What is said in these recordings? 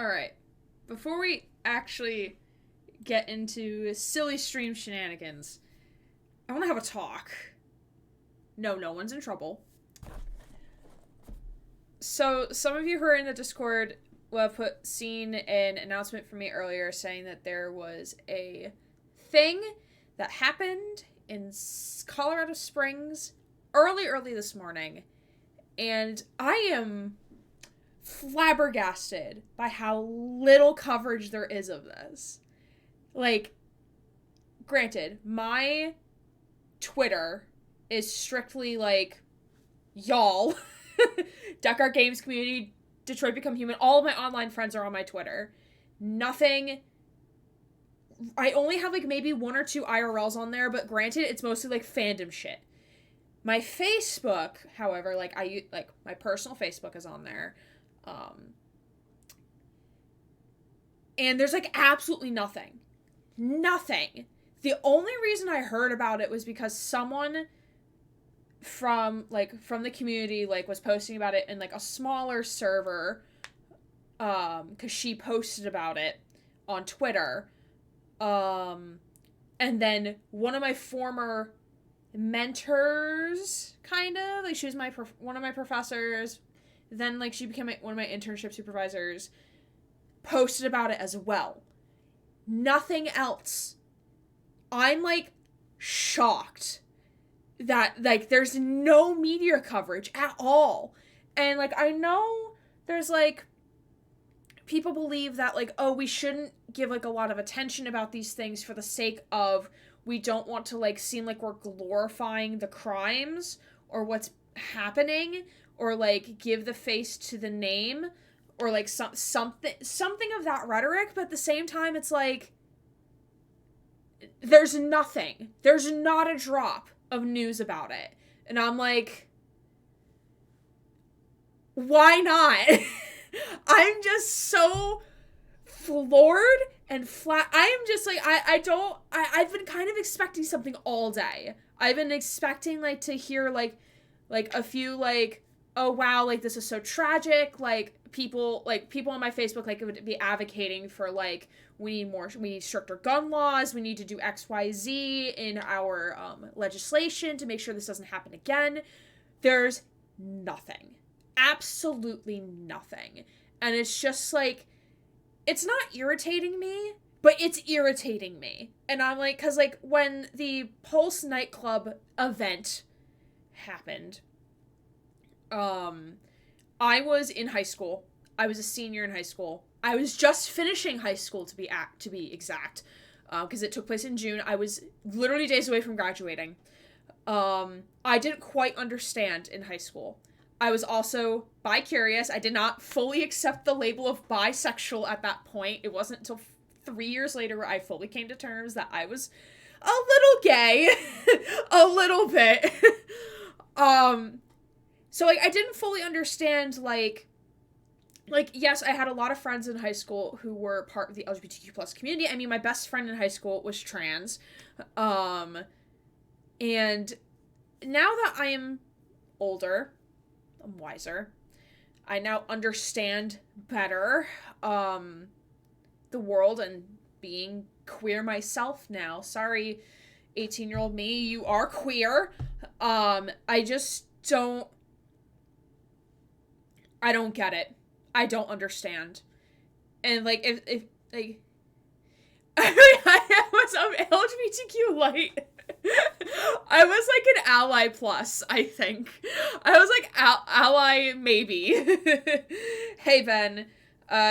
Alright. Before we actually get into silly stream shenanigans, I want to have a talk. No, no one's in trouble. So, some of you who are in the Discord will have seen an announcement from me earlier saying that there was a thing that happened in Colorado Springs early this morning. And I am flabbergasted by how little coverage there is of this. Like, granted, my Twitter is strictly like, y'all, Deck Art Games community, Detroit Become Human, all of my online friends are on my Twitter. Nothing. I only have like maybe one or two IRLs on there, but granted, it's mostly like fandom shit. My Facebook, however, like my personal Facebook is on there. And there's like absolutely nothing. Nothing. The only reason I heard about it was because someone from the community like was posting about it in like a smaller server, because she posted about it on Twitter, and then one of my former mentors, kind of like, she was one of my professors, then like she became one of my internship supervisors, posted about it as well. Nothing else. I'm like shocked that like there's no media coverage at all. And like I know there's like people believe that like, oh, we shouldn't give like a lot of attention about these things for the sake of, we don't want to like seem like we're glorifying the crimes or what's happening, or like give the face to the name, or like something of that rhetoric. But at the same time, it's like there's nothing. There's not a drop of news about it. And I'm like, why not? I'm just so floored and flat. I am just like, I've been kind of expecting something all day. I've been expecting like to hear like a few like, oh wow, like this is so tragic, like people on my Facebook like would be advocating for like, we need stricter gun laws, we need to do XYZ in our legislation to make sure this doesn't happen again. There's nothing. Absolutely nothing. And it's just like, it's not irritating me, but it's irritating me. And I'm like, because like when the Pulse nightclub event happened, I was in high school. I was a senior in high school. I was just finishing high school to be exact, because it took place in June. I was literally days away from graduating. I didn't quite understand in high school. I was also bi-curious. I did not fully accept the label of bisexual at that point. It wasn't until 3 years later where I fully came to terms that I was a little gay. A little bit. So, like, I didn't fully understand, like, yes, I had a lot of friends in high school who were part of the LGBTQ plus community. I mean, my best friend in high school was trans. And now that I am older, I'm wiser, I now understand better, the world and being queer myself now. Sorry, 18-year-old me, you are queer. I just I don't get it. I don't understand. And, like, if like, I mean, I was LGBTQ light. I was, like, an ally plus, I think. I was, like, ally maybe. Hey, Ben.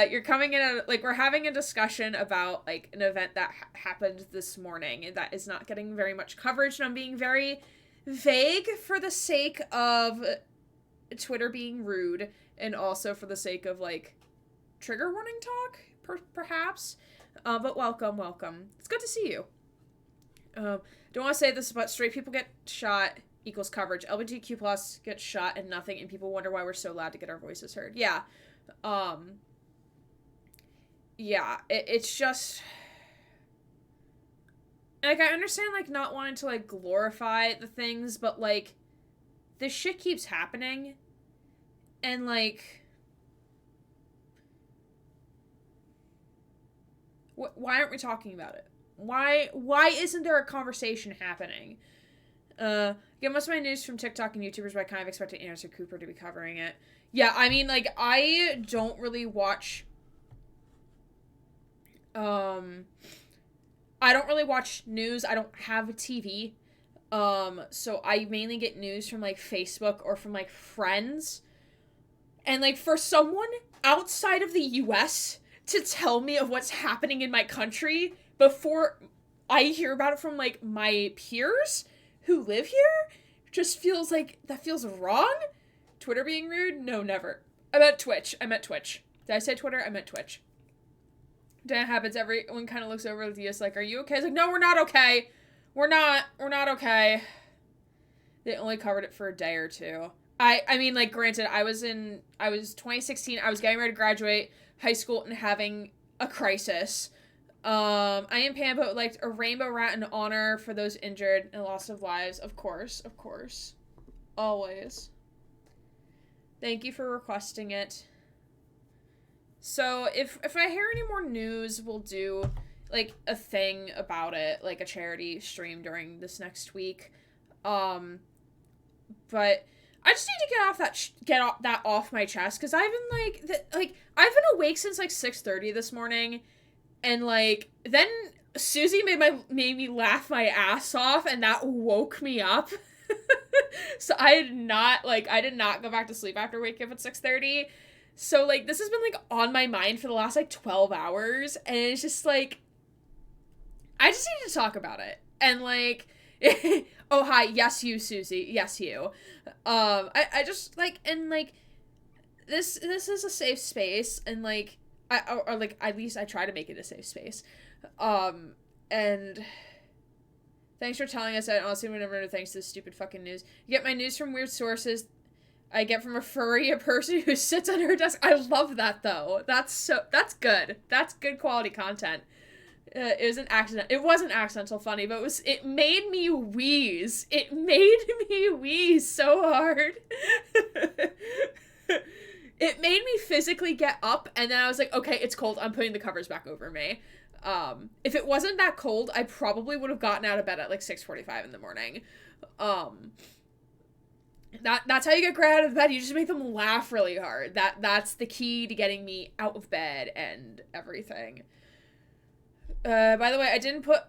You're coming in, we're having a discussion about, like, an event that happened this morning, and that is not getting very much coverage, and I'm being very vague for the sake of Twitter being rude, and also for the sake of, like, trigger warning talk, perhaps. But welcome. It's good to see you. Don't want to say this, but straight people get shot equals coverage. LGBTQ plus gets shot and nothing, and people wonder why we're so loud to get our voices heard. Yeah. It's just, like, I understand, like, not wanting to, like, glorify the things, but, like, this shit keeps happening, and, like, Why aren't we talking about it? Why isn't there a conversation happening? Get most of my news from TikTok and YouTubers, but I kind of expected Anderson Cooper to be covering it. Yeah, I mean, like, I don't really watch, I don't really watch news. I don't have a TV. So I mainly get news from, like, Facebook or from, like, friends. And, like, for someone outside of the US to tell me of what's happening in my country before I hear about it from, like, my peers who live here, just feels like, that feels wrong? Twitter being rude? No, never. I meant Twitch. Did I say Twitter? I meant Twitch. That happens. Everyone kind of looks over at Diaz like, are you okay? It's like, no, we're not okay. We're not okay. They only covered it for a day or two. I mean, like, granted, I was 2016, I was getting ready to graduate high school and having a crisis. I am Pam, but, like, a rainbow rat in honor for those injured and loss of lives. Of course. Always. Thank you for requesting it. So, if I hear any more news, we'll do, like, a thing about it, like a charity stream during this next week. But I just need to get that off my chest, because I've been, I've been awake since, like, 6:30 this morning, and, like, then Susie made me laugh my ass off, and that woke me up. So I did not go back to sleep after waking up at 6:30. So, like, this has been, like, on my mind for the last, like, 12 hours, and it's just, like, I just need to talk about it. And, like, oh, hi, yes, you, Susie, yes, you. I just, like, and, like, this is a safe space, and, like, or like, at least I try to make it a safe space. And thanks for telling us. I honestly would never know thanks to this stupid fucking news. You get my news from weird sources. I get from a person who sits on her desk. I love that, though. That's good. That's good quality content. It was an accident. It wasn't accidental funny, but it made me wheeze. It made me wheeze so hard. It made me physically get up, and then I was like, okay, it's cold. I'm putting the covers back over me. If it wasn't that cold, I probably would have gotten out of bed at, like, 6:45 in the morning. That's how you get Greg out of bed. You just make them laugh really hard. That's the key to getting me out of bed and everything. By the way, I didn't put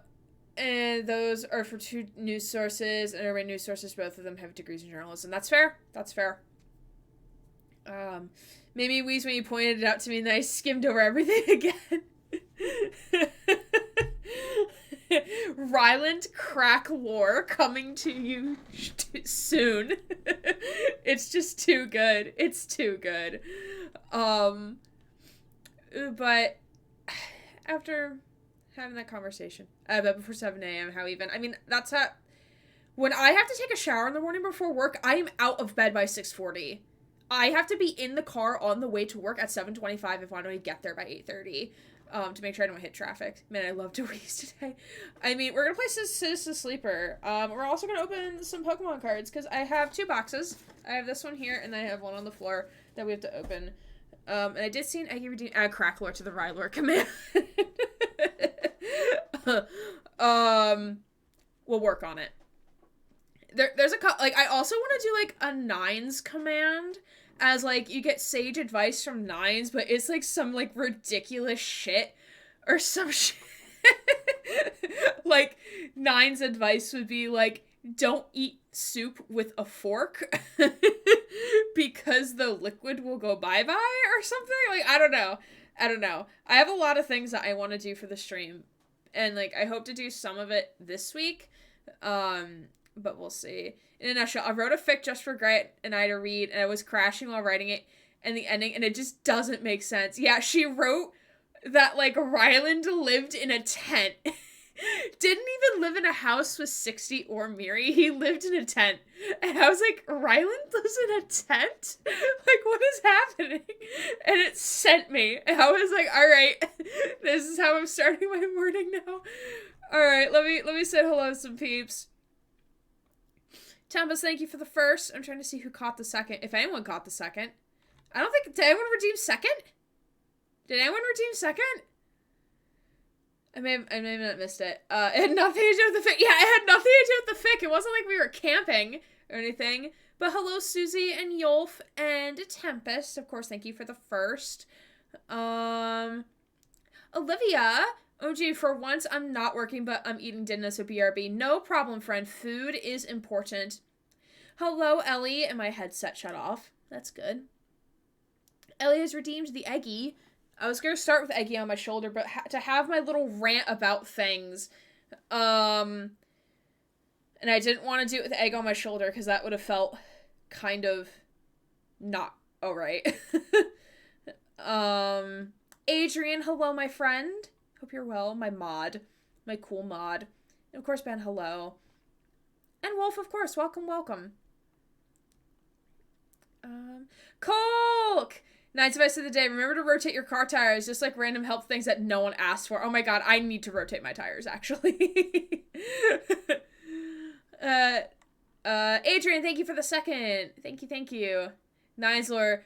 those are for 2 news sources, and my news sources, both of them have degrees in journalism. That's fair. Made me wheeze when you pointed it out to me, and then I skimmed over everything again. Ryland crack lore coming to you soon. It's just too good. It's too good. But after having that conversation about before 7 a.m. That's how, when I have to take a shower in the morning before work, I am out of bed by 6:40. I have to be in the car on the way to work at 7:25 if I want to get there by 8:30. To make sure I don't hit traffic. Man, I love to wheeze today. I mean, we're gonna play Citizen Sleeper. We're also gonna open some Pokemon cards, because I have 2 boxes. I have this one here, and then I have one on the floor that we have to open. And I did see an Eggy Redeem add Cracklore to the Rylord command. We'll work on it. There's I also want to do, like, a Nines command, as, like, you get sage advice from Nines, but it's, like, some, like, ridiculous shit, or some shit. Like, Nines advice would be, like, don't eat soup with a fork, because the liquid will go bye-bye, or something? Like, I don't know. I have a lot of things that I want to do for the stream, and, like, I hope to do some of it this week, but we'll see. In a nutshell, I wrote a fic just for Grant and I to read, and I was crashing while writing it, and the ending, and it just doesn't make sense. Yeah, she wrote that, like, Ryland lived in a tent. Didn't even live in a house with 60 or Miri. He lived in a tent. And I was like, Ryland lives in a tent? Like, what is happening? And it sent me. And I was like, alright, this is how I'm starting my morning now. Alright, let me say hello to some peeps. Tempest, thank you for the first. I'm trying to see who caught the second. If anyone caught the second. I don't think... Did anyone redeem second? I may have not missed it. It had nothing to do with the fic. Yeah, it had nothing to do with the fic. It wasn't like we were camping or anything. But hello, Susie and Yolf and Tempest. Of course, thank you for the first. Olivia. Oh, gee, for once I'm not working, but I'm eating dinner, so BRB. No problem, friend. Food is important. Hello, Ellie. And my headset shut off. That's good. Ellie has redeemed the Eggy. I was going to start with Eggy on my shoulder, but to have my little rant about things, and I didn't want to do it with Egg on my shoulder, because that would have felt kind of not alright. Adrian, hello, my friend. Hope you're well. My mod. My cool mod. And of course, Ben, hello. And Wolf, of course. Welcome, welcome. Coke! Nice advice of the day. Remember to rotate your car tires, just like random help things that no one asked for. Oh my god, I need to rotate my tires, actually. Adrian, thank you for the second. Thank you. Nineslor,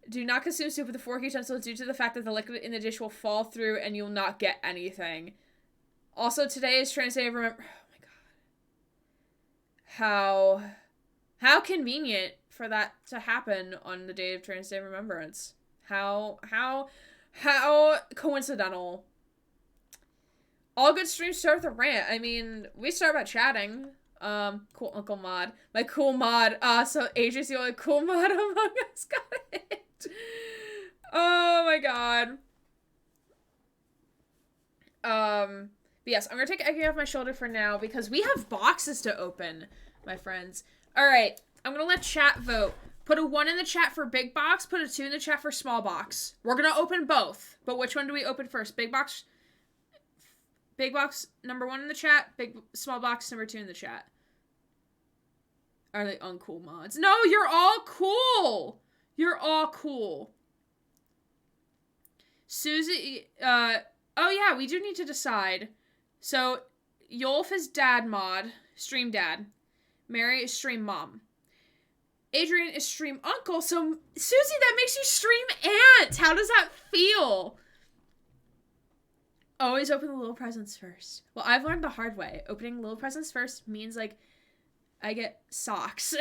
do not consume soup with a fork utensil due to the fact that the liquid in the dish will fall through and you'll not get anything. Also, today is Trans Day of Remember... Oh my god. How convenient for that to happen on the day of Trans Day of Remembrance. How coincidental. All good streams start with a rant. I mean, we start by chatting. Cool Uncle Mod. My cool mod. So Adrian's the only cool mod among us. Got it. Oh my god. But yes, I'm gonna take Eggy off my shoulder for now because we have boxes to open, my friends. Alright, I'm gonna let chat vote. Put a 1 in the chat for big box, put a 2 in the chat for small box. We're gonna open both, but which one do we open first? Big box number 1 in the chat, small box number 2 in the chat. Are they uncool mods? No, you're all cool! You're all cool. Susie, oh yeah, we do need to decide. So, Yolf is dad mod, stream dad. Mary is stream mom. Adrian is stream uncle, so Susie, that makes you stream aunt! How does that feel? Always open the little presents first. Well, I've learned the hard way. Opening little presents first means, like, I get socks.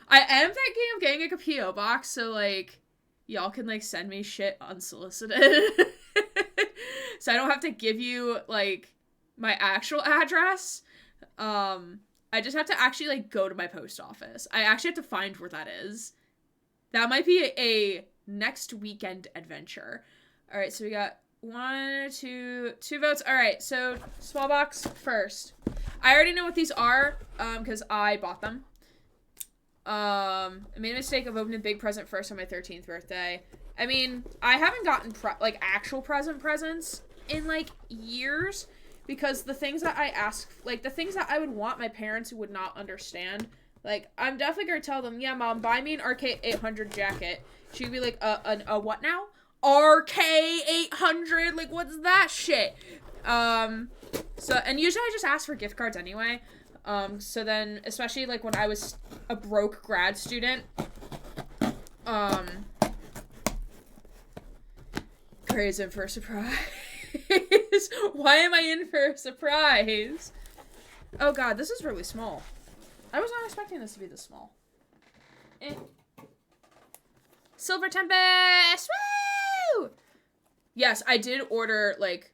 I am thinking of getting, like, a P.O. box, so, like, y'all can, like, send me shit unsolicited. So I don't have to give you, like, my actual address. I just have to actually, like, go to my post office. I actually have to find where that is. That might be a next weekend adventure. All right, so we got 2 votes. All right, so small box first. I already know what these are, because I bought them. I made a mistake of opening a big present first on my 13th birthday. I mean, I haven't gotten, actual presents in, like, years. Because the things that I ask, like, the things that I would want my parents would not understand. Like, I'm definitely gonna tell them, yeah, Mom, buy me an RK800 jacket. She'd be like, a what now? RK800? Like, what's that shit? So, and usually I just ask for gift cards anyway. So then, especially, like, when I was a broke grad student, Gray's in for a surprise. Why am I in for a surprise? Oh god, this is really small. I was not expecting this to be this small. Silver Tempest! Woo! Yes, I did order, like,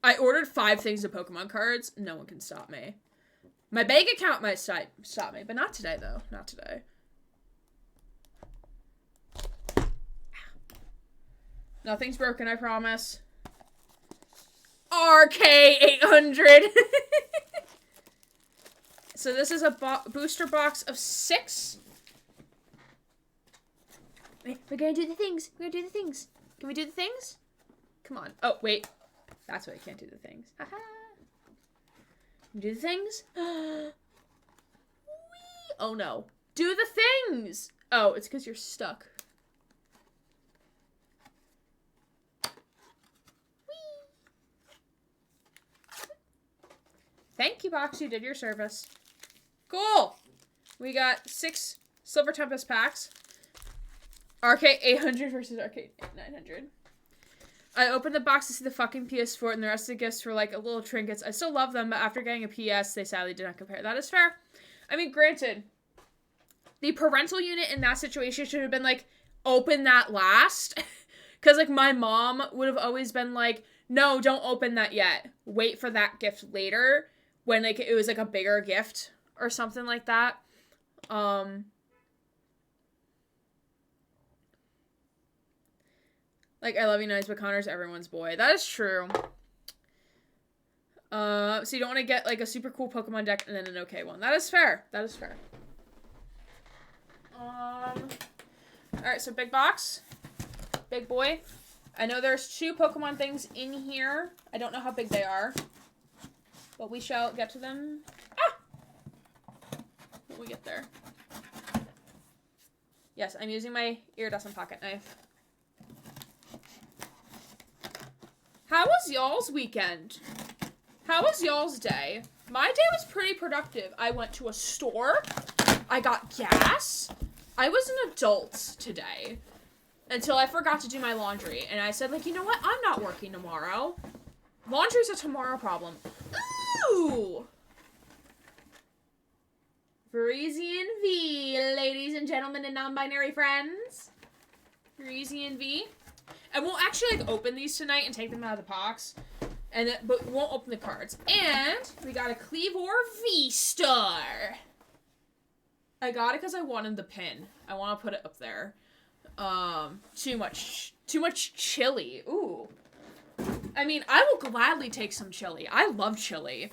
I ordered 5 things of Pokemon cards. No one can stop me. My bank account might stop me, but not today, though. Not today. Nothing's broken, I promise. RK800! So this is a booster box of 6. Wait, we're gonna do the things. We're gonna do the things. Can we do the things? Come on. Oh, wait. That's why I can't do the things. Haha. Do the things? Oh no. Do the things! Oh, it's because you're stuck. Thank you, box. You did your service. Cool. We got 6 Silver Tempest packs. RK800 versus RK900. I opened the box to see the fucking PS4 and the rest of the gifts were like a little trinkets. I still love them, but after getting a PS, they sadly did not compare. That is fair. I mean, granted, the parental unit in that situation should have been like, open that last. Because, like, my mom would have always been like, no, don't open that yet. Wait for that gift later when, like, it was, like, a bigger gift or something like that. Like, I love you, nice, but Connor's everyone's boy. That is true. So you don't want to get, like, a super cool Pokemon deck and then an okay one. That is fair. That is fair. Alright, so big box. Big boy. I know there's 2 Pokemon things in here. I don't know how big they are. But we shall get to them. When we get there. Yes, I'm using my iridescent pocket knife. How was y'all's weekend? How was y'all's day? My day was pretty productive. I went to a store. I got gas. I was an adult today. Until I forgot to do my laundry. And I said, like, you know what? I'm not working tomorrow. Laundry's a tomorrow problem. Ooh! Parisian V, ladies and gentlemen and non-binary friends. Parisian V. And we'll actually, like, open these tonight and take them out of the box. And then, but we won't open the cards. And we got a Kleavor V-Star. I got it because I wanted the pin. I want to put it up there. Too much chili. Ooh. I mean, I will gladly take some chili. I love chili.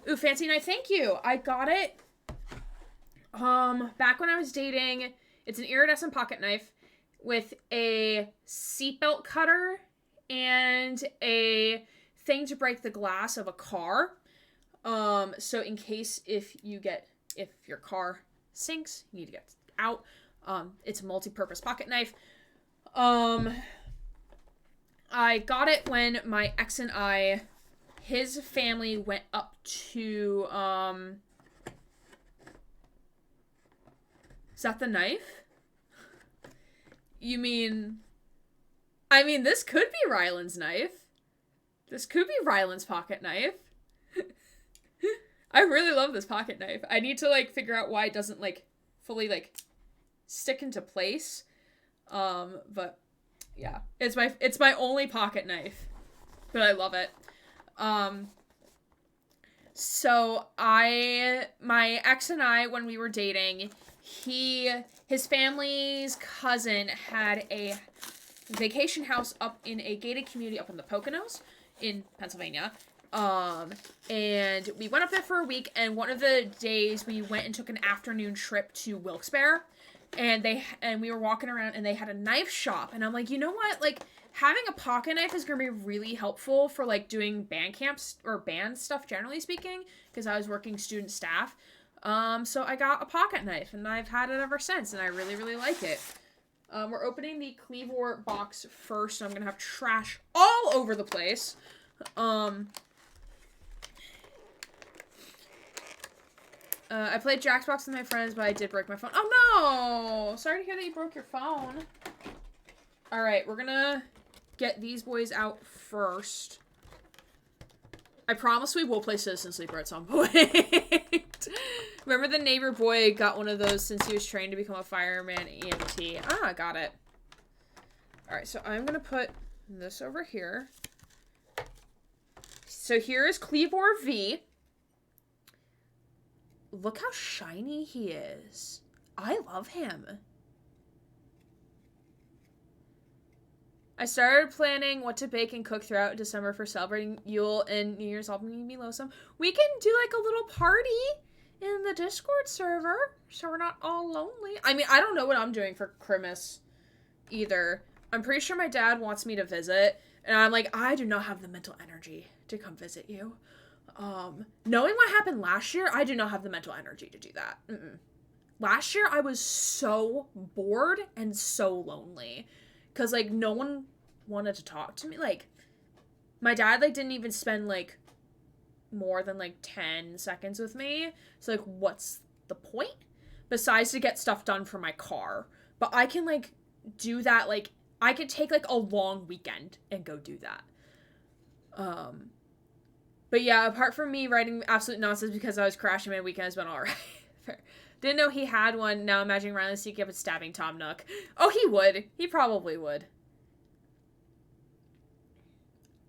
Ooh, Fancy Night, thank you. I got it, back when I was dating. It's an iridescent pocket knife with a seatbelt cutter and a thing to break the glass of a car. So in case if your car sinks, you need to get out. It's a multi-purpose pocket knife. I got it when my ex and I, his family went up to, is that the knife? You mean, I mean, this could be Ryland's knife. This could be Ryland's pocket knife. I really love this pocket knife. I need to, like, figure out why it doesn't, like, fully, like, stick into place. But yeah, it's my only pocket knife, but I love it. So my ex and I, when we were dating, his family's cousin had a vacation house up in a gated community up in the Poconos in Pennsylvania. And we went up there for a week, and one of the days we went and took an afternoon trip to Wilkes-Barre. And we were walking around and they had a knife shop, and I'm like, you know what? Like, having a pocket knife is going to be really helpful for, like, doing band camps or band stuff, generally speaking, because I was working student staff. So I got a pocket knife, and I've had it ever since, and I really, really like it. We're opening the Kleavor box first, so I'm going to have trash all over the place. I played Jackbox with my friends, but I did break my phone. Oh, no! Sorry to hear that you broke your phone. Alright, we're gonna get these boys out first. I promise we will play Citizen Sleeper at some point. Remember the neighbor boy got one of those since he was trained to become a fireman EMT. Ah, got it. Alright, so I'm gonna put this over here. So here is Kleavor V. Look how shiny he is. I love him. I started planning what to bake and cook throughout December for celebrating Yule and New Year's all being me lonesome. We can do like a little party in the Discord server so we're not all lonely. I mean, I don't know what I'm doing for Christmas either. I'm pretty sure my dad wants me to visit, and I'm like, I do not have the mental energy to come visit you. Knowing what happened last year, I do not have the mental energy to do that. Last year, I was so bored and so lonely. Because, like, no one wanted to talk to me. Like, my dad, like, didn't even spend, like, more than, like, 10 seconds with me. So, like, what's the point? Besides to get stuff done for my car. But I can, like, do that, like, I could take, like, a long weekend and go do that. But yeah, apart from me writing absolute nonsense because I was crashing, my weekend has been alright. Didn't know he had one. Now imagining Ryland sneaking up and stabbing Tom Nook. Oh, he would. He probably would.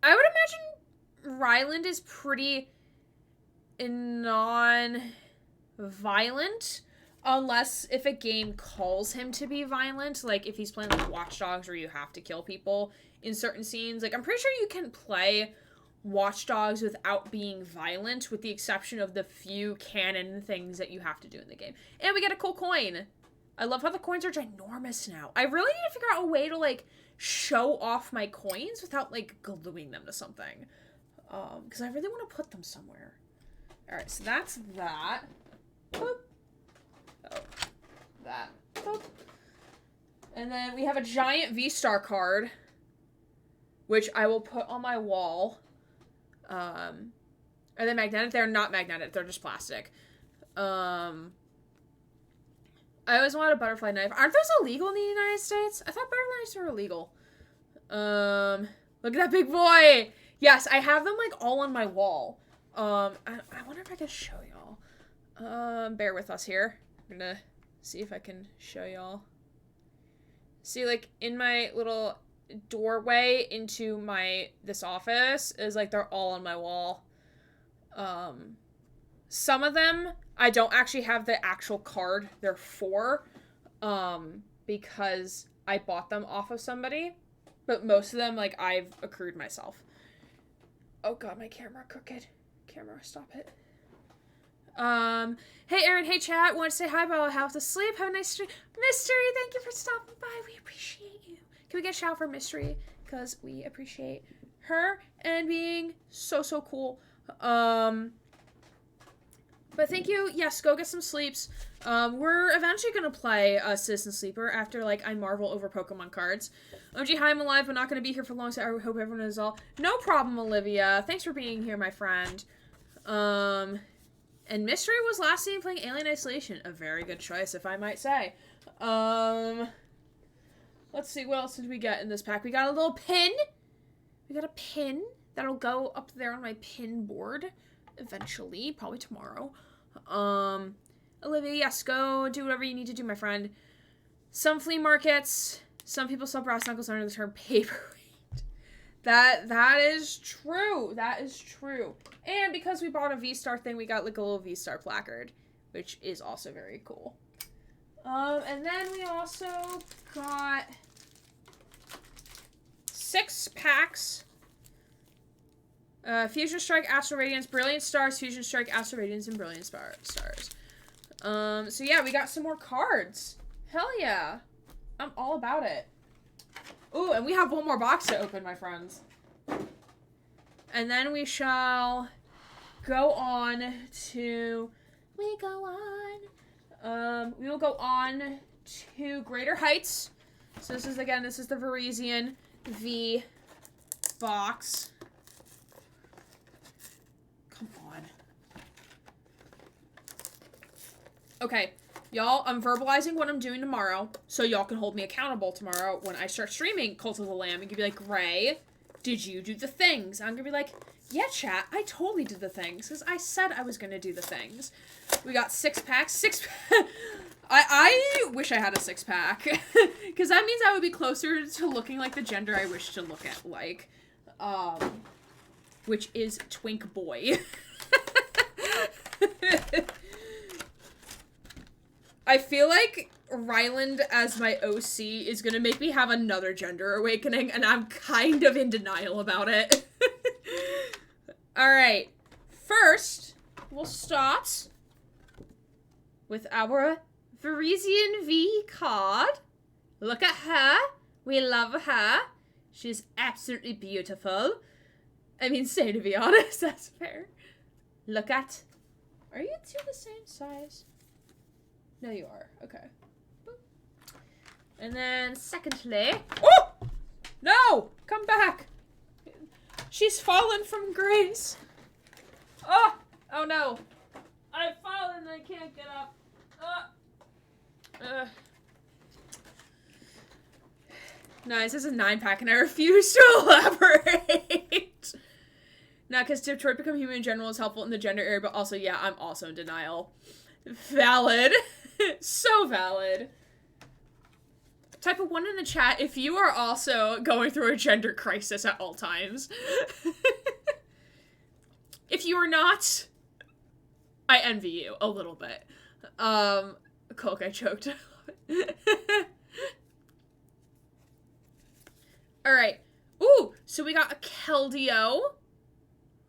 I would imagine Ryland is pretty non-violent. Unless if a game calls him to be violent. Like, if he's playing, like, Watch Dogs where you have to kill people in certain scenes. Like, I'm pretty sure you can play Watch Dogs without being violent, with the exception of the few canon things that you have to do in the game. And we get a cool coin. I love how the coins are ginormous now. I really need to figure out a way to, like, show off my coins without, like, gluing them to something. Because I really want to put them somewhere. Alright, so that's that. Boop. Oh, that. Boop. And then we have a giant V-Star card, which I will put on my wall. Are they magnetic? They're not magnetic. They're just plastic. I always wanted a butterfly knife. Aren't those illegal in the United States? I thought butterfly knives were illegal. Look at that big boy! Yes, I have them, like, all on my wall. I wonder if I can show y'all. Bear with us here. I'm gonna see if I can show y'all. See, like, in my little doorway into this office is, like, they're all on my wall. Some of them I don't actually have the actual card they're for, because I bought them off of somebody, but most of them, like, I've accrued myself. Oh god, my camera crooked. Camera, stop it. Hey Aaron, hey chat, want to say hi, but I'll have to sleep. Have a nice stream. Mystery, thank you for stopping by. We appreciate you. Can we get a shout for Mystery? Because we appreciate her and being so cool. But thank you. Yes, go get some sleeps. We're eventually gonna play Citizen Sleeper after, like, I marvel over Pokemon cards. OG, hi, I'm alive, but not gonna be here for long, so I hope everyone is all. No problem, Olivia. Thanks for being here, my friend. And Mystery was last seen playing Alien Isolation. A very good choice, if I might say. Let's see, what else did we get in this pack? We got a little pin. We got a pin that'll go up there on my pin board eventually, probably tomorrow. Olivia, yes, go do whatever you need to do, my friend. Some flea markets, some people sell brass knuckles under the term paperweight. That is true. That is true. And because we bought a V-Star thing, we got, like, a little V-Star placard, which is also very cool. And then we also got 6 packs. Fusion Strike, Astral Radiance, Brilliant Stars, Fusion Strike, Astral Radiance, and Brilliant Stars. So yeah, we got some more cards. Hell yeah. I'm all about it. Ooh, and we have one more box to open, my friends. And then we shall go on to... We will go on to Greater Heights. So this is the Virizion V box. Come on. Okay, y'all, I'm verbalizing what I'm doing tomorrow, so y'all can hold me accountable tomorrow when I start streaming Cult of the Lamb. You can be like, Ray, did you do the things? I'm gonna be like, yeah, chat, I totally did the things, because I said I was gonna do the things. We got 6 packs. I wish I had a 6-pack, because that means I would be closer to looking like the gender I wish to look at like, which is Twink Boy. I feel like Ryland as my OC is gonna make me have another gender awakening, and I'm kind of in denial about it. Alright, first, we'll start with our Virizion V card. Look at her. We love her. She's absolutely beautiful. I mean, say to be honest, that's fair. Look at... Are you two the same size? No, you are. Okay. Boop. And then, secondly... Oh! No! Come back! She's fallen from grace. Oh! Oh no. I've fallen and I can't get up. Nice, this is a 9-pack and I refuse to elaborate. Not because Detroit Become Human in general is helpful in the gender area, but also, yeah, I'm also in denial. Valid. So valid. Type a 1 in the chat if you are also going through a gender crisis at all times. If you are not, I envy you a little bit. Coke, I choked. Alright. Ooh, so we got a Keldeo.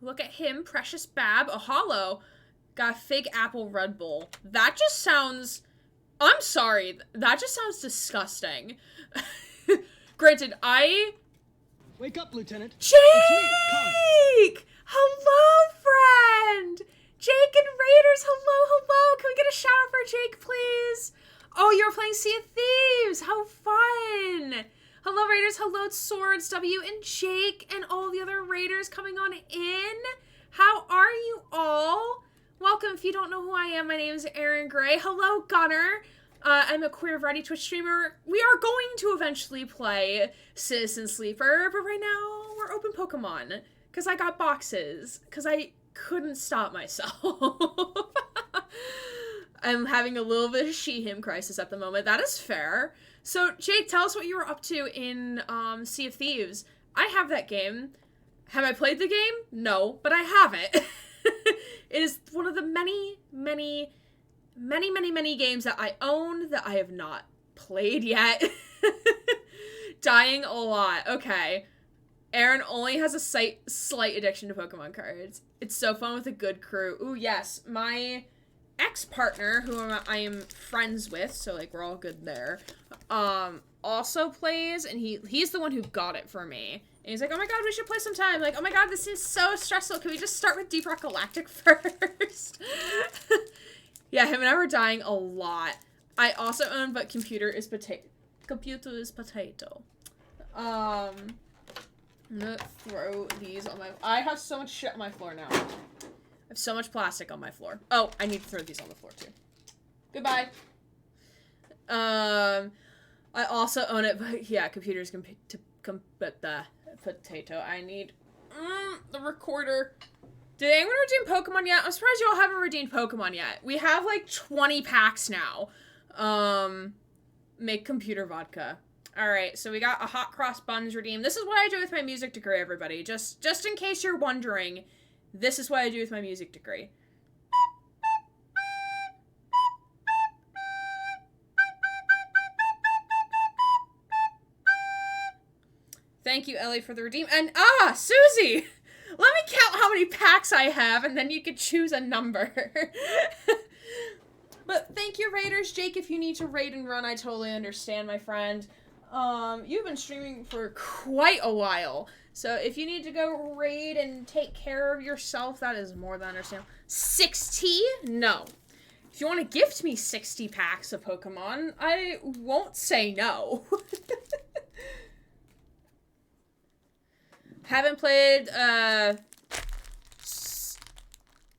Look at him. Precious Bab. A holo. Got a Fig Apple Red Bull. That just sounds... I'm sorry. That just sounds disgusting. Granted, Wake up, Lieutenant. Jake! Hello, friend! Jake and Raiders, hello. Can we get a shout out for Jake, please? Oh, you're playing Sea of Thieves. How fun. Hello, Raiders. Hello, Swords, W, and Jake, and all the other Raiders coming on in. How are you all? Welcome. If you don't know who I am, my name is Erin Gray. Hello, Gunner. I'm a Queer Variety Twitch streamer. We are going to eventually play Citizen Sleeper, but right now we're open Pokemon. Because I got boxes. Because I couldn't stop myself. I'm having a little bit of she-him crisis at the moment. That is fair. So, Jake, tell us what you were up to in Sea of Thieves. I have that game. Have I played the game? No, but I have it. It is one of the many games that I own that I have not played yet. Dying a lot. Okay. Aaron only has a slight addiction to Pokemon cards. It's so fun with a good crew. Ooh, yes. My ex-partner, who I am friends with, so, like, we're all good there, also plays, and he's the one who got it for me. And he's like, oh my god, we should play sometime. Like, oh my god, this is so stressful. Can we just start with Deep Rock Galactic first? Yeah, him and I were dying a lot. I also own, but computer is potato. I'm gonna throw these on my... I have so much shit on my floor now. I have so much plastic on my floor. Oh, I need to throw these on the floor too. Goodbye. I also own it, but yeah, computers the potato. I need the recorder. Did anyone redeem Pokemon yet? I'm surprised y'all haven't redeemed Pokemon yet. We have like 20 packs now. Make computer vodka. Alright, so we got a Hot Cross Buns redeemed. This is what I do with my music degree, everybody. Just in case you're wondering, this is what I do with my music degree. Thank you, Ellie, for the redeem. And, Susie! Let me count how many packs I have, and then you can choose a number. But thank you, Raiders. Jake, if you need to raid and run, I totally understand, my friend. You've been streaming for quite a while. So if you need to go raid and take care of yourself, that is more than understandable. 60? No. If you want to gift me 60 packs of Pokemon, I won't say no. Haven't played, I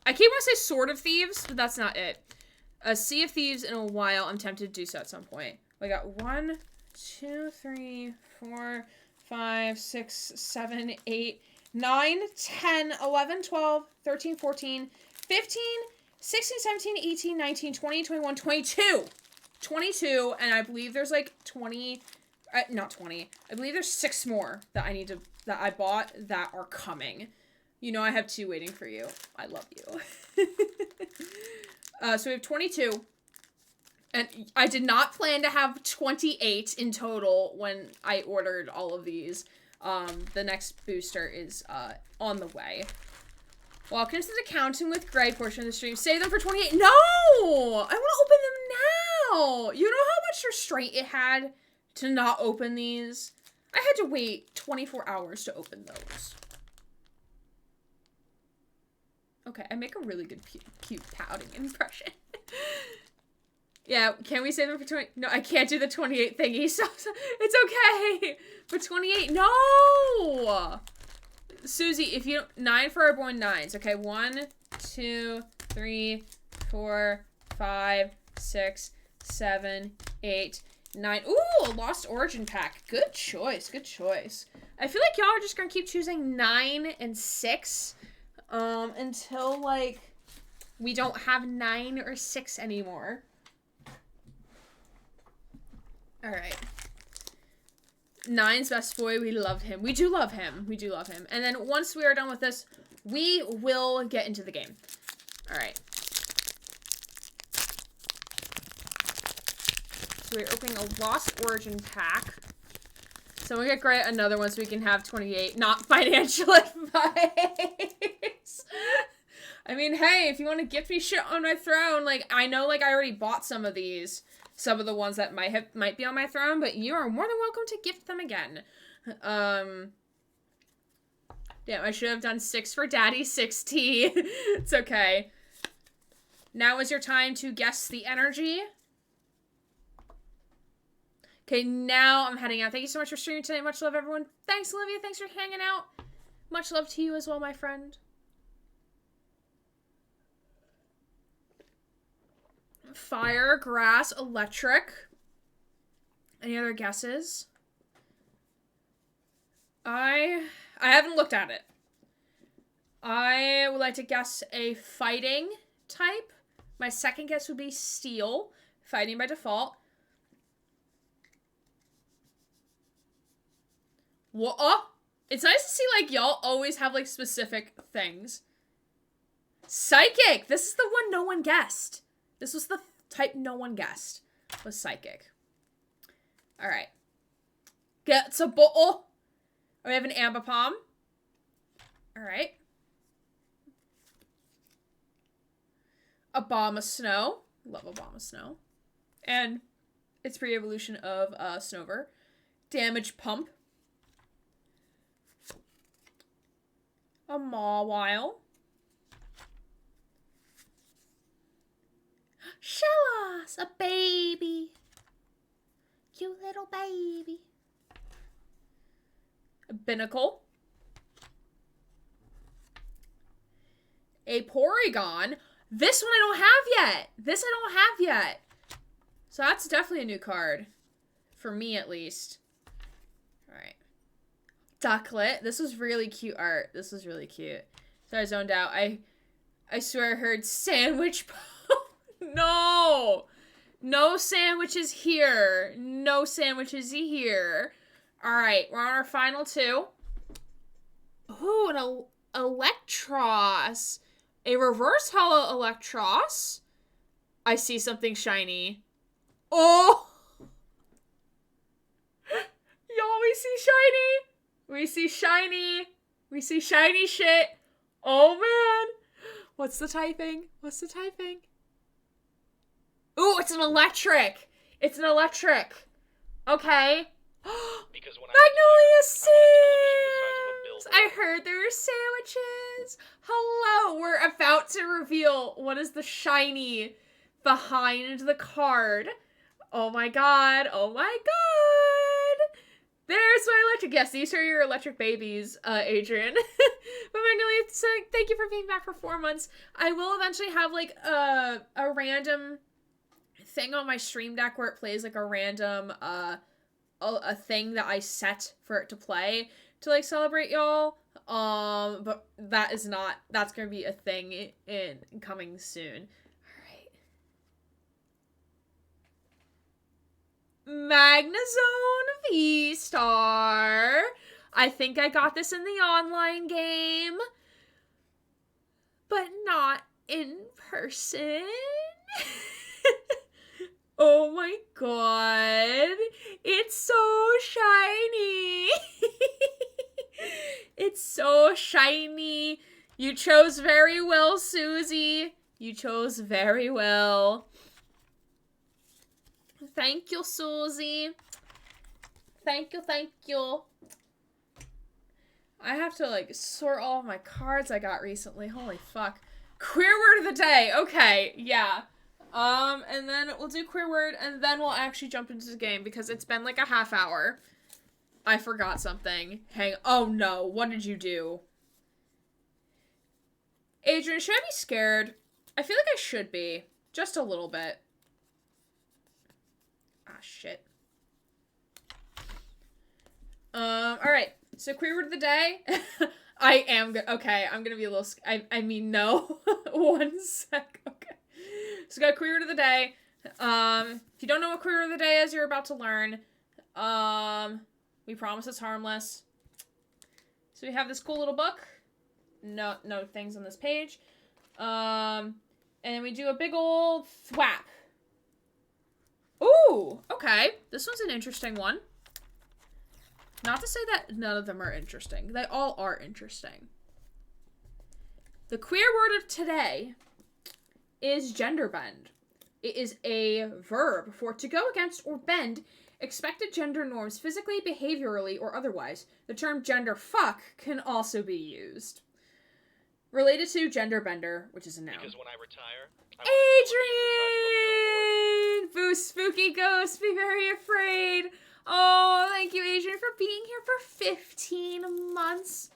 keep wanting to say Sword of Thieves, but that's not it. Sea of Thieves in a while. I'm tempted to do so at some point. We got 1, 2, 3, 4, 5, 6, 7, 8, 9, 10, 11, 12, 13, 14, 15, 16, 17, 18, 19, 20, 21, 22. 22, and I believe there's like 20, not 20. I believe there's 6 more that that I bought that are coming. You know I have 2 waiting for you. I love you. So we have 22. And I did not plan to have 28 in total when I ordered all of these. The next booster is on the way. Welcome to the Counting with Gray portion of the stream. Save them for 28. No! I want to open them now! You know how much restraint it had to not open these? I had to wait 24 hours to open those. Okay, I make a really good cute pouting impression. Yeah, can we say them for 20? No, I can't do the 28 thingy, so it's okay. For 28, no! Susie, if you don't, 9 for our born 9s. Okay, 1, 2, 3, 4, 5, 6, 7, 8, 9. Ooh, a Lost Origin pack. Good choice. Good choice. I feel like y'all are just gonna keep choosing 9 and 6 until, like, we don't have 9 or 6 anymore. Alright. 9's best boy. We love him. We do love him. We do love him. And then once we are done with this, we will get into the game. Alright. So we're opening a Lost Origin pack. So we get Grant another one so we can have 28. Not financial advice. I mean, hey, if you want to gift me shit on my throne, like, I know, like, I already bought some of these. Some of the ones that might be on my throne, but you are more than welcome to gift them again. Damn, I should have done 6 for Daddy, 6T. It's okay. Now is your time to guess the energy. Okay, now I'm heading out. Thank you so much for streaming tonight. Much love, everyone. Thanks, Olivia. Thanks for hanging out. Much love to you as well, my friend. Fire, grass, electric. Any other guesses? I haven't looked at it. I would like to guess a fighting type. My second guess would be steel. Fighting by default. What? Oh, it's nice to see, like, y'all always have, like, specific things. Psychic! This is the one no one guessed. This was the type no one guessed. Was psychic. Alright. Gets a bottle. We have an Ambipom. Alright. Abomasnow. Love Abomasnow. And its pre-evolution of Snover. Damage Pump. A Mawile. Shellos, a baby. Cute little baby. A Binnacle. A Porygon. This one I don't have yet. This I don't have yet. So that's definitely a new card. For me, at least. Alright. Ducklet. This was really cute art. This was really cute. So I zoned out. I swear I heard sandwich. No! No sandwiches here. No sandwiches here. Alright, we're on our final 2. Ooh, an Electros. A reverse hollow Electros. I see something shiny. Oh! Y'all, we see shiny. We see shiny. We see shiny shit. Oh, man. What's the typing? What's the typing? Ooh, it's an electric. It's an electric. Okay. Magnolia Sims! I heard there were sandwiches. Hello, we're about to reveal what is the shiny behind the card. Oh my god, oh my god. There's my electric. Yes, these are your electric babies, Adrian. But Magnolia, so thank you for being back for 4 months. I will eventually have, like, a random thing on my stream deck where it plays, like, a random, a thing that I set for it to play to, like, celebrate y'all. But that's gonna be a thing in coming soon. Magnezone V-Star. I think I got this in the online game, but not in person. Oh my god. It's so shiny. It's so shiny. You chose very well, Susie. You chose very well. Thank you, Susie. Thank you, thank you. I have to, like, sort all of my cards I got recently. Holy fuck. Queer word of the day. Okay, yeah. And then we'll do queer word, and then we'll actually jump into the game, because it's been, like, a half hour. I forgot something. Oh no, what did you do? Adrian, should I be scared? I feel like I should be. Just a little bit. Ah, shit. All right. So queer word of the day. I am okay. I'm gonna be a little. I mean, no. 1 sec. Okay. So we got queer word of the day. If you don't know what queer word of the day is, you're about to learn. We promise it's harmless. So we have this cool little book. No things on this page. And then we do a big old thwap. Ooh, okay. This one's an interesting one. Not to say that none of them are interesting. They all are interesting. The queer word of today is gender bend. It is a verb for to go against or bend expected gender norms physically, behaviorally, or otherwise. The term gender fuck can also be used. Related to gender bender, which is a noun. Because when I retire, Adrian! Boo, spooky ghost, be very afraid. Oh, thank you, Adrian, for being here for 15 months.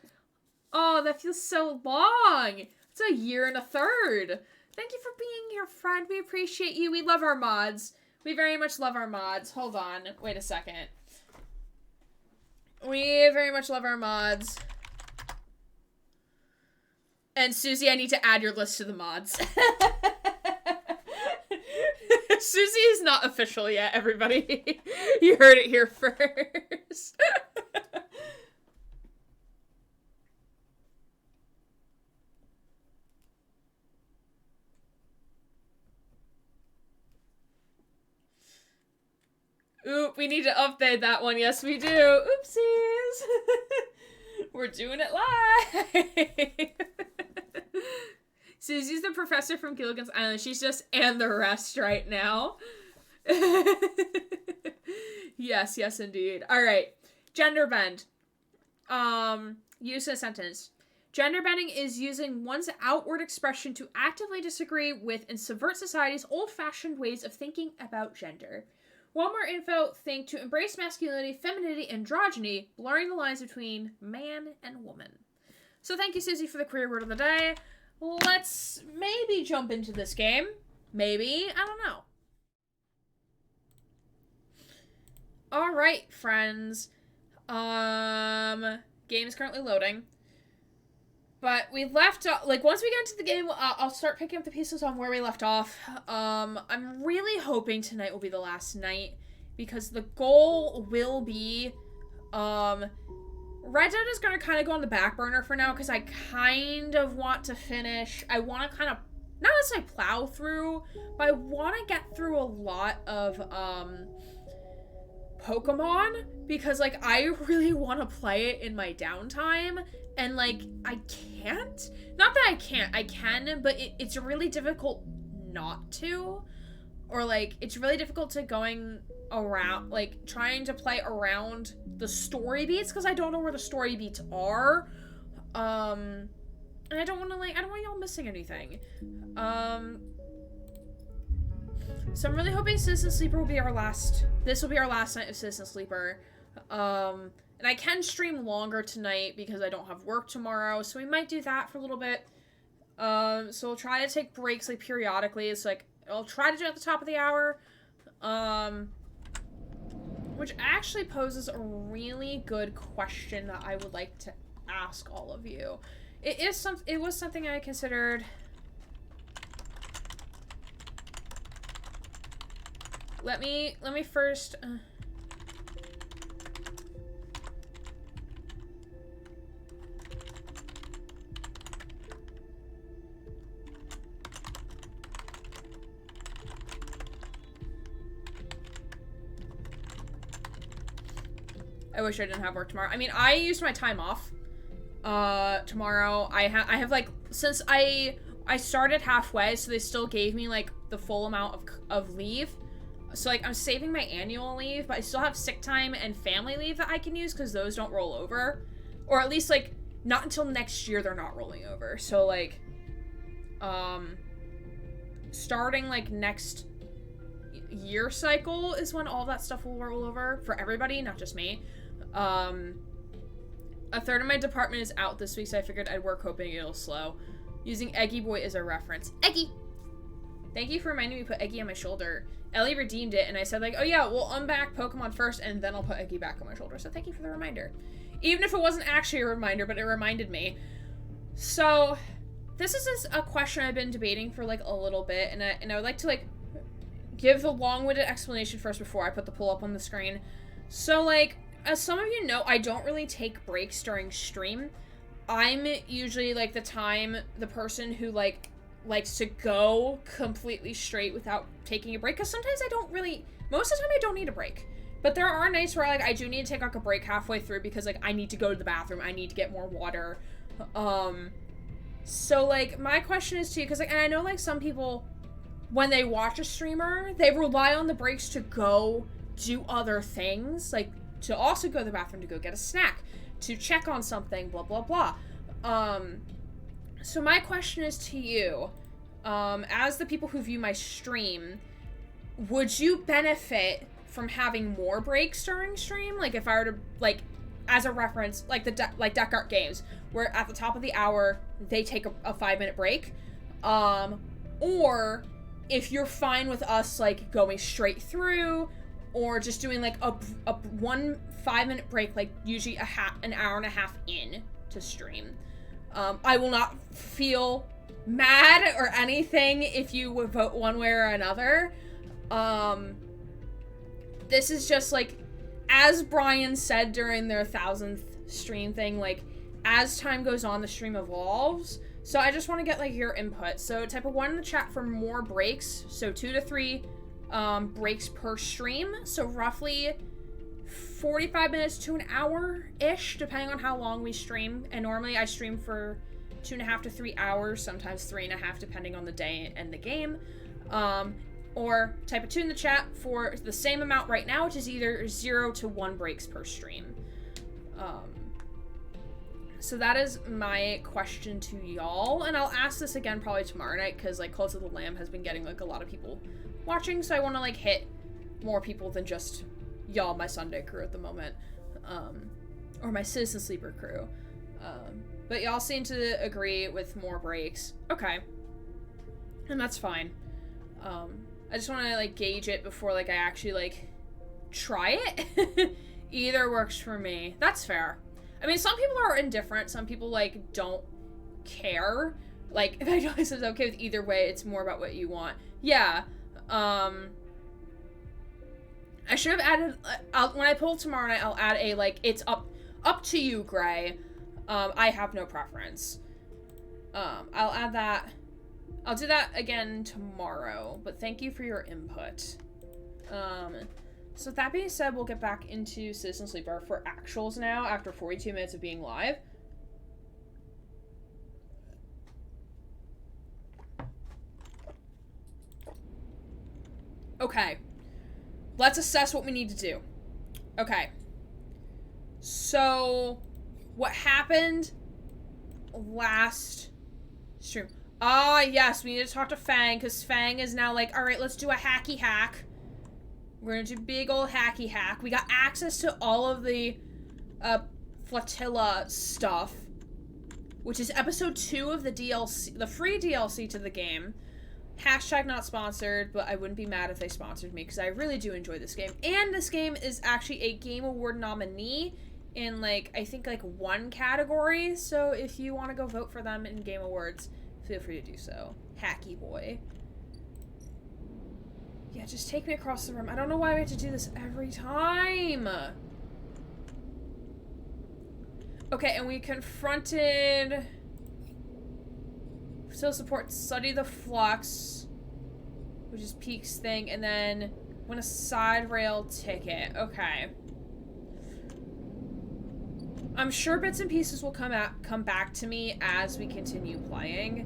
Oh, that feels so long. It's a year and a third. Thank you for being here, friend. We appreciate you. We love our mods. We very much love our mods. Hold on. Wait a second. We very much love our mods. And Susie, I need to add your list to the mods. Susie is not official yet, everybody. You heard it here first. Oop, we need to update that one. Yes, we do. Oopsies. We're doing it live. Susie's the professor from Gilligan's Island. She's just and the rest right now. Yes, indeed. All right. Gender bend. Use in a sentence. Gender bending is using one's outward expression to actively disagree with and subvert society's old-fashioned ways of thinking about gender. Walmart info think to embrace masculinity, femininity, androgyny, blurring the lines between man and woman. So thank you, Susie, for the queer word of the day. Let's maybe jump into this game. Maybe. I don't know. Alright, friends. Game is currently loading. But we left off, like, once we get into the game, I'll start picking up the pieces on where we left off. I'm really hoping tonight will be the last night, because the goal will be, Red Dead is going to kind of go on the back burner for now, because I kind of want to finish, I want to kind of, not necessarily plow through, but I want to get through a lot of, Pokemon, because, like, I really want to play it in my downtime, and, like, I can't. Not that I can't. I can, but it's really difficult not to. Or, like, it's really difficult to going around, like, trying to play around the story beats, because I don't know where the story beats are. And I don't want to, like, I don't want y'all missing anything. So I'm really hoping Citizen Sleeper will be our last, this will be our last night of Citizen Sleeper. And I can stream longer tonight because I don't have work tomorrow, so we might do that for a little bit. So we'll try to take breaks, like, periodically. It's like, I'll try to do it at the top of the hour. Which actually poses a really good question that I would like to ask all of you. It was something I considered. Let me first, I wish I didn't have work tomorrow. I mean, I used my time off, tomorrow. I have, like, since I started halfway, so they still gave me, like, the full amount of leave. So, like, I'm saving my annual leave, but I still have sick time and family leave that I can use, because those don't roll over. Or at least, like, not until next year they're not rolling over. So, like, starting, like, next year cycle is when all that stuff will roll over for everybody, not just me. A third of my department is out this week, so I figured I'd work hoping it'll slow. Using Eggy Boy as a reference. Eggy! Thank you for reminding me to put Eggy on my shoulder. Ellie redeemed it, and I said, like, oh yeah, we'll unback Pokemon first, and then I'll put Eggy back on my shoulder. So thank you for the reminder. Even if it wasn't actually a reminder, but it reminded me. So, this is a question I've been debating for, like, a little bit, and I would like to, like, give the long-winded explanation first before I put the poll up on the screen. So, like, as some of you know, I don't really take breaks during stream. I'm usually, like, the person who, like, likes to go completely straight without taking a break, because sometimes I don't really, most of the time I don't need a break. But there are nights where, like, I do need to take, like, a break halfway through because, like, I need to go to the bathroom, I need to get more water. So, like, my question is to you, because, like, and I know, like, some people, when they watch a streamer, they rely on the breaks to go do other things, like, to also go to the bathroom, to go get a snack, to check on something, blah, blah, blah. So my question is to you, as the people who view my stream, would you benefit from having more breaks during stream? Like, if I were to, like, as a reference, like like Deck Art Games, where at the top of the hour, they take a 5-minute break, or if you're fine with us, like, going straight through, or just doing, like, a 1 5-minute break, like, usually an hour and a half in to stream. I will not feel mad or anything if you would vote one way or another. This is just, like, as Brian said during their 1000th stream thing, like, as time goes on, the stream evolves. So I just want to get, like, your input. So type a 1 in the chat for more breaks. So 2 to 3 breaks per stream. So roughly 45 minutes to an hour-ish, depending on how long we stream. And normally I stream for 2.5 to 3 hours, sometimes 3.5, depending on the day and the game. Or type a 2 in the chat for the same amount right now, which is either 0 to 1 breaks per stream. So that is my question to y'all, and I'll ask this again probably tomorrow night, because, like, Cult of the Lamb has been getting, like, a lot of people watching, so I want to, like, hit more people than just y'all, my Sunday crew at the moment, or my Citizen Sleeper crew. But y'all seem to agree with more breaks. Okay. And that's fine. I just want to, like, gauge it before, like, I actually, like, try it. Either works for me. That's fair. I mean, some people are indifferent. Some people, like, don't care. Like, if I know this is okay with either way, it's more about what you want. Yeah. I should have added, when I pull tomorrow night, I'll add a, like, it's up to you, Gray. I have no preference. I'll add that. I'll do that again tomorrow, but thank you for your input. So with that being said, we'll get back into Citizen Sleeper for actuals now, after 42 minutes of being live. Okay. Let's assess what we need to do. Okay. So, what happened last stream? Ah, yes, we need to talk to Fang, because Fang is now like, alright, let's do a hacky hack. We're gonna do big old hacky hack. We got access to all of the, Flotilla stuff, which is episode 2 of the DLC, the free DLC to the game. Hashtag not sponsored, but I wouldn't be mad if they sponsored me, because I really do enjoy this game. And this game is actually a Game Award nominee in, like, I think, like, 1 category, so if you want to go vote for them in Game Awards, feel free to do so. Hacky boy. Yeah, just take me across the room. I don't know why we have to do this every time. Okay, and we confronted... Still support Study the Flux, which is Peak's thing, and then win a side rail ticket. Okay. I'm sure bits and pieces will come back to me as we continue playing.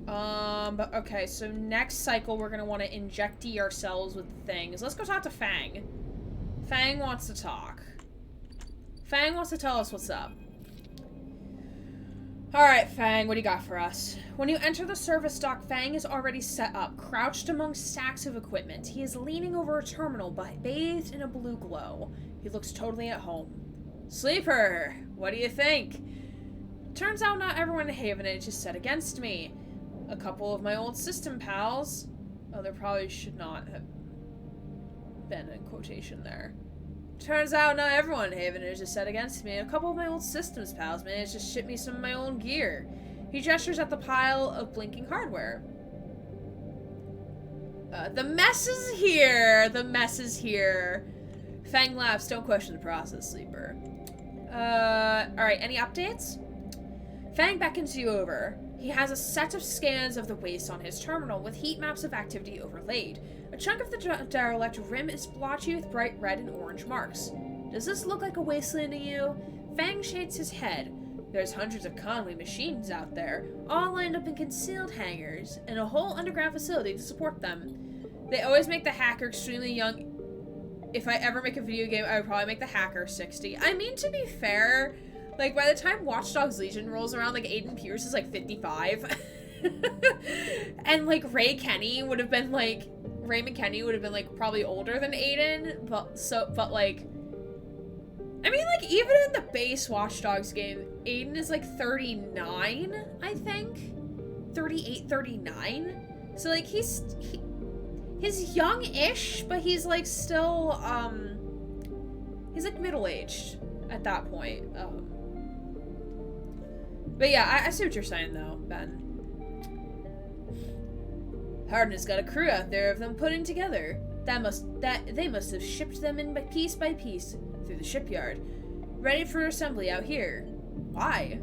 But okay, so next cycle we're gonna want to injectee ourselves with things. Let's go talk to Fang. Fang wants to talk. Fang wants to tell us what's up. Alright, Fang, what do you got for us? When you enter the service dock, Fang is already set up, crouched among stacks of equipment. He is leaning over a terminal, but bathed in a blue glow. He looks totally at home. Sleeper, what do you think? Turns out not everyone in Haven Age is set against me. A couple of my old system pals. Oh, there probably should not have been a quotation there. Turns out not everyone in Havenage is set against me. A couple of my old systems pals managed to ship me some of my own gear. He gestures at the pile of blinking hardware. The mess is here! The mess is here. Fang laughs. Don't question the process, Sleeper. Alright, any updates? Fang beckons you over. He has a set of scans of the waste on his terminal with heat maps of activity overlaid. A chunk of the derelict rim is blotchy with bright red and orange marks. Does this look like a wasteland to you? Fang shades his head. There's hundreds of Conway machines out there, all lined up in concealed hangars, and a whole underground facility to support them. They always make the hacker extremely young. If I ever make a video game, I would probably make the hacker 60. I mean, to be fair, like, by the time Watch Dogs Legion rolls around, like, Aiden Pierce is, like, 55. And, like, Ray McKenney would have been, like, probably older than Aiden, but, like, I mean, like, even in the base Watch Dogs game, Aiden is, like, 39, I think? 38, 39? So, like, he's young-ish, but he's, like, still, he's, like, middle-aged at that point. But yeah, I see what you're saying, though, Ben. Hardin has got a crew out there of them putting together. They must have shipped them in piece by piece through the shipyard, ready for assembly out here. Why?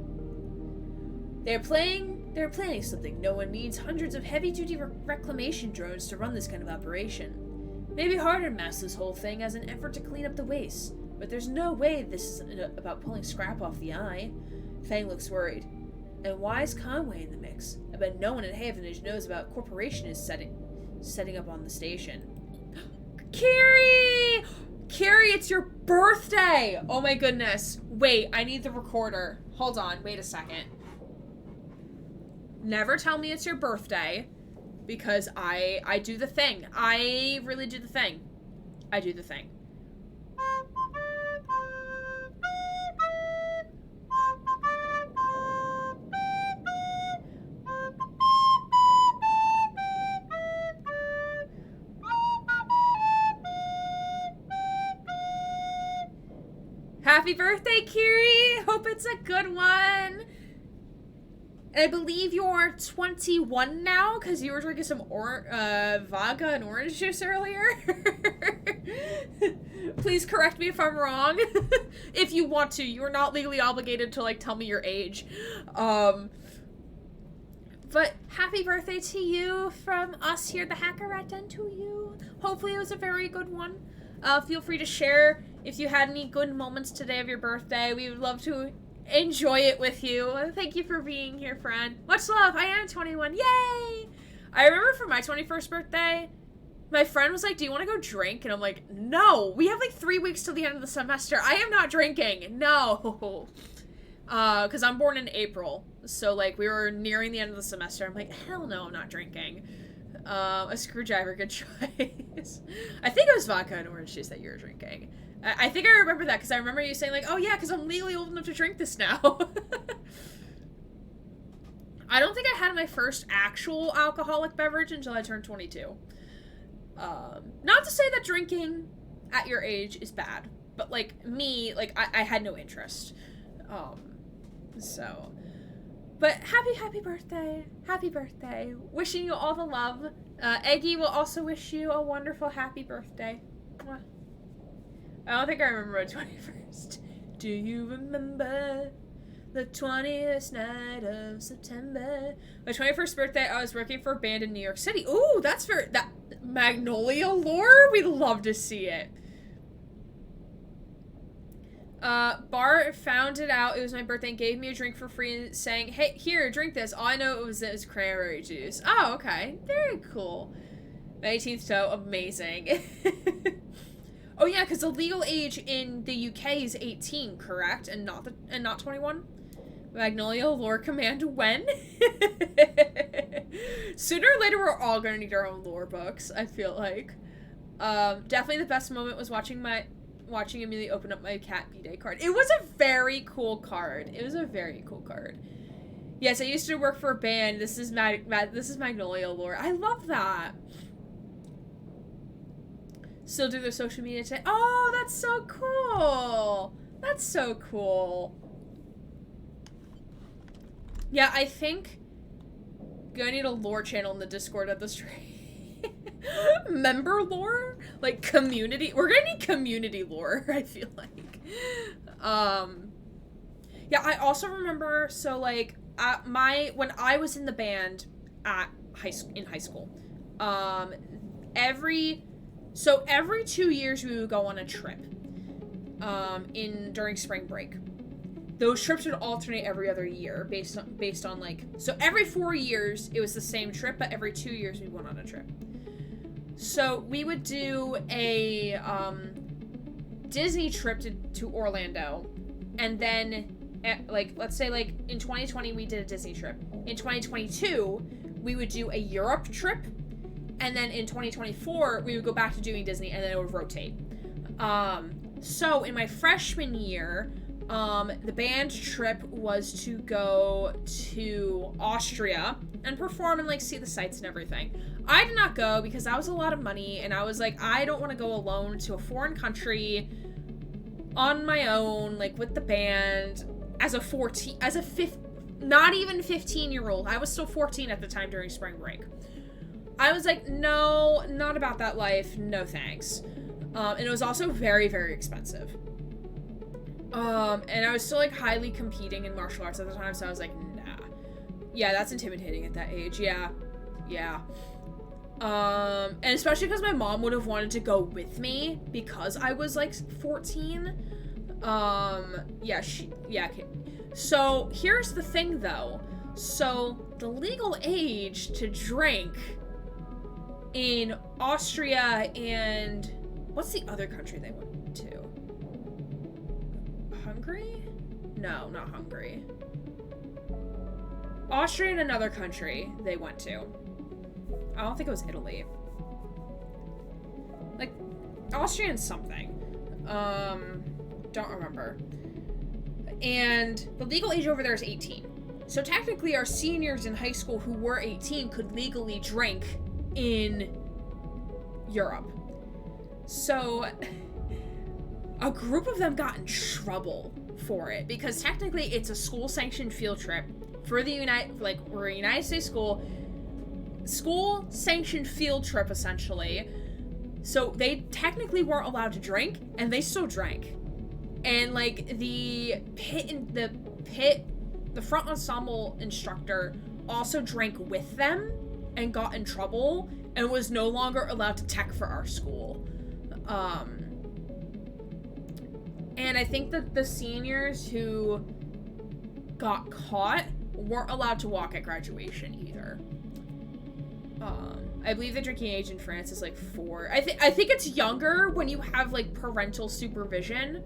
They're planning something. No one needs hundreds of heavy-duty reclamation drones to run this kind of operation. Maybe Hardin masked this whole thing as an effort to clean up the waste, but there's no way this is about pulling scrap off the eye. Fang looks worried. And why is Conway in the mix? I bet no one in Havenage knows about Corporation is setting up on the station. Carrie! Carrie, it's your birthday! Oh my goodness. Wait, I need the recorder. Hold on, wait a second. Never tell me it's your birthday, because I do the thing. I really do the thing. I do the thing. Happy birthday, Kiri! Hope it's a good one. And I believe you're 21 now, because you were drinking some vodka and orange juice earlier. Please correct me if I'm wrong. If you want to. You are not legally obligated to, like, tell me your age. But happy birthday to you from us here at the Hackerette and to you. Hopefully it was a very good one. Feel free to share if you had any good moments today of your birthday. We would love to enjoy it with you. Thank you for being here, friend. Much love. I am 21. Yay! I remember for my 21st birthday, my friend was like, do you want to go drink? And I'm like, no. We have like 3 weeks till the end of the semester. I am not drinking. No. Because I'm born in April. So, like, we were nearing the end of the semester. I'm like, hell no, I'm not drinking. A screwdriver, good choice. I think it was vodka and orange juice that you were drinking. I think I remember that, because I remember you saying, like, oh yeah, because I'm legally old enough to drink this now. I don't think I had my first actual alcoholic beverage until I turned 22. Not to say that drinking at your age is bad, but, like, me, like, I had no interest. So... But happy birthday. Happy birthday. Wishing you all the love. Eggy will also wish you a wonderful happy birthday. Mwah. I don't think I remember my 21st. Do you remember the 20th night of September? My 21st birthday, I was working for a band in New York City. Ooh, that's for that Magnolia lore? We'd love to see it. Bart found it out. It was my birthday and gave me a drink for free, saying, hey, here, drink this. All I know it was cranberry juice. Oh, okay. Very cool. My 18th toe, amazing. Oh yeah, because the legal age in the UK is 18, correct? And not 21? Magnolia lore command when? Sooner or later, we're all gonna need our own lore books, I feel like. Definitely the best moment was watching Amelia open up my cat B-Day card. It was a very cool card. Yes, I used to work for a band. This is this is Magnolia lore. I love that. Still do their social media today. Oh, that's so cool. That's so cool. Yeah, I think gonna need a lore channel in the Discord at this rate. Member lore? Like community? We're gonna need community lore, I feel like. Yeah, I also remember, so like, when I was in the band in high school, every 2 years we would go on a trip, during spring break. Those trips would alternate every other year based on like, so every 4 years it was the same trip, but every 2 years we went on a trip. So we would do a Disney trip to Orlando, and then like, let's say like in 2020 we did a Disney trip. In 2022 we would do a Europe trip, and then in 2024 we would go back to doing Disney, and then it would rotate. So in my freshman year, the band trip was to go to Austria and perform and like see the sights and everything. I did not go because that was a lot of money, and I was like, I don't want to go alone to a foreign country on my own, like with the band not even 15-year-old. I was still 14 at the time during spring break. I was like, no, not about that life. No thanks. And it was also very, very expensive. And I was still like highly competing in martial arts at the time, so I was like, nah. Yeah, that's intimidating at that age. Yeah. And especially because my mom would have wanted to go with me because I was like 14. Okay. So here's the thing though. So the legal age to drink in Austria and what's the other country they went to? Hungary? No, not Hungary. Austria and another country they went to. I don't think it was Italy. Like, Austria and something. Don't remember. And the legal age over there is 18. So technically our seniors in high school who were 18 could legally drink in Europe. So a group of them got in trouble for it because technically it's a school-sanctioned field trip for the we're a United States school-sanctioned field trip essentially. So they technically weren't allowed to drink, and they still drank. And like the front ensemble instructor also drank with them and got in trouble and was no longer allowed to tech for our school. And I think that the seniors who got caught weren't allowed to walk at graduation either. I believe the drinking age in France is like 4. I think it's younger when you have like parental supervision.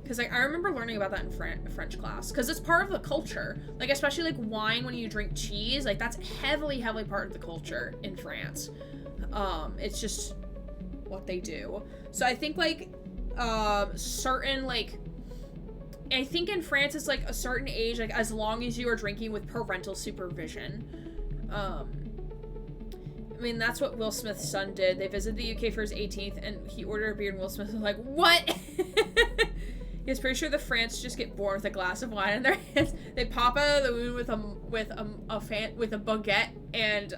Because like I remember learning about that in French class. Because it's part of the culture. Like especially like wine when you drink cheese. Like that's heavily part of the culture in France. It's just what they do. So I think like certain like, I think in France it's like a certain age, like as long as you are drinking with parental supervision. I mean, that's what Will Smith's son did. They visited the UK for his 18th and he ordered a beer and Will Smith was like, what? He's pretty sure the France just get born with a glass of wine in their hands. They pop out of the womb with a baguette and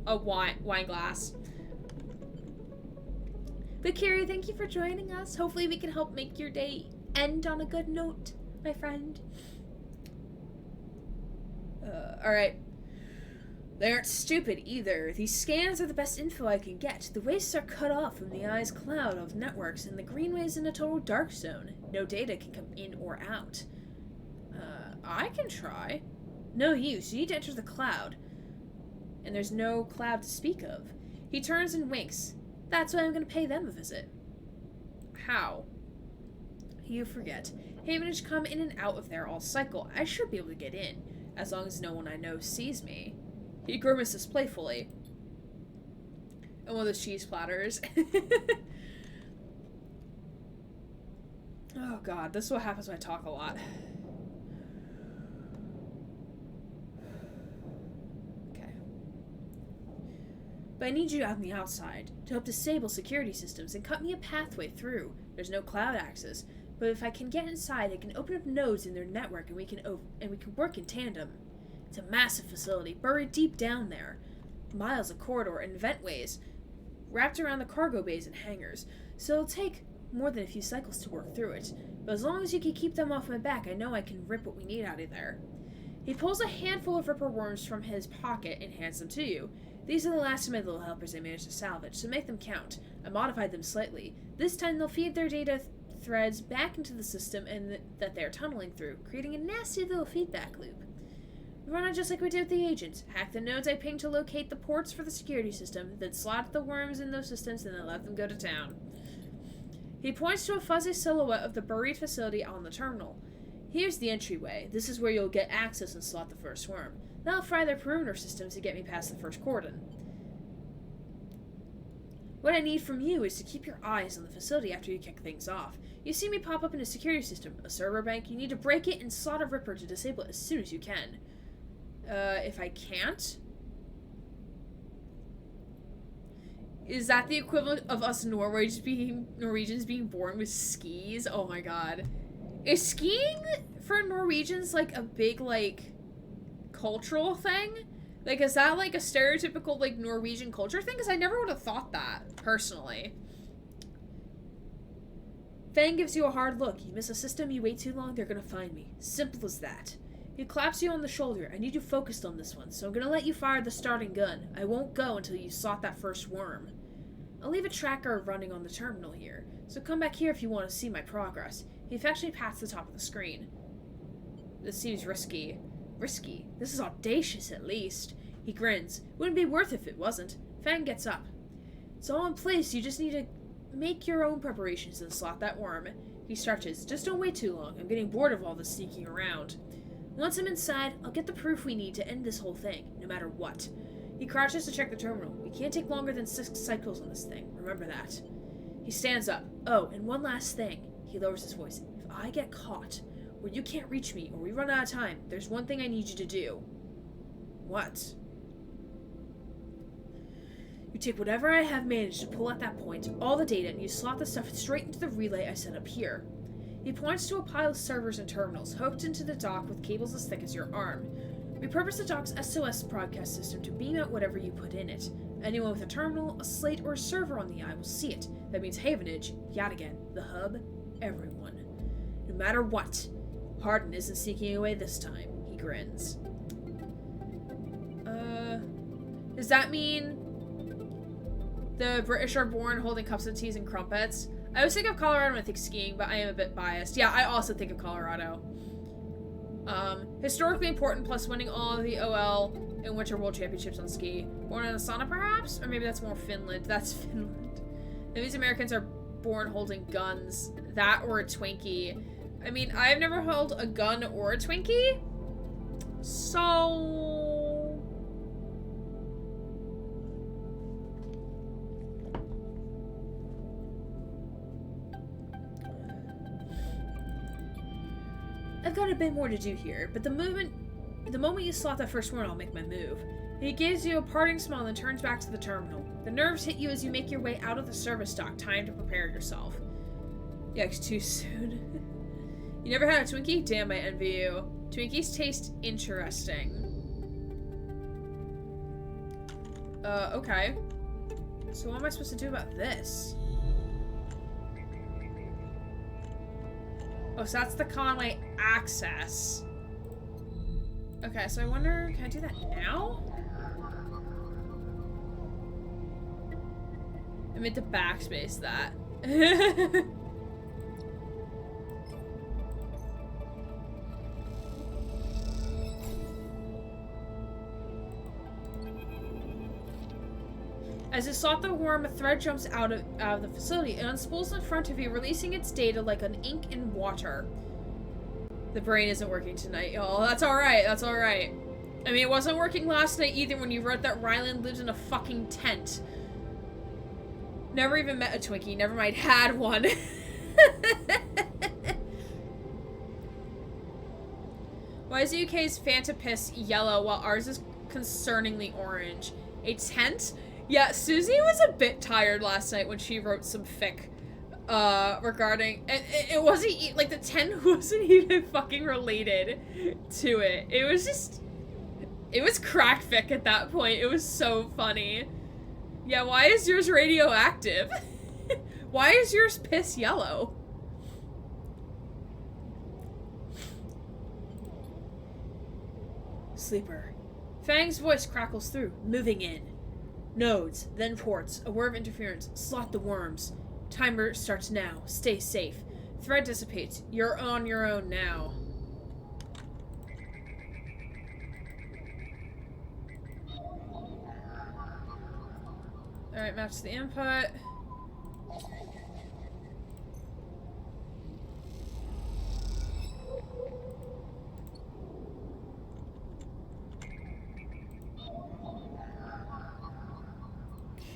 a wine glass. But Carrie, thank you for joining us. Hopefully we can help make your day end on a good note, my friend. Alright. They aren't stupid either. These scans are the best info I can get. The wastes are cut off from the eye's cloud of networks, and the greenway's in a total dark zone. No data can come in or out. I can try. No use. You need to enter the cloud. And there's no cloud to speak of. He turns and winks. That's why I'm going to pay them a visit. How? You forget. Havenage come in and out of there all cycle. I should be able to get in, as long as no one I know sees me. He grimaces playfully. And one of those cheese platters. Oh god, this is what happens when I talk a lot. But I need you on the outside to help disable security systems and cut me a pathway through. There's no cloud access, but if I can get inside, I can open up nodes in their network and we can work in tandem. It's a massive facility, buried deep down there. Miles of corridor and ventways wrapped around the cargo bays and hangars, so it'll take more than a few cycles to work through it. But as long as you can keep them off my back, I know I can rip what we need out of there. He pulls a handful of ripper worms from his pocket and hands them to you. These are the last of my little helpers I managed to salvage, so make them count. I modified them slightly. This time they'll feed their data threads back into the system and that they're tunneling through, creating a nasty little feedback loop. We run it just like we did with the agents. Hack the nodes I pinged to locate the ports for the security system, then slot the worms in those systems and then let them go to town. He points to a fuzzy silhouette of the buried facility on the terminal. Here's the entryway. This is where you'll get access and slot the first worm. That'll fry their perimeter systems to get me past the first cordon. What I need from you is to keep your eyes on the facility after you kick things off. You see me pop up in a security system, a server bank. You need to break it and slot a ripper to disable it as soon as you can. If I can't? Is that the equivalent of us Norwegians being born with skis? Oh my god. Is skiing for Norwegians like a big like cultural thing? Like, is that like a stereotypical like Norwegian culture thing? Because I never would have thought that, personally. Fang gives you a hard look. You miss a system, you wait too long, they're gonna find me. Simple as that. He claps you on the shoulder. I need you focused on this one, so I'm gonna let you fire the starting gun. I won't go until you slot that first worm. I'll leave a tracker running on the terminal here, so come back here if you want to see my progress. He affectionately pats the top of the screen. This seems risky. Risky? This is audacious, at least. He grins. Wouldn't be worth it if it wasn't. Fang gets up. It's all in place. You just need to make your own preparations and slot that worm. He stretches. Just don't wait too long. I'm getting bored of all this sneaking around. Once I'm inside, I'll get the proof we need to end this whole thing, no matter what. He crouches to check the terminal. We can't take longer than 6 cycles on this thing. Remember that. He stands up. Oh, and one last thing. He lowers his voice. If I get caught, or you can't reach me, or we run out of time, there's one thing I need you to do. What? You take whatever I have managed to pull at that point, all the data, and you slot the stuff straight into the relay I set up here. He points to a pile of servers and terminals hooked into the dock with cables as thick as your arm. Repurpose the dock's SOS broadcast system to beam out whatever you put in it. Anyone with a terminal, a slate, or a server on the eye will see it. That means Havenage, Yadigan, the hub, everyone. No matter what. Hardin isn't sneaking away this time. He grins. Does that mean the British are born holding cups of teas and crumpets? I always think of Colorado when I think skiing, but I am a bit biased. Yeah, I also think of Colorado. Historically important, plus winning all of the OL and Winter World Championships on ski. Born in Asana, perhaps? Or maybe that's more Finland. That's Finland. Maybe these Americans are born holding guns. That or a Twinkie. I mean, I've never held a gun or a Twinkie. So... I've got a bit more to do here, but the moment you slot that first one, I'll make my move. He gives you a parting smile and turns back to the terminal. The nerves hit you as you make your way out of the service dock, time to prepare yourself. Yikes, too soon. You never had a Twinkie? Damn, I envy you. Twinkies taste interesting. Okay. So what am I supposed to do about this? Oh, so that's the Conway access. Okay, so I wonder, can I do that now? I meant to backspace that. As you slot the worm, a thread jumps out of the facility and unspools in front of you, releasing its data like an ink in water. The brain isn't working tonight, y'all. That's alright, that's alright. I mean, it wasn't working last night either when you wrote that Ryland lived in a fucking tent. Never even met a Twinkie, never mind, had one. Why is the UK's Fanta Piss yellow while ours is concerningly orange? A tent? Yeah, Susie was a bit tired last night when she wrote some fic regarding, and it wasn't like the 10 wasn't even fucking related to it. It was just, it was crack fic at that point. It was so funny. Yeah, why is yours radioactive? Why is yours piss yellow? Sleeper. Fang's voice crackles through, moving in. Nodes, then ports, a word of interference, slot the worms. Timer starts now. Stay safe. Thread dissipates. You're on your own now. Alright, match the input.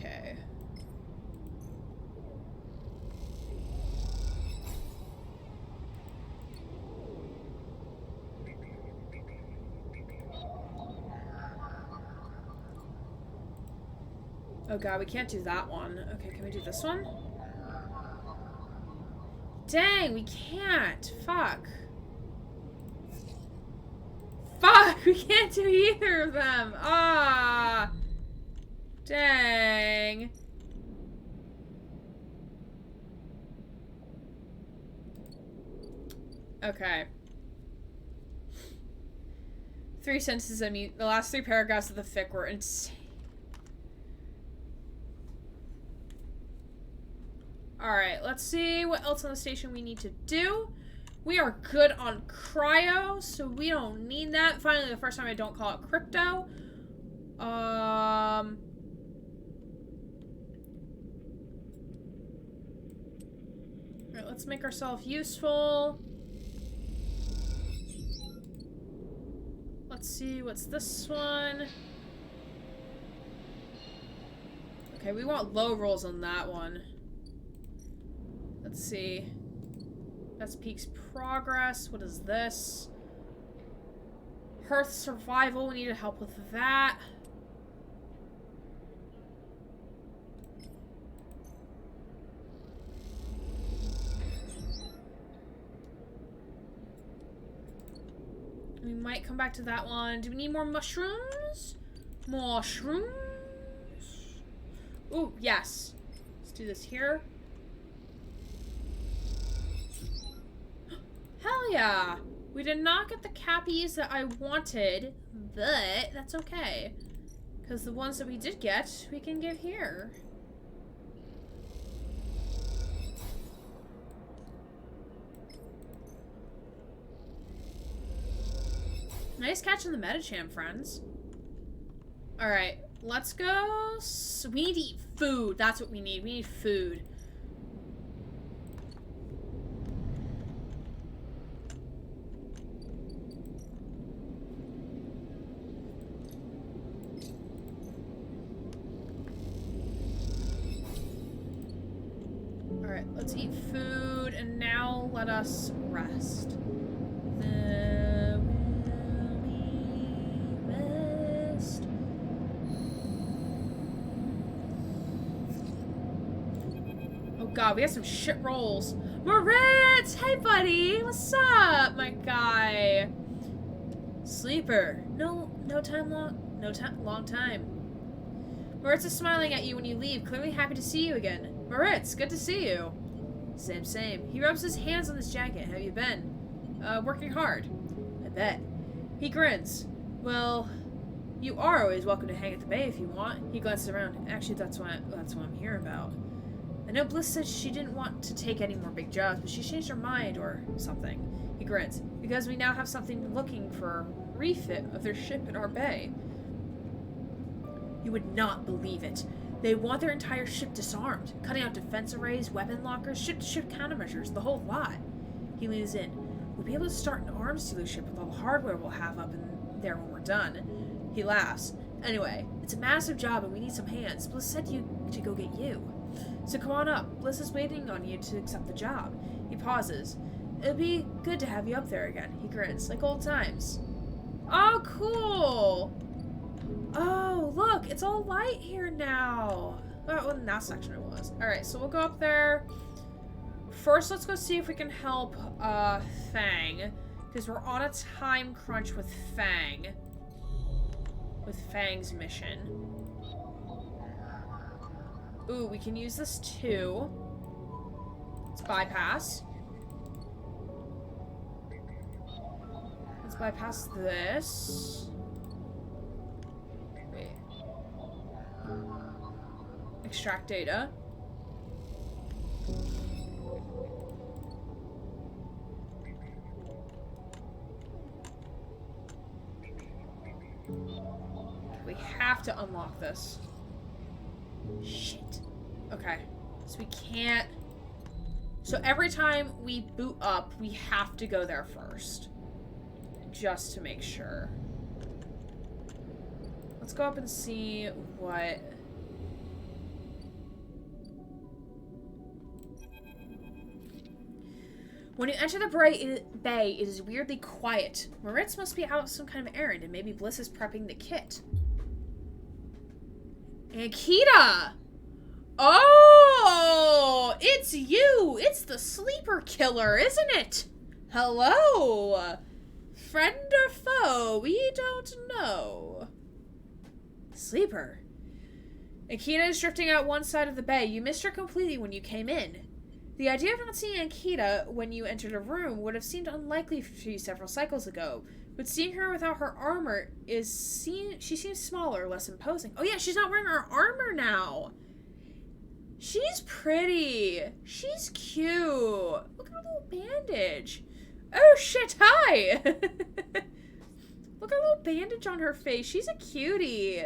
Okay. Oh god, we can't do that one. Okay, can we do this one? Dang, we can't. Fuck. Fuck, we can't do either of them. Ah. Dang. Okay. 3 sentences, I mean, the last 3 paragraphs of the fic were insane. Alright, let's see what else on the station we need to do. We are good on cryo, so we don't need that. Finally, the first time I don't call it crypto. Alright, let's make ourselves useful. Let's see, what's this one? Okay, we want low rolls on that one. Let's see. That's Peak's progress. What is this? Hearth survival. We need to help with that. We might come back to that one. Do we need more mushrooms? Mushrooms? Ooh, yes. Let's do this here. Hell yeah! We did not get the cappies that I wanted, but that's okay. Because the ones that we did get, we can give here. Nice catch in the Metacham, friends. Alright, let's go. We need to eat food. That's what we need. We need food. Alright, let's eat food, and now let us rest. God, we have some shit rolls. Moritz! Hey, buddy! What's up, my guy? Sleeper. Long time. Moritz is smiling at you when you leave, clearly happy to see you again. Moritz, good to see you. Same. He rubs his hands on his jacket. Have you been? Working hard. I bet. He grins. Well, you are always welcome to hang at the bay if you want. He glances around. Actually, that's what I'm here about. I know Bliss said she didn't want to take any more big jobs, but she changed her mind or something. He grins. Because we now have something looking for a refit of their ship in our bay. You would not believe it. They want their entire ship disarmed, cutting out defense arrays, weapon lockers, ship-to-ship countermeasures, the whole lot. He leans in. We'll be able to start an arms dealership with all the hardware we'll have up in there when we're done. He laughs. Anyway, it's a massive job and we need some hands. Bliss said to go get you. So come on up. Bliss is waiting on you to accept the job. He pauses. It'll be good to have you up there again. He grins. Like old times. Oh, cool! Oh, look, it's all light here now. Well, in that section it was. Alright, so we'll go up there. First, let's go see if we can help, Fang. Because we're on a time crunch with Fang. With Fang's mission. Ooh, we can use this too. Let's bypass. Let's bypass this. Wait. Extract data. We have to unlock this. Shit. Okay. So we can't... So every time we boot up, we have to go there first. Just to make sure. Let's go up and see what... When you enter the bay, it is weirdly quiet. Moritz must be out on some kind of errand, and maybe Bliss is prepping the kit. Ankita! Oh! It's you! It's the sleeper killer, isn't it? Hello! Friend or foe? We don't know. Sleeper. Ankita is drifting out one side of the bay. You missed her completely when you came in. The idea of not seeing Ankita when you entered a room would have seemed unlikely for you several cycles ago, but seeing her without her armor she seems smaller, less imposing. Oh yeah, she's not wearing her armor now. She's pretty. She's cute. Look at her little bandage. Oh shit, hi! Look at her little bandage on her face. She's a cutie.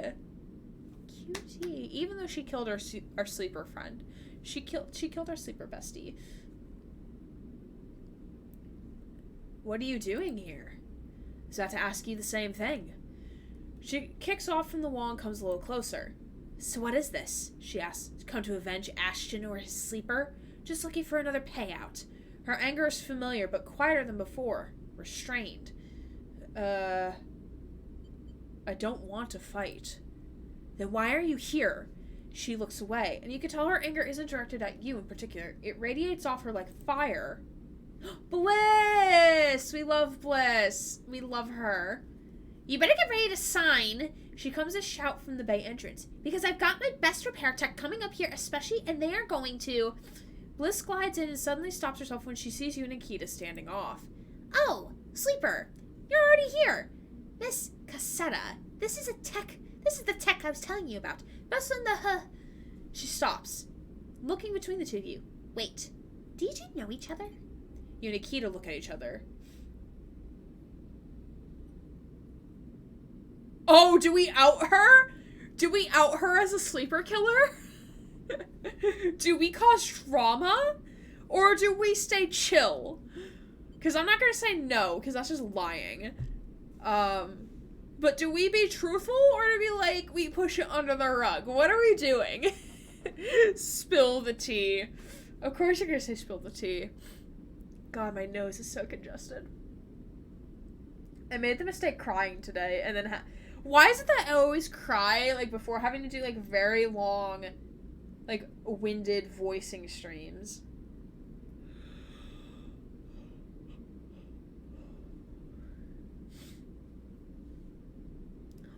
Cutie. Even though she killed our sleeper friend. She killed our sleeper bestie. What are you doing here? I was about to ask you the same thing. She kicks off from the wall and comes a little closer. So what is this? She asks. Come to avenge Ashton or his sleeper? Just looking for another payout. Her anger is familiar, but quieter than before. Restrained. I don't want to fight. Then why are you here? She looks away, and you can tell her anger isn't directed at you in particular. It radiates off her like fire. Bliss! We love Bliss. We love her. You better get ready to sign. She comes a shout from the bay entrance. Because I've got my best repair tech coming up here especially, and they are going to... Bliss glides in and suddenly stops herself when she sees you and Ankita standing off. Oh, Sleeper. You're already here. Miss Cassetta. This is the tech I was telling you about. Best in the She stops, looking between the two of you. Wait, did you know each other? You and Ankita look at each other. Oh, do we out her? Do we out her as a sleeper killer? Do we cause trauma? Or do we stay chill? Because I'm not going to say no, because that's just lying. But do we be truthful, or do we push it under the rug? What are we doing? Spill the tea. Of course you're gonna say spill the tea. God, my nose is so congested. I made the mistake crying today, and then why is it that I always cry, before having to do, very long, winded voicing streams?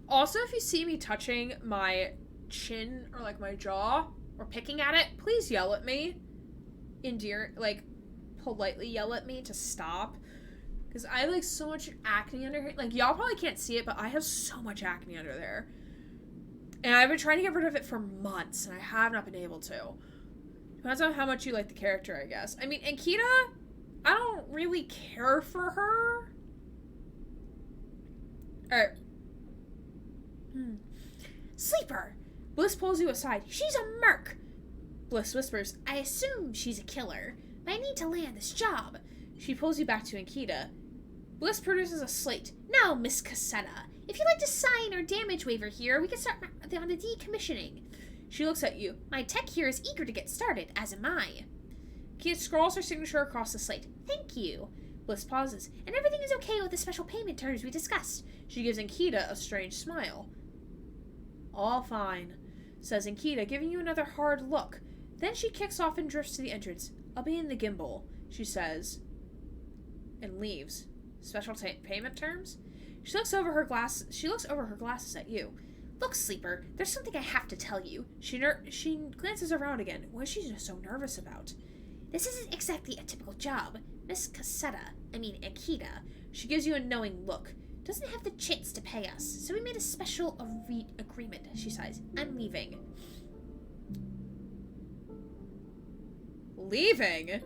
Also, if you see me touching my chin or my jaw or picking at it, please yell at me. Politely yell at me to stop. Because I have so much acne under here. Y'all probably can't see it, but I have so much acne under there. And I've been trying to get rid of it for months, and I have not been able to. Depends on how much you like the character, I guess. I mean, Ankita, I don't really care for her. Alright. Sleeper! Bliss pulls you aside. She's a merc! Bliss whispers, I assume she's a killer, but I need to land this job. She pulls you back to Ankita. Bliss produces a slate. Now, Miss Cassetta, if you'd like to sign our damage waiver here, we can start on the decommissioning. She looks at you. My tech here is eager to get started, as am I. Ankita scrawls her signature across the slate. Thank you. Bliss pauses. And everything is okay with the special payment terms we discussed. She gives Ankita a strange smile. All fine, says Ankita, giving you another hard look. Then she kicks off and drifts to the entrance. I'll be in the gimbal, she says. And leaves. Special payment terms? She looks over her glasses at you. Look, Sleeper, there's something I have to tell you. She glances around again. What is she so nervous about? This isn't exactly a typical job. Miss Ankita. She gives you a knowing look. Doesn't have the chits to pay us, so we made a special agreement, she sighs. I'm leaving. Leaving?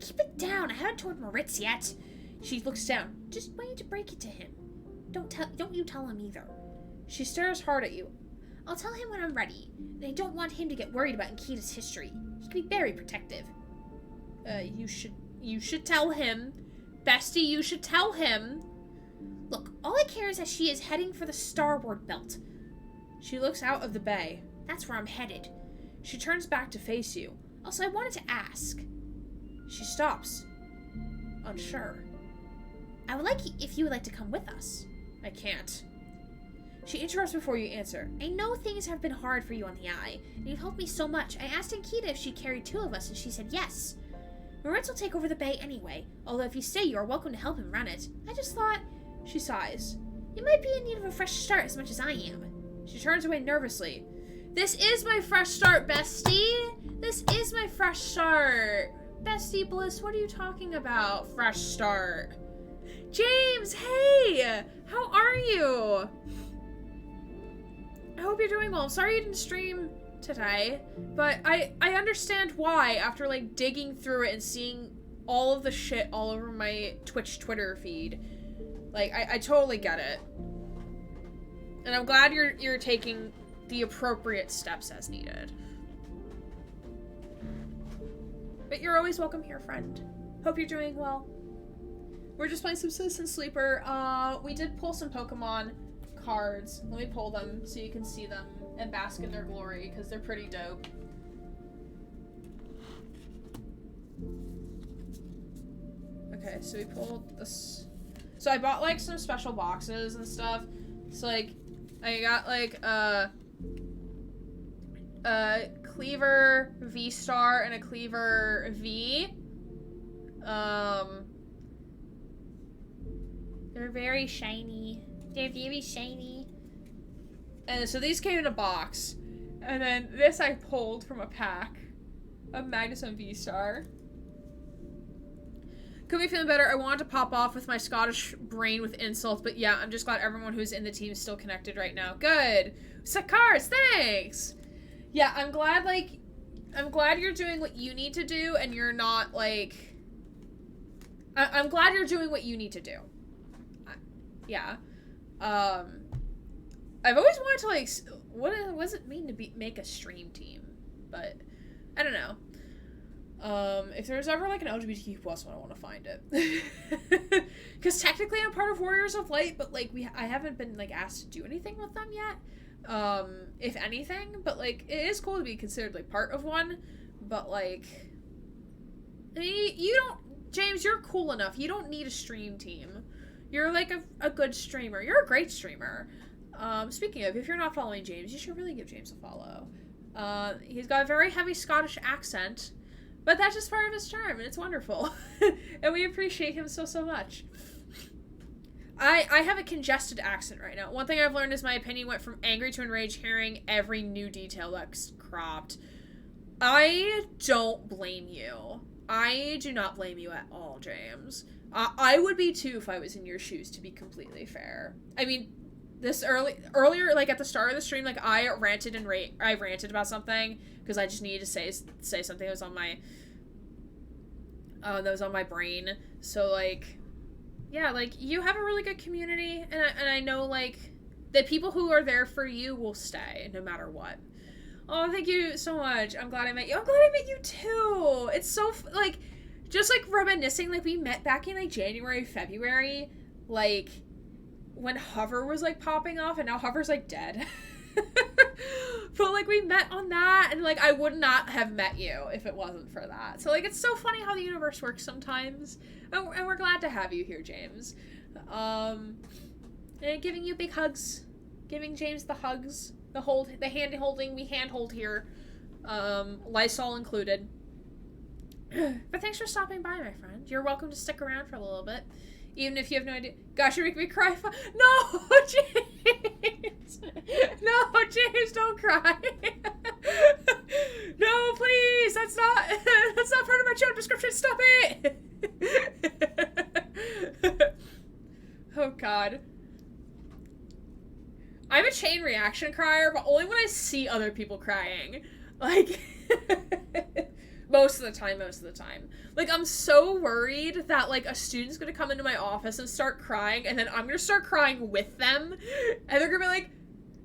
Keep it down. I haven't told Moritz yet. She looks down. Just wait to break it to him. Don't you tell him either. She stares hard at you. I'll tell him when I'm ready. And I don't want him to get worried about Ankita's history. He can be very protective. You should tell him. Bestie, you should tell him. Look, all I care is that she is heading for the starboard belt. She looks out of the bay. That's where I'm headed. She turns back to face you. Also, I wanted to ask. She stops. Unsure. I would like if you would like to come with us. I can't. She interrupts before you answer. I know things have been hard for you on the Eye, and you've helped me so much. I asked Ankita if she'd carry 2 of us, and she said yes. Moritz will take over the bay anyway, although if you stay, you are welcome to help him run it. I just thought... She sighs. You might be in need of a fresh start as much as I am. She turns away nervously. This is my fresh start, bestie! This is my fresh start! Bestie Bliss, what are you talking about? Fresh start. James, hey! How are you? I hope you're doing well. I'm sorry you didn't stream today, but I understand why after like digging through it and seeing all of the shit all over my Twitter feed. Like, I totally get it. And I'm glad you're taking the appropriate steps as needed. But you're always welcome here, friend. Hope you're doing well. We're just playing some Citizen Sleeper. We did pull some Pokemon cards. Let me pull them so you can see them and bask in their glory, because they're pretty dope. Okay, so we pulled this. So I bought like some special boxes and stuff. So like I got like a Cleaver V-Star and a Cleaver V. They're very shiny. They're very shiny. And so these came in a box. And then this I pulled from a pack of Magnezone V-Star. Could be feeling better. I wanted to pop off with my Scottish brain with insults, but yeah, I'm just glad everyone who's in the team is still connected right now. Good. Sakars, thanks! Yeah, I'm glad you're doing what you need to do and you're not, like... I'm glad you're doing what you need to do. Yeah. I've always wanted to, like... What does it mean to make a stream team? But, I don't know. If there's ever, like, an LGBTQ plus one, I want to find it. Because technically I'm part of Warriors of Light, but, like, I haven't been, like, asked to do anything with them yet. If anything. But, like, it is cool to be considered, like, part of one. But, like... I mean, you don't... James, you're cool enough. You don't need a stream team. You're, like, a good streamer. You're a great streamer. Speaking of, if you're not following James, you should really give James a follow. He's got a very heavy Scottish accent. But that's just part of his charm, and it's wonderful. And we appreciate him so, so much. I have a congested accent right now. One thing I've learned is my opinion went from angry to enraged hearing every new detail that's cropped. I don't blame you. I do not blame you at all, James. I would be too if I was in your shoes, to be completely fair. I mean, earlier, like at the start of the stream, like I ranted about something because I just needed to say something that was on my brain. So like, yeah, like you have a really good community, and I know like the people who are there for you will stay no matter what. Oh, thank you so much. I'm glad I met you. I'm glad I met you too. It's so like, just like reminiscing, like we met back in like January, February, like when Hover was like popping off, and now Hover's like dead. But like we met on that, and like I would not have met you if it wasn't for that. So like it's so funny how the universe works sometimes, and we're glad to have you here, James. And giving you big hugs, giving James the hugs. the hand holding, we hand hold here. Lysol included. But thanks for stopping by, my friend. You're welcome to stick around for a little bit. Even if you have no idea. Gosh, you make me cry. No, James! No, James, don't cry. No, please! That's not part of my job description. Stop it! Oh, God. I'm a chain reaction crier, but only when I see other people crying. Like... Most of the time. Like, I'm so worried that, like, a student's gonna come into my office and start crying, and then I'm gonna start crying with them, and they're gonna be like,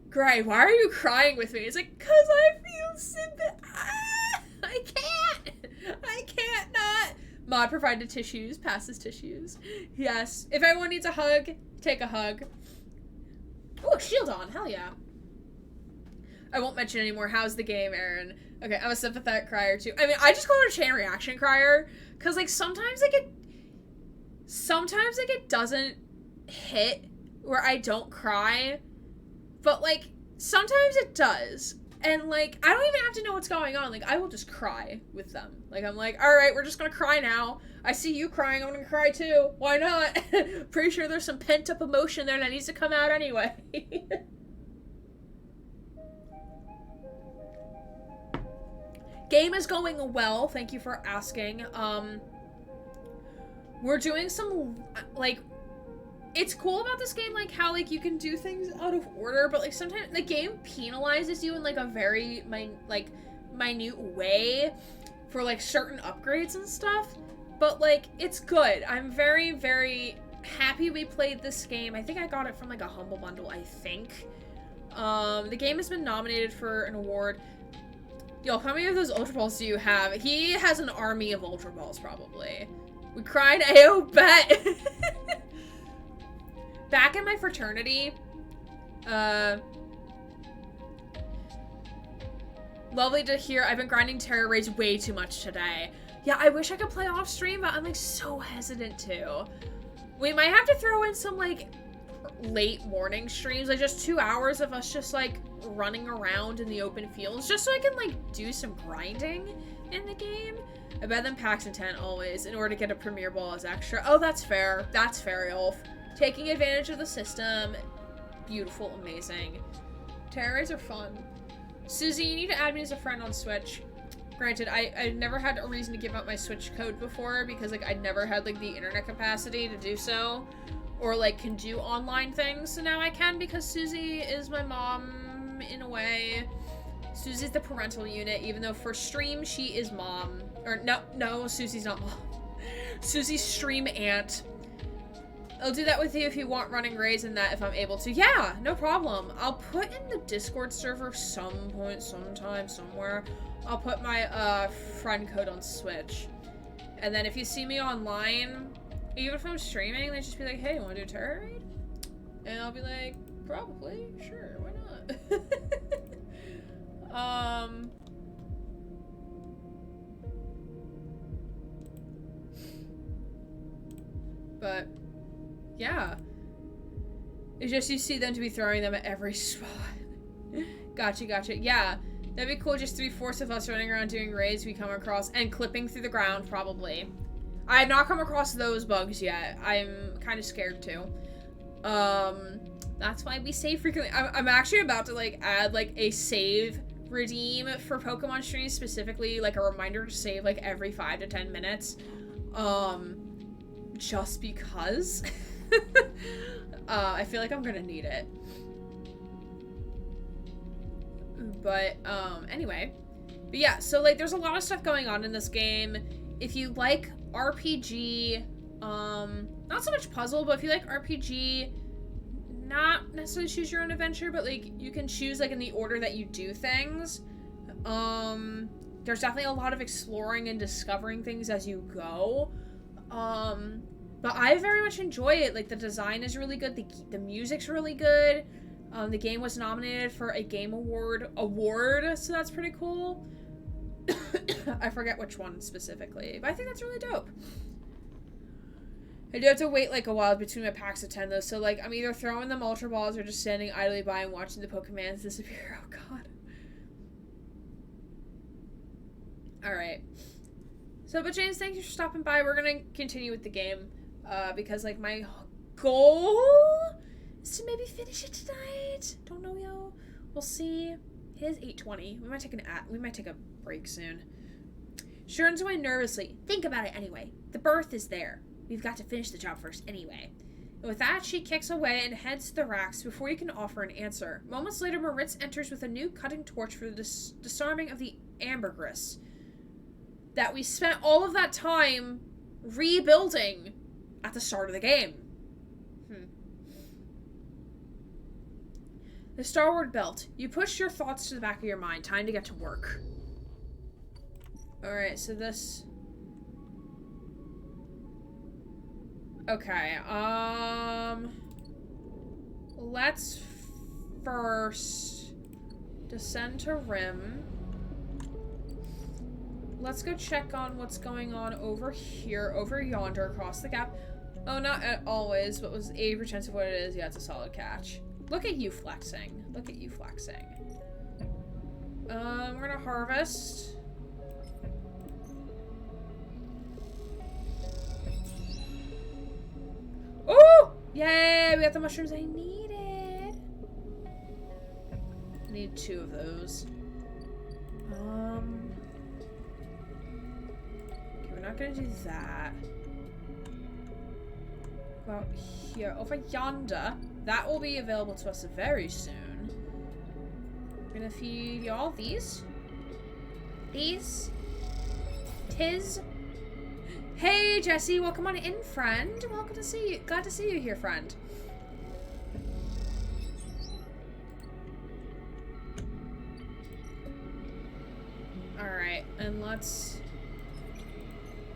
Gray, why are you crying with me? It's like, 'cause I feel sympathy. I can't not. Mod provided tissues, passes tissues. Yes. If everyone needs a hug, take a hug. Oh, shield on, hell yeah. I won't mention anymore. How's the game, Aaron? Okay, I'm a sympathetic crier too. I mean, I just call her a chain reaction crier because, like, sometimes it doesn't hit where I don't cry, but, like, sometimes it does. And, like, I don't even have to know what's going on. Like, I will just cry with them. Like, I'm like, all right, we're just gonna cry now. I see you crying, I'm gonna cry too. Why not? Pretty sure there's some pent-up emotion there that needs to come out anyway. Game is going well, thank you for asking. We're doing some, like, it's cool about this game, like, how, like, you can do things out of order, but, like, sometimes the game penalizes you in, like, a very, minute way for, like, certain upgrades and stuff, but, like, it's good. I'm very, very happy we played this game. I think I got it from, like, a Humble Bundle, I think. The game has been nominated for an award. Yo, how many of those Ultra Balls do you have? He has an army of Ultra Balls, probably. We cried, Ayo, bet! Back in my fraternity, lovely to hear. I've been grinding Terra Raids way too much today. Yeah, I wish I could play off stream, but I'm, like, so hesitant to. We might have to throw in some, like, late morning streams, like, just 2 hours of us just, like, running around in the open fields, just so I can, like, do some grinding in the game. I bet them packs intent always, in order to get a Premier Ball as extra. Oh, that's fair. That's fair, Ulf. Taking advantage of the system. Beautiful, amazing. Terra Raids are fun. Susie, you need to add me as a friend on Switch. Granted, I've never had a reason to give out my Switch code before, because, like, I never had, like, the internet capacity to do so. Or, like, can do online things, so now I can because Susie is my mom, in a way. Susie's the parental unit, even though for stream, she is mom. Or, no, Susie's not mom. Susie's stream aunt. I'll do that with you if you want running raids and that if I'm able to. Yeah, no problem. I'll put in the Discord server some point, sometime, somewhere. I'll put my, friend code on Switch. And then if you see me online, even if I'm streaming, they just be like, hey, wanna do a Terra Raid? And I'll be like, probably, sure, why not? But, yeah. It's just you see them to be throwing them at every spot. Gotcha. Yeah, that'd be cool, just 3/4 of us running around doing raids we come across, and clipping through the ground, probably. I have not come across those bugs yet. I'm kind of scared too. That's why we save frequently. I'm actually about to, like, add, like, a save redeem for Pokemon streams, specifically, like, a reminder to save, like, every 5 to 10 minutes. Just because. I feel like I'm gonna need it. But, anyway. But yeah, so, like, there's a lot of stuff going on in this game. If you like RPG, not so much puzzle, but if you like RPG, not necessarily choose your own adventure, but, like, you can choose, like, in the order that you do things. There's definitely a lot of exploring and discovering things as you go. But I very much enjoy it. Like, the design is really good, the music's really good. The game was nominated for a Game Award, so that's pretty cool. I forget which one specifically, but I think that's really dope. I do have to wait, like, a while between my packs of 10, though, so, like, I'm either throwing them Ultra Balls or just standing idly by and watching the Pokemons disappear. Oh, God. Alright. So, but James, thank you for stopping by. We're gonna continue with the game, because, like, my goal is to maybe finish it tonight. Don't know, yo. We'll see. It is 8:20. We might take a break soon. She turns away nervously. Think about it anyway. The berth is there. We've got to finish the job first anyway. And with that, she kicks away and heads to the racks before you can offer an answer. Moments later, Moritz enters with a new cutting torch for the disarming of the ambergris that we spent all of that time rebuilding at the start of the game. The Starward Belt. You push your thoughts to the back of your mind. Time to get to work. Alright, so this... Okay, let's first descend to Rim. Let's go check on what's going on over here, over yonder, across the gap. Oh, not always, but was 80% of what it is. Yeah, it's a solid catch. Look at you flexing. Look at you flexing. We're gonna harvest. Oh! Yay! We got the mushrooms I needed. I need 2 of those. Okay, we're not gonna do that. Go out here, over yonder. That will be available to us very soon. We're gonna feed y'all these. These. Tis. Hey, Jesse, welcome on in, friend. Welcome to see you. Glad to see you here, friend. Alright, and let's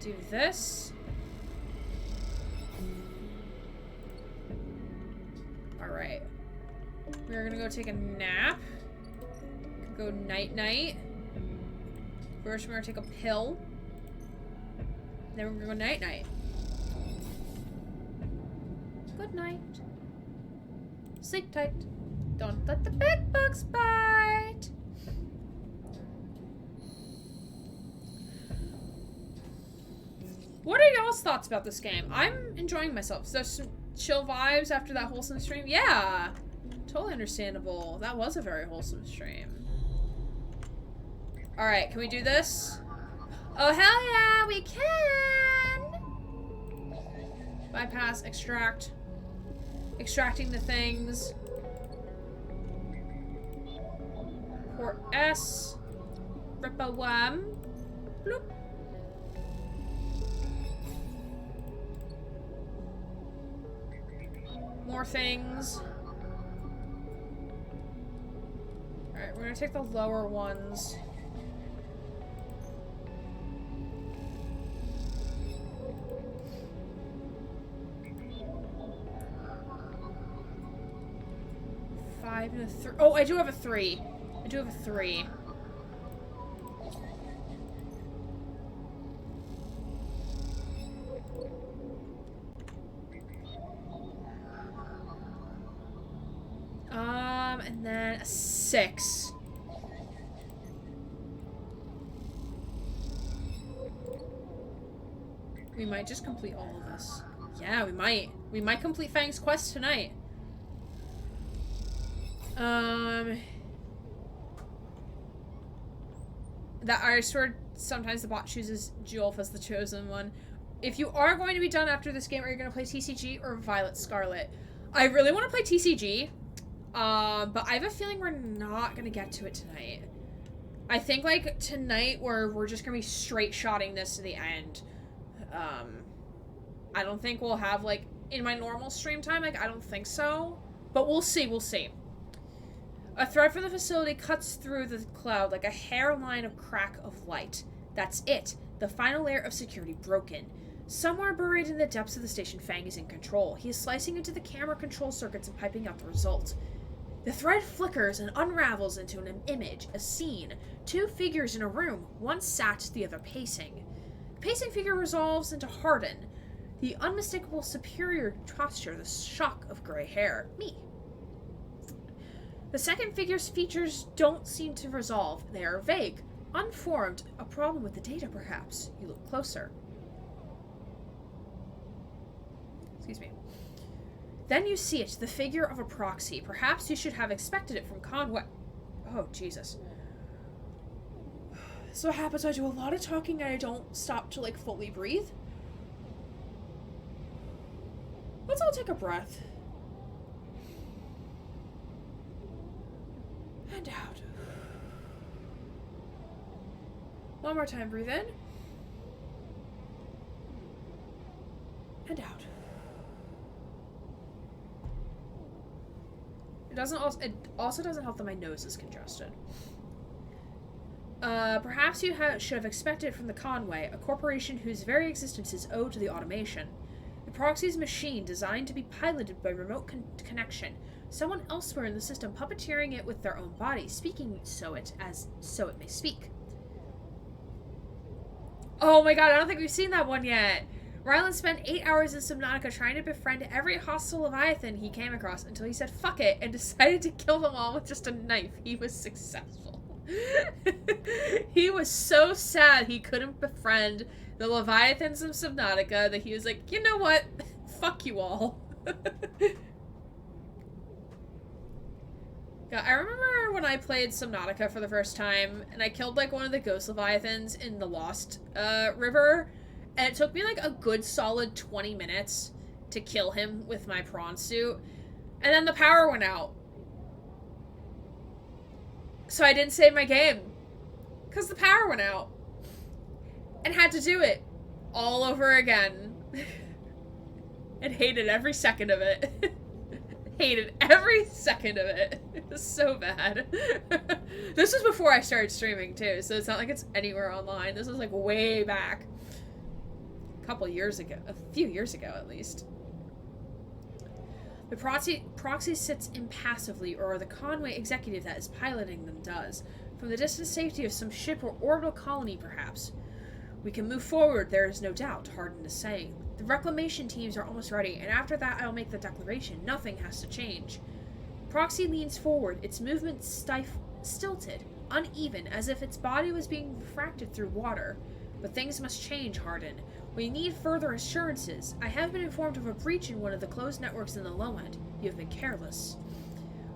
do this. Alright. We're gonna go take a nap. Go night-night. First, we're gonna take a pill. Then we're gonna go night-night. Good night. Sleep tight. Don't let the big bugs bite. What are y'all's thoughts about this game? I'm enjoying myself. So some chill vibes after that wholesome stream? Yeah. Totally understandable. That was a very wholesome stream. Alright, can we do this? Oh, hell yeah, we can! Bypass, extract. Extracting the things. Port S. Rip a worm. Bloop. More things. Alright, we're gonna take the lower ones. Five and a 3. Oh, I do have a 3. I do have a 3. And then a 6. We might just complete all of this. Yeah, we might. We might complete Fang's quest tonight. That I swear sometimes the bot chooses Julf as the chosen one. If you are going to be done after this game, are you going to play TCG or Violet Scarlet? I really want to play TCG, but I have a feeling we're not going to get to it tonight. I think, like, tonight we're just going to be straight shotting this to the end. I don't think we'll have, like, in my normal stream time, like, I don't think so. But we'll see, we'll see. A thread from the facility cuts through the cloud like a hairline of crack of light. That's it. The final layer of security broken. Somewhere buried in the depths of the station, Fang is in control. He is slicing into the camera control circuits and piping out the result. The thread flickers and unravels into an image, a scene. 2 figures in a room, one sat, the other pacing. The pacing figure resolves into Hardin. The unmistakable superior posture, the shock of gray hair. Me. The second figure's features don't seem to resolve. They are vague, unformed. A problem with the data, perhaps. You look closer. Excuse me. Then you see it, the figure of a proxy. Perhaps you should have expected it from Conway. Oh, Jesus. So what happens, I do a lot of talking and I don't stop to, like, fully breathe. Let's all take a breath. And out. One more time, breathe in. And out. It also doesn't help that my nose is congested. Perhaps you should have expected it from the Conway, a corporation whose very existence is owed to the automation. The proxy's machine designed to be piloted by remote connection. Someone elsewhere in the system puppeteering it with their own body, speaking so it may speak. Oh my god, I don't think we've seen that one yet. Ryland spent 8 hours in Subnautica trying to befriend every hostile Leviathan he came across until he said fuck it and decided to kill them all with just a knife. He was successful. He was so sad he couldn't befriend the Leviathans of Subnautica that he was like, you know what? Fuck you all. God, I remember when I played Subnautica for the first time and I killed like one of the ghost Leviathans in the Lost River. And it took me, like, a good solid 20 minutes to kill him with my prawn suit. And then the power went out. So I didn't save my game. Because the power went out. And had to do it all over again. And hated every second of it. Hated every second of it. It was so bad. This was before I started streaming, too. So it's not like it's anywhere online. This was, like, way back. A few years ago at least. The proxy sits impassively, or the Conway executive that is piloting them does, from the distant safety of some ship or orbital colony perhaps. We can move forward, there is no doubt, Hardin is saying. The reclamation teams are almost ready, and after that I'll make the declaration. Nothing has to change. Proxy leans forward, its movement stilted, uneven, as if its body was being refracted through water. But things must change, Hardin. We need further assurances. I have been informed of a breach in one of the closed networks in the low end. You have been careless.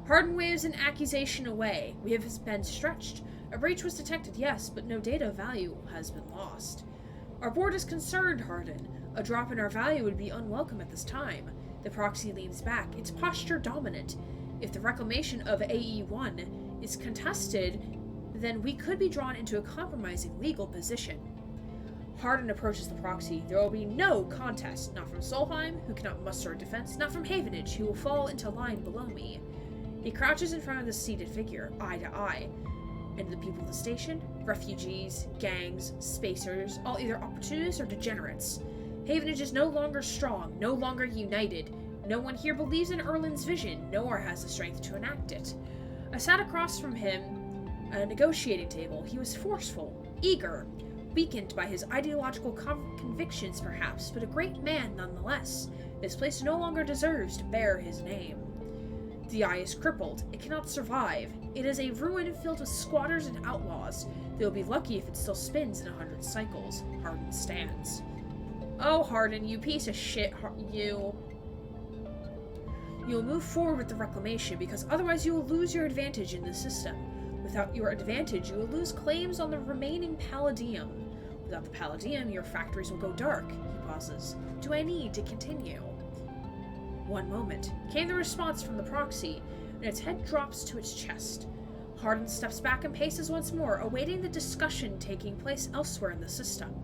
Hardin waves an accusation away. We have been stretched. A breach was detected, yes, but no data of value has been lost. Our board is concerned, Hardin. A drop in our value would be unwelcome at this time. The proxy leans back, its posture dominant. If the reclamation of AE-1 is contested, then we could be drawn into a compromising legal position. Hardin approaches the proxy. There will be no contest, not from Solheim, who cannot muster a defense, not from Havenage, who will fall into line below me. He crouches in front of the seated figure, eye to eye. And the people of the station? Refugees, gangs, spacers, all either opportunists or degenerates. Havenage is no longer strong, no longer united. No one here believes in Erlin's vision, nor has the strength to enact it. I sat across from him at a negotiating table. He was forceful, eager, weakened by his ideological convictions perhaps, but a great man nonetheless. This place no longer deserves to bear his name. The eye is crippled. It cannot survive. It is a ruin filled with squatters and outlaws. They'll be lucky if it still spins in 100 cycles. Hardin stands. Oh, Hardin, you piece of shit, you. You'll move forward with the reclamation, because otherwise you will lose your advantage in the system. Without your advantage, you will lose claims on the remaining Palladium. Without the Palladium, your factories will go dark. He pauses. Do I need to continue? One moment. Came the response from the proxy, and its head drops to its chest. Hardin steps back and paces once more, awaiting the discussion taking place elsewhere in the system.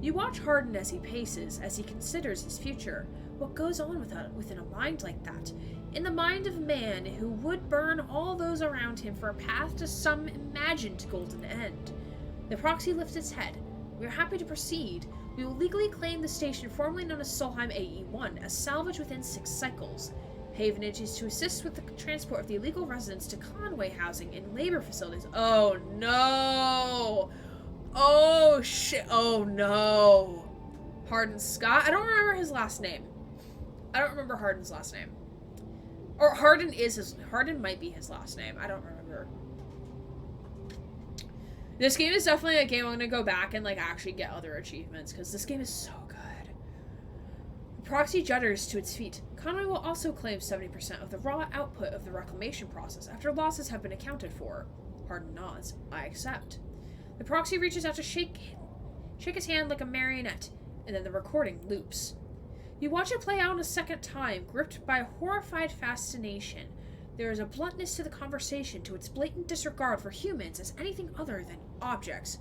You watch Hardin as he paces, as he considers his future. What goes on within a mind like that? In the mind of a man who would burn all those around him for a path to some imagined golden end. The proxy lifts its head. We are happy to proceed. We will legally claim the station formerly known as Solheim AE-1 as salvage within 6 cycles. Havenage is to assist with the transport of the illegal residents to Conway housing and labor facilities. Oh no! Oh shit! Oh no! Hardin Scott. I don't remember his last name. I don't remember Hardin's last name. Or Hardin might be his last name. I don't remember. This game is definitely a game I'm gonna go back and like actually get other achievements because this game is so good. The proxy judders to its feet. Conway will also claim 70% of the raw output of the reclamation process after losses have been accounted for. Hardin nods. I accept. The proxy reaches out to shake his hand like a marionette, and then the recording loops. You watch it play out a second time, gripped by a horrified fascination. There is a bluntness to the conversation, to its blatant disregard for humans as anything other than objects.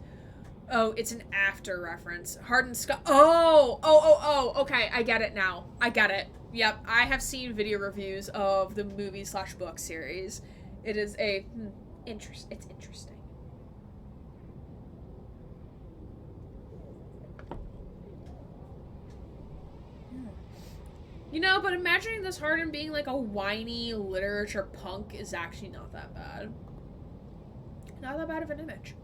Oh, it's an after reference. Hardin Scott. Oh, okay, I get it now. I get it. Yep, I have seen video reviews of the movie/book series. It is it's interesting. You know, but imagining this Hardin being like a whiny literature punk is actually not that bad. Not that bad of an image.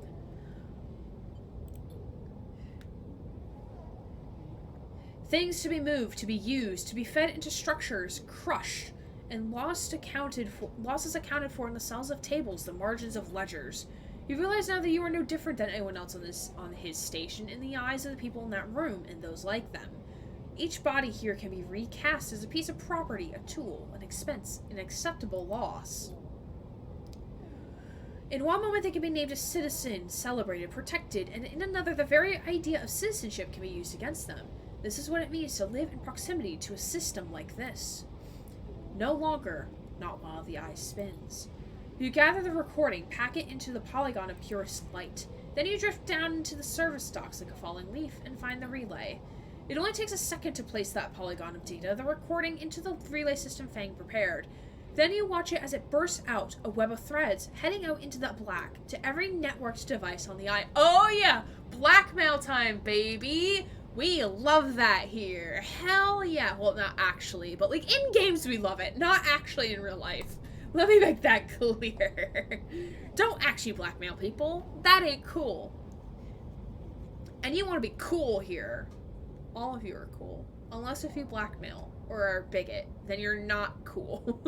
Things to be moved, to be used, to be fed into structures, crushed, and losses accounted for in the cells of tables, the margins of ledgers. You realize now that you are no different than anyone else on his station in the eyes of the people in that room and those like them. Each body here can be recast as a piece of property, a tool, an expense, an acceptable loss. In one moment they can be named a citizen, celebrated, protected, and in another the very idea of citizenship can be used against them. This is what it means to live in proximity to a system like this. No longer, not while the eye spins. You gather the recording, pack it into the polygon of purest light. Then you drift down into the service docks like a falling leaf and find the relay. It only takes a second to place that polygon of data, the recording, into the relay system Fang prepared. Then you watch it as it bursts out, a web of threads, heading out into the black, to every networked device on the eye. Oh yeah! Blackmail time, baby! We love that here. Hell yeah. Well, not actually, but like in games we love it, not actually in real life. Let me make that clear. Don't actually blackmail people. That ain't cool. And you want to be cool here. All of you are cool. Unless if you blackmail or are a bigot, then you're not cool.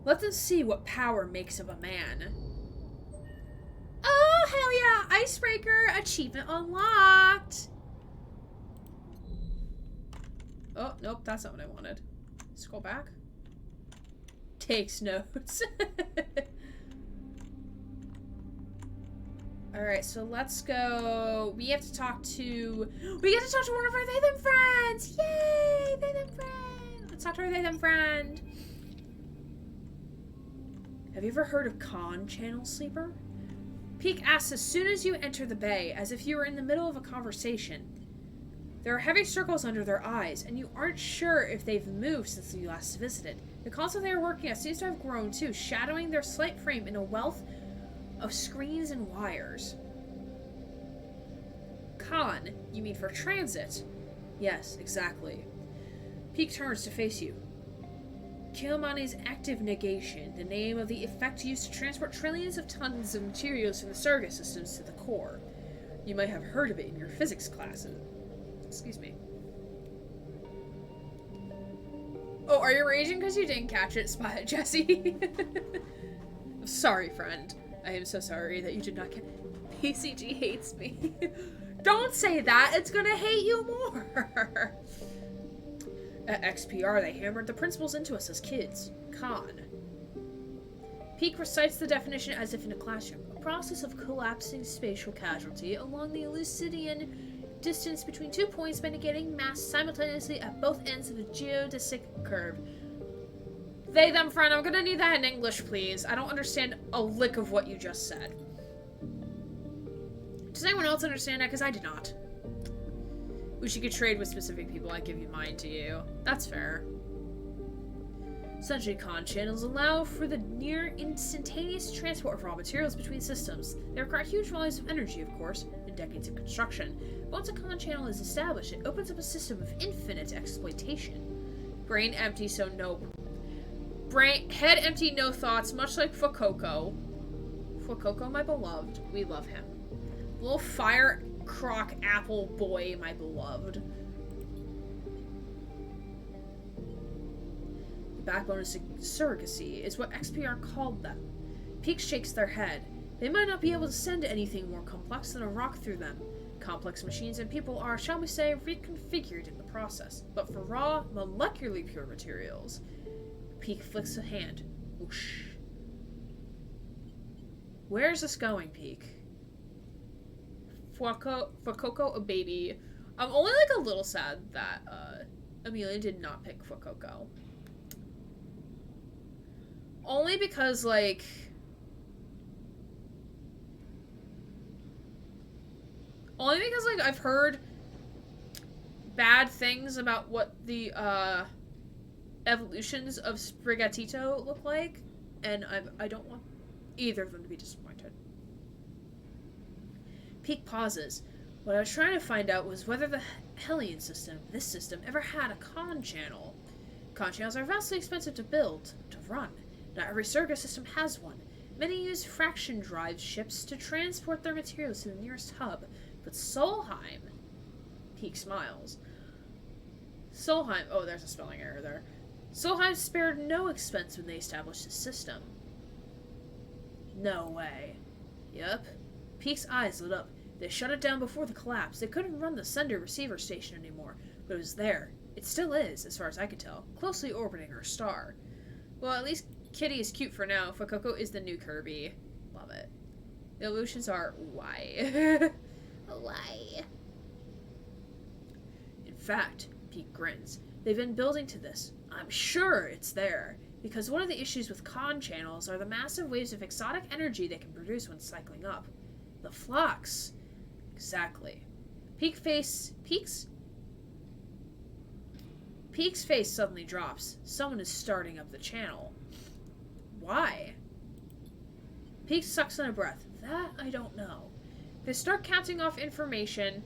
Let them see what power makes of a man. Oh, hell yeah! Icebreaker! Achievement unlocked! Oh, nope, that's not what I wanted. Scroll back. Takes notes. Alright, so let's go. We get to talk to one of our they them friends! Yay! They them friend! Let's talk to our they them friend. Have you ever heard of Khan, Channel Sleeper? Peek asks as soon as you enter the bay, as if you were in the middle of a conversation. There are heavy circles under their eyes, and you aren't sure if they've moved since you last visited. The console they are working at seems to have grown too, shadowing their slight frame in a wealth of screens and wires. Khan, you mean for transit? Yes, exactly. Peek turns to face you. Kilmani's active negation, the name of the effect used to transport trillions of tons of materials from the Surga systems to the core. You might have heard of it in your physics classes. Excuse me. Oh, are you raging because you didn't catch it, Spot Jesse? Sorry, friend. I am so sorry that you did not catch it. PCG hates me. Don't say that. It's gonna hate you more. At XPR, they hammered the principles into us as kids. Khan. Peek recites the definition as if in a classroom. A process of collapsing spatial casualty along the Eleusidian distance between 2 points by negating mass simultaneously at both ends of a geodesic curve. They, them, friend, I'm gonna need that in English, please. I don't understand a lick of what you just said. Does anyone else understand that? Because I did not. Wish you could trade with specific people. I give you mine to you. That's fair. Essentially, Khan channels allow for the near instantaneous transport of raw materials between systems. They require huge volumes of energy, of course, and decades of construction. But once a Khan channel is established, it opens up a system of infinite exploitation. Brain empty, so nope. Head empty, no thoughts, much like Fuecoco. Fuecoco, my beloved. We love him. Little fire croc apple boy, my beloved. The backbone of surrogacy is what XPR called them. Peak shakes their head. They might not be able to send anything more complex than a rock through them. Complex machines and people are, shall we say, reconfigured in the process. But for raw, molecularly pure materials... Peak flicks a hand. Whoosh. Where's this going, Peak? Fuecoco, a baby. I'm only like a little sad that Amelia did not pick Fuecoco. Only because like I've heard bad things about what the evolutions of Sprigatito look like, and I don't want either of them to be disappointed. Peak pauses. What I was trying to find out was whether the Hellion system, this system, ever had a con channel. Con channels are vastly expensive to build, to run. Not every Surga system has one. Many use fraction drive ships to transport their materials to the nearest hub, but Solheim... Peak smiles. Solheim... Oh, there's a spelling error there. Solheim spared no expense when they established this system. No way. Yup. Peak's eyes lit up. They shut it down before the collapse. They couldn't run the sender-receiver station anymore, but it was there. It still is, as far as I could tell, closely orbiting our star. Well, at least Kitty is cute for now. Fuecoco is the new Kirby. Love it. The evolutions are why. Why? In fact, Peak grins. They've been building to this. I'm sure it's there. Because one of the issues with con channels are the massive waves of exotic energy they can produce when cycling up. The flux. Exactly. Peak's face suddenly drops. Someone is starting up the channel. Why? Peak sucks in a breath. That I don't know. They start counting off information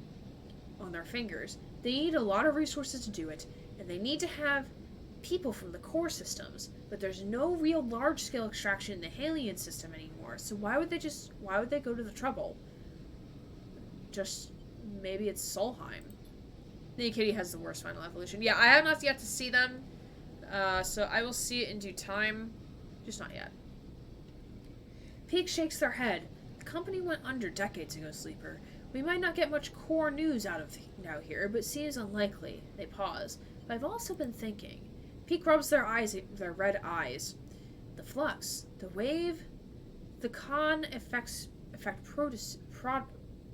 on their fingers. They need a lot of resources to do it, and they need to have people from the core systems, but there's no real large-scale extraction in the Hellion system anymore, so why would they go to the trouble? Just, maybe it's Solheim. Kitty has the worst final evolution. Yeah, I have not yet to see them, so I will see it in due time, just not yet. Peak shakes their head. The company went under decades ago, Sleeper. We might not get much core news out of now here, but seems unlikely. They pause. But I've also been thinking. Peak rubs their red eyes. The flux, the wave, the con effect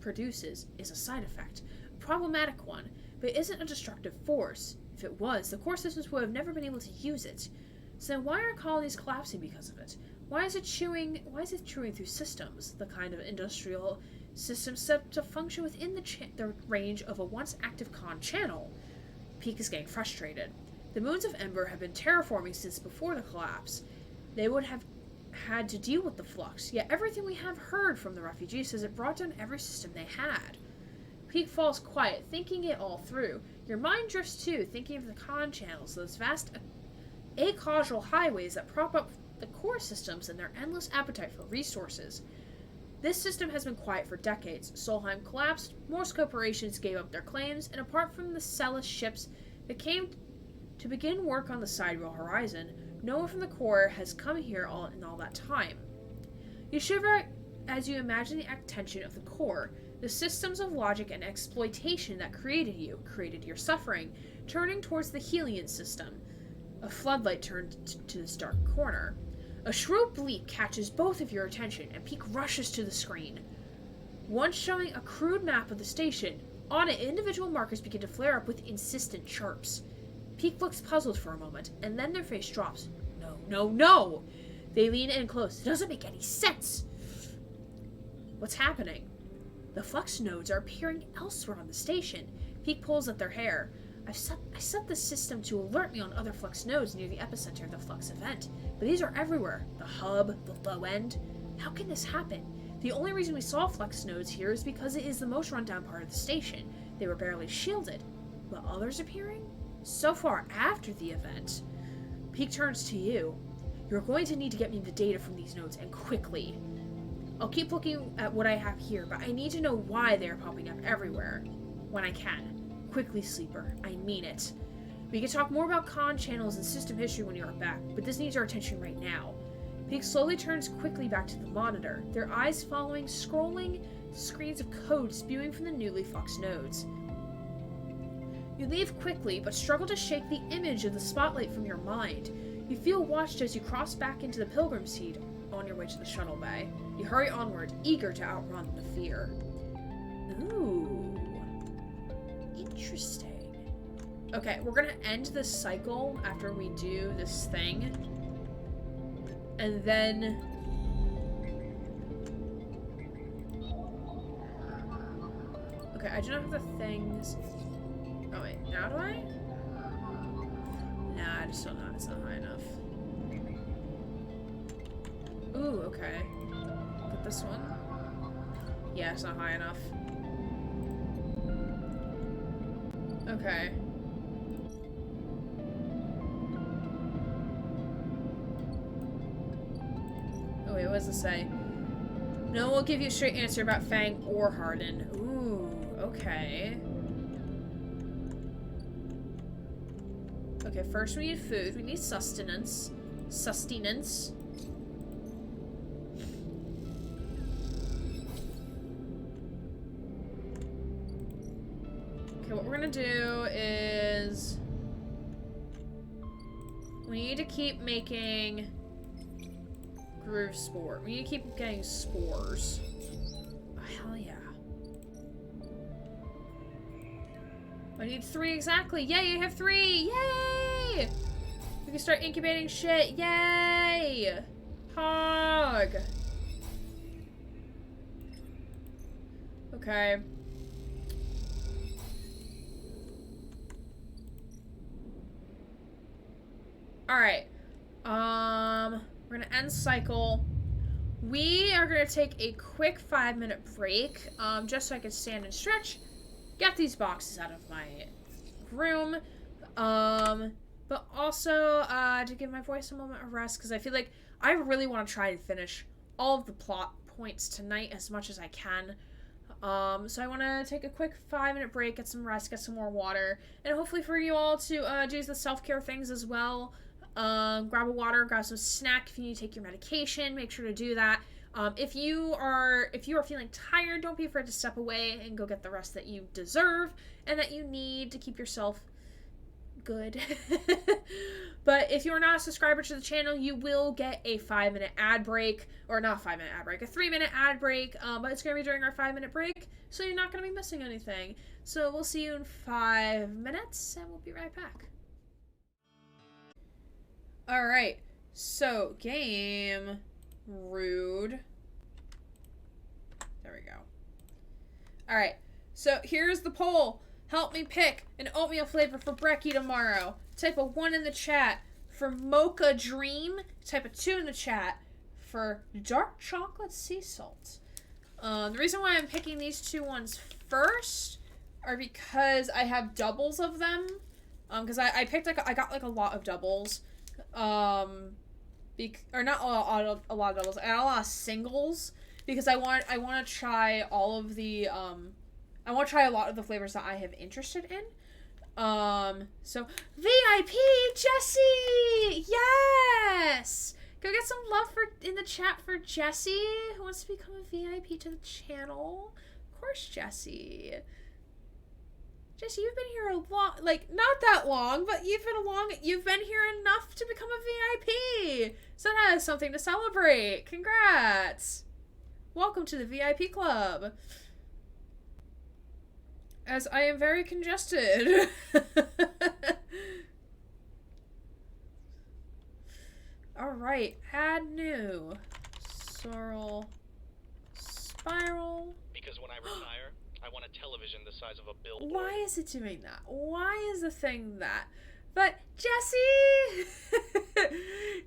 produces is a side effect, a problematic one, but isn't a destructive force. If it was, the core systems would have never been able to use it. So then why are colonies collapsing because of it? Why is it chewing through systems, the kind of industrial system set to function within the range of a once active con channel? Peak is getting frustrated. The moons of Ember have been terraforming since before the collapse. They would have had to deal with the flux, yet everything we have heard from the refugees says it brought down every system they had. Peak falls quiet, thinking it all through. Your mind drifts too, thinking of the con channels, those vast acausal highways that prop up the core systems and their endless appetite for resources. This system has been quiet for decades. Solheim collapsed, Morse corporations gave up their claims, and apart from the Celis ships that came to begin work on the sidereal horizon, no one from the core has come here in all that time. You shiver as you imagine the attention of the core, the systems of logic and exploitation that created your suffering, turning towards the Hellion system. A floodlight turned to this dark corner. A shrill bleep catches both of your attention, and Peak rushes to the screen. One showing a crude map of the station. On it, individual markers begin to flare up with insistent chirps. Peak looks puzzled for a moment, and then their face drops. No, no, no! They lean in close. It doesn't make any sense! What's happening? The flux nodes are appearing elsewhere on the station. Peak pulls at their hair. I set the system to alert me on other flux nodes near the epicenter of the flux event, but these are everywhere. The hub, the low end. How can this happen? The only reason we saw flux nodes here is because it is the most rundown part of the station. They were barely shielded. But others appearing? So far after the event. Peak turns to you. You're going to need to get me the data from these nodes, and quickly. I'll keep looking at what I have here, but I need to know why they are popping up everywhere. When I can. Quickly, Sleeper. I mean it. We can talk more about con channels and system history when you are back, but this needs our attention right now. Pig slowly turns quickly back to the monitor, their eyes following scrolling screens of code spewing from the newly fluxed nodes. You leave quickly, but struggle to shake the image of the spotlight from your mind. You feel watched as you cross back into the pilgrim seat on your way to the shuttle bay. You hurry onward, eager to outrun the fear. Ooh. Interesting. Okay, we're gonna end this cycle after we do this thing. And then... Okay, I do not have the things... Oh wait, now do I? Nah, I just don't know. It's not high enough. Ooh, okay. Put this one. Yeah, it's not high enough. Okay. Oh wait, what does it say? No one will give you a straight answer about Fang or Hardin. Ooh, okay. Okay, first we need food. We need sustenance. Sustenance. Okay, what we're gonna do is... we need to keep making... groove spore. We need to keep getting spores. Oh, hell yeah. I need 3 exactly. Yay, I have 3! Yay! We can start incubating shit. Yay! Hog! Okay. Alright. We're gonna end cycle. We are gonna take a quick 5-minute break, just so I can stand and stretch, get these boxes out of my room, but also to give my voice a moment of rest, because I feel like I really want to try and finish all of the plot points tonight as much as I can. So I want to take a quick 5-minute break, get some rest, get some more water, and hopefully for you all to do the self-care things as well. Grab a water, grab some snack if you need to take your medication, make sure to do that. If you are feeling tired, don't be afraid to step away and go get the rest that you deserve and that you need to keep yourself good. But if you're not a subscriber to the channel, you will get a 5-minute ad break, or not 5-minute ad break, a 3-minute ad break, but it's going to be during our 5-minute break, so you're not going to be missing anything. So we'll see you in 5 minutes, and we'll be right back. Alright, so game rude. There we go. Alright, so here's the poll. Help me pick an oatmeal flavor for brekkie tomorrow. Type a 1 in the chat for mocha dream. Type a 2 in the chat for dark chocolate sea salt. The reason why I'm picking these 2 ones first are because I have doubles of them. Because I picked I got like a lot of doubles. Or not a lot of doubles. I got a lot of singles because I want to try all of the I want to try a lot of the flavors that I have interested in. So VIP Jesse, yes. Go get some love in the chat for Jesse, who wants to become a VIP to the channel. Of course, Jesse. Jesse, you've been here a long, like, not that long, but you've been here enough to become a VIP. So that is something to celebrate. Congrats. Welcome to the VIP club. As I am very congested. Alright, add new. Sorrel spiral. Because when I retire, I want a television the size of a billboard. Why is it doing that? Why is the thing that? But Jesse!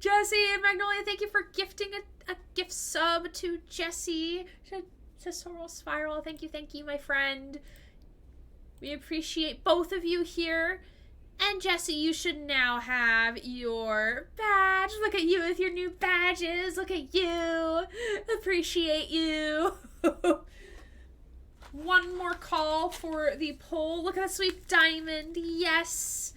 Jesse and Magnolia, thank you for gifting a gift sub to Jesse. To Sorrel Spiral. Thank you, my friend. We appreciate both of you here. And Jesse, you should now have your badge. Look at you with your new badges. Look at you. Appreciate you. One more call for the poll. Look at that sweet diamond. Yes.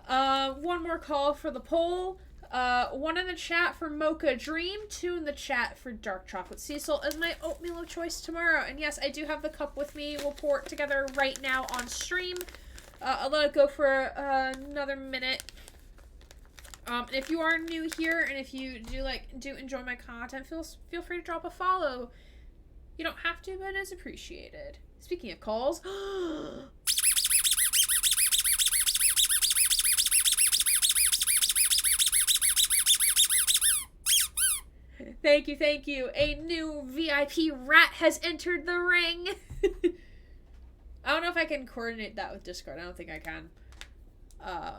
One more call for the poll. One in the chat for Mocha Dream. 2 in the chat for Dark Chocolate Sea Salt as my oatmeal of choice tomorrow. And yes, I do have the cup with me. We'll pour it together right now on stream. I'll let it go for another minute. And if you are new here and if you do enjoy my content, feel free to drop a follow. You don't have to, but it is appreciated. Speaking of calls, thank you. A new VIP rat has entered the ring. I don't know if I can coordinate that with Discord. I don't think I can. I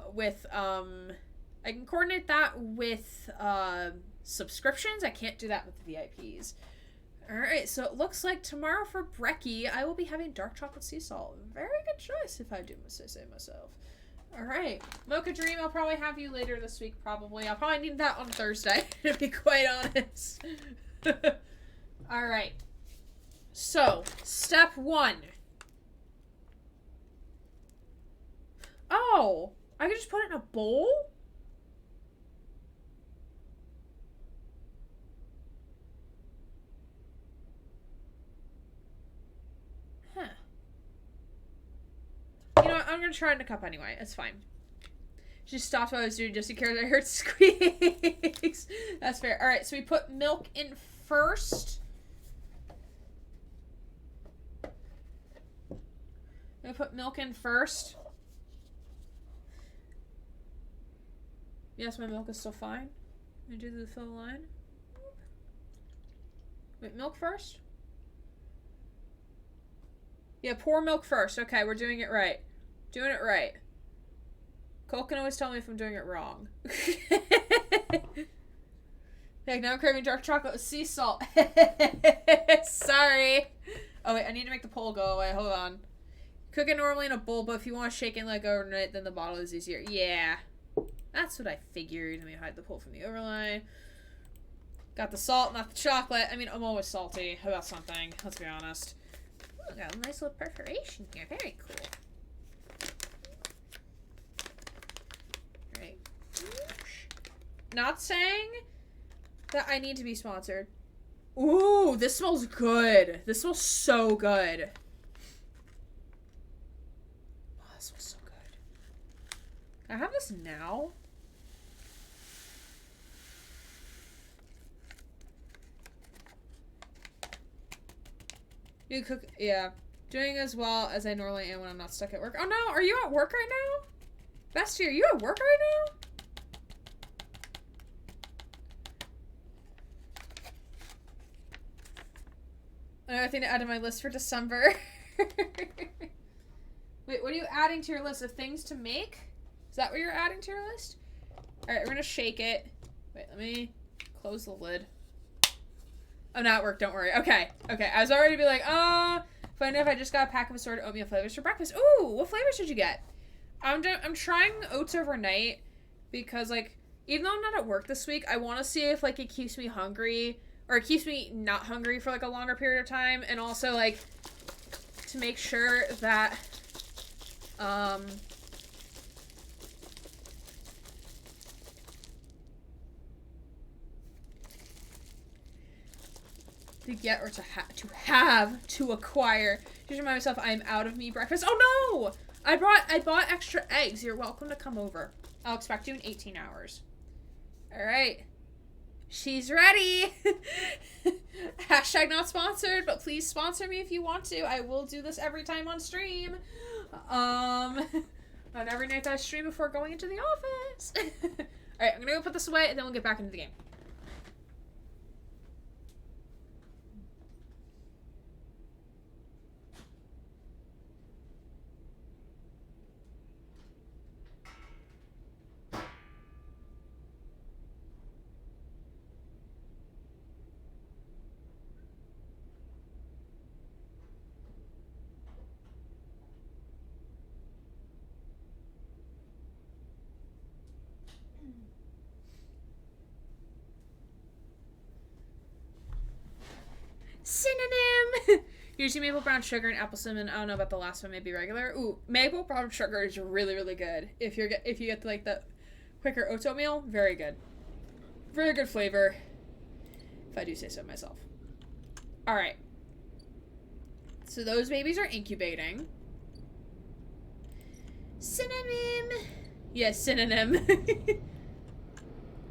can coordinate that with subscriptions. I can't do that with the VIPs. Alright, so it looks like tomorrow for Brekkie, I will be having dark chocolate sea salt. Very good choice, if I do say myself. Alright, Mocha Dream, I'll probably have you later this week, probably. I'll probably need that on Thursday, to be quite honest. Alright. So, step 1. Oh, I can just put it in a bowl? Huh. You know what? I'm gonna try it in a cup anyway. It's fine. She stopped what I was doing just in case I heard squeaks. That's fair. Alright, so we put milk in first. We put milk in first. Yes, my milk is still fine. Let me do the fill line. Wait, milk first? Yeah, pour milk first. Okay, we're doing it right. Doing it right. Cole can always tell me if I'm doing it wrong. Like, now I'm craving dark chocolate with sea salt. Sorry. Oh, wait, I need to make the poll go away. Hold on. Cook it normally in a bowl, but if you want to shake it like overnight, then the bottle is easier. Yeah. That's what I figured. Let me hide the poll from the overlay. Got the salt, not the chocolate. I mean, I'm always salty about something. Let's be honest. Ooh, got a nice little perforation here. Very cool. Right. Not saying that I need to be sponsored. Ooh, this smells good. This smells so good. Oh, this smells so good. Can I have this now? You cook, yeah. Doing as well as I normally am when I'm not stuck at work. Oh no, are you at work right now? Bestie, are you at work right now? Another thing to add to my list for December. Wait, what are you adding to your list of things to make? Is that what you're adding to your list? Alright, we're gonna shake it. Wait, let me close the lid. I'm not at work, don't worry. Okay, okay. I was already be like, oh, find out if I just got a pack of assorted oatmeal flavors for breakfast. Ooh, what flavors did you get? I'm trying oats overnight because, like, even though I'm not at work this week, I want to see if, like, it keeps me hungry or it keeps me not hungry for, like, a longer period of time, and also, like, to make sure that, to get or to acquire. Just remind myself I am out of meat breakfast. Oh no! I bought extra eggs. You're welcome to come over. I'll expect you in 18 hours. Alright. She's ready! Hashtag not sponsored, but please sponsor me if you want to. I will do this every time on stream. Not every night that I stream before going into the office. Alright, I'm gonna go put this away and then we'll get back into the game. Usually maple brown sugar and apple cinnamon. I don't know about the last one. Maybe regular. Ooh, maple brown sugar is really, really good. If you get like the Quaker oats oatmeal, very good. Very good flavor. If I do say so myself. All right. So those babies are incubating. Synonym. Yes, synonym.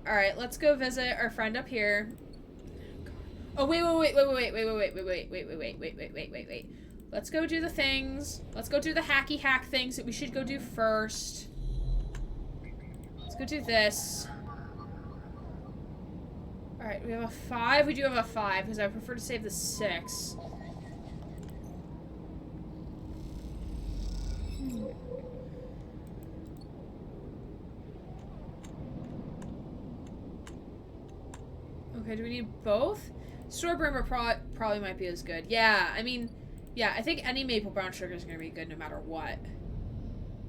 All right, let's go visit our friend up here. Oh, wait. Let's go do the things. Let's go do the hacky hack things that we should go do first. Let's go do this. Alright, we have a 5. We do have a 5, because I prefer to save the 6. Okay, do we need both? Store brimmer probably might be as good. Yeah, I mean, yeah, I think any maple brown sugar is going to be good no matter what.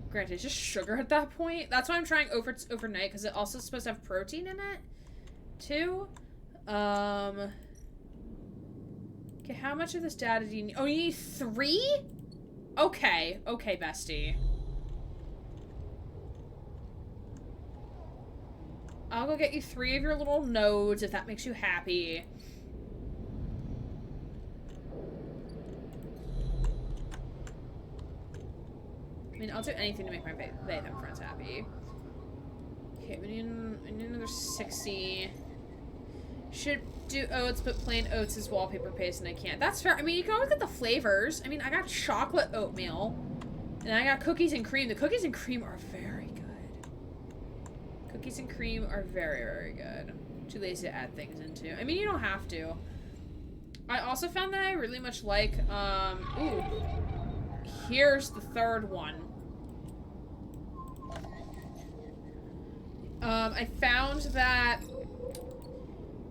Granted, it's just sugar at that point. That's why I'm trying overnight, because it also is supposed to have protein in it, too. Okay, how much of this data do you need? Oh, you need 3? Okay, okay, bestie. I'll go get you 3 of your little nodes if that makes you happy. I mean, I'll do anything to make my they them friends happy. Okay, we need another 60. Should do oats, but plain oats is wallpaper paste, and I can't. That's fair. I mean, you can always get the flavors. I mean, I got chocolate oatmeal, and I got cookies and cream. The cookies and cream are very good. Cookies and cream are very, very good. Too lazy to add things into. I mean, you don't have to. I also found that I really much like, ooh. Here's the 3rd one. I found that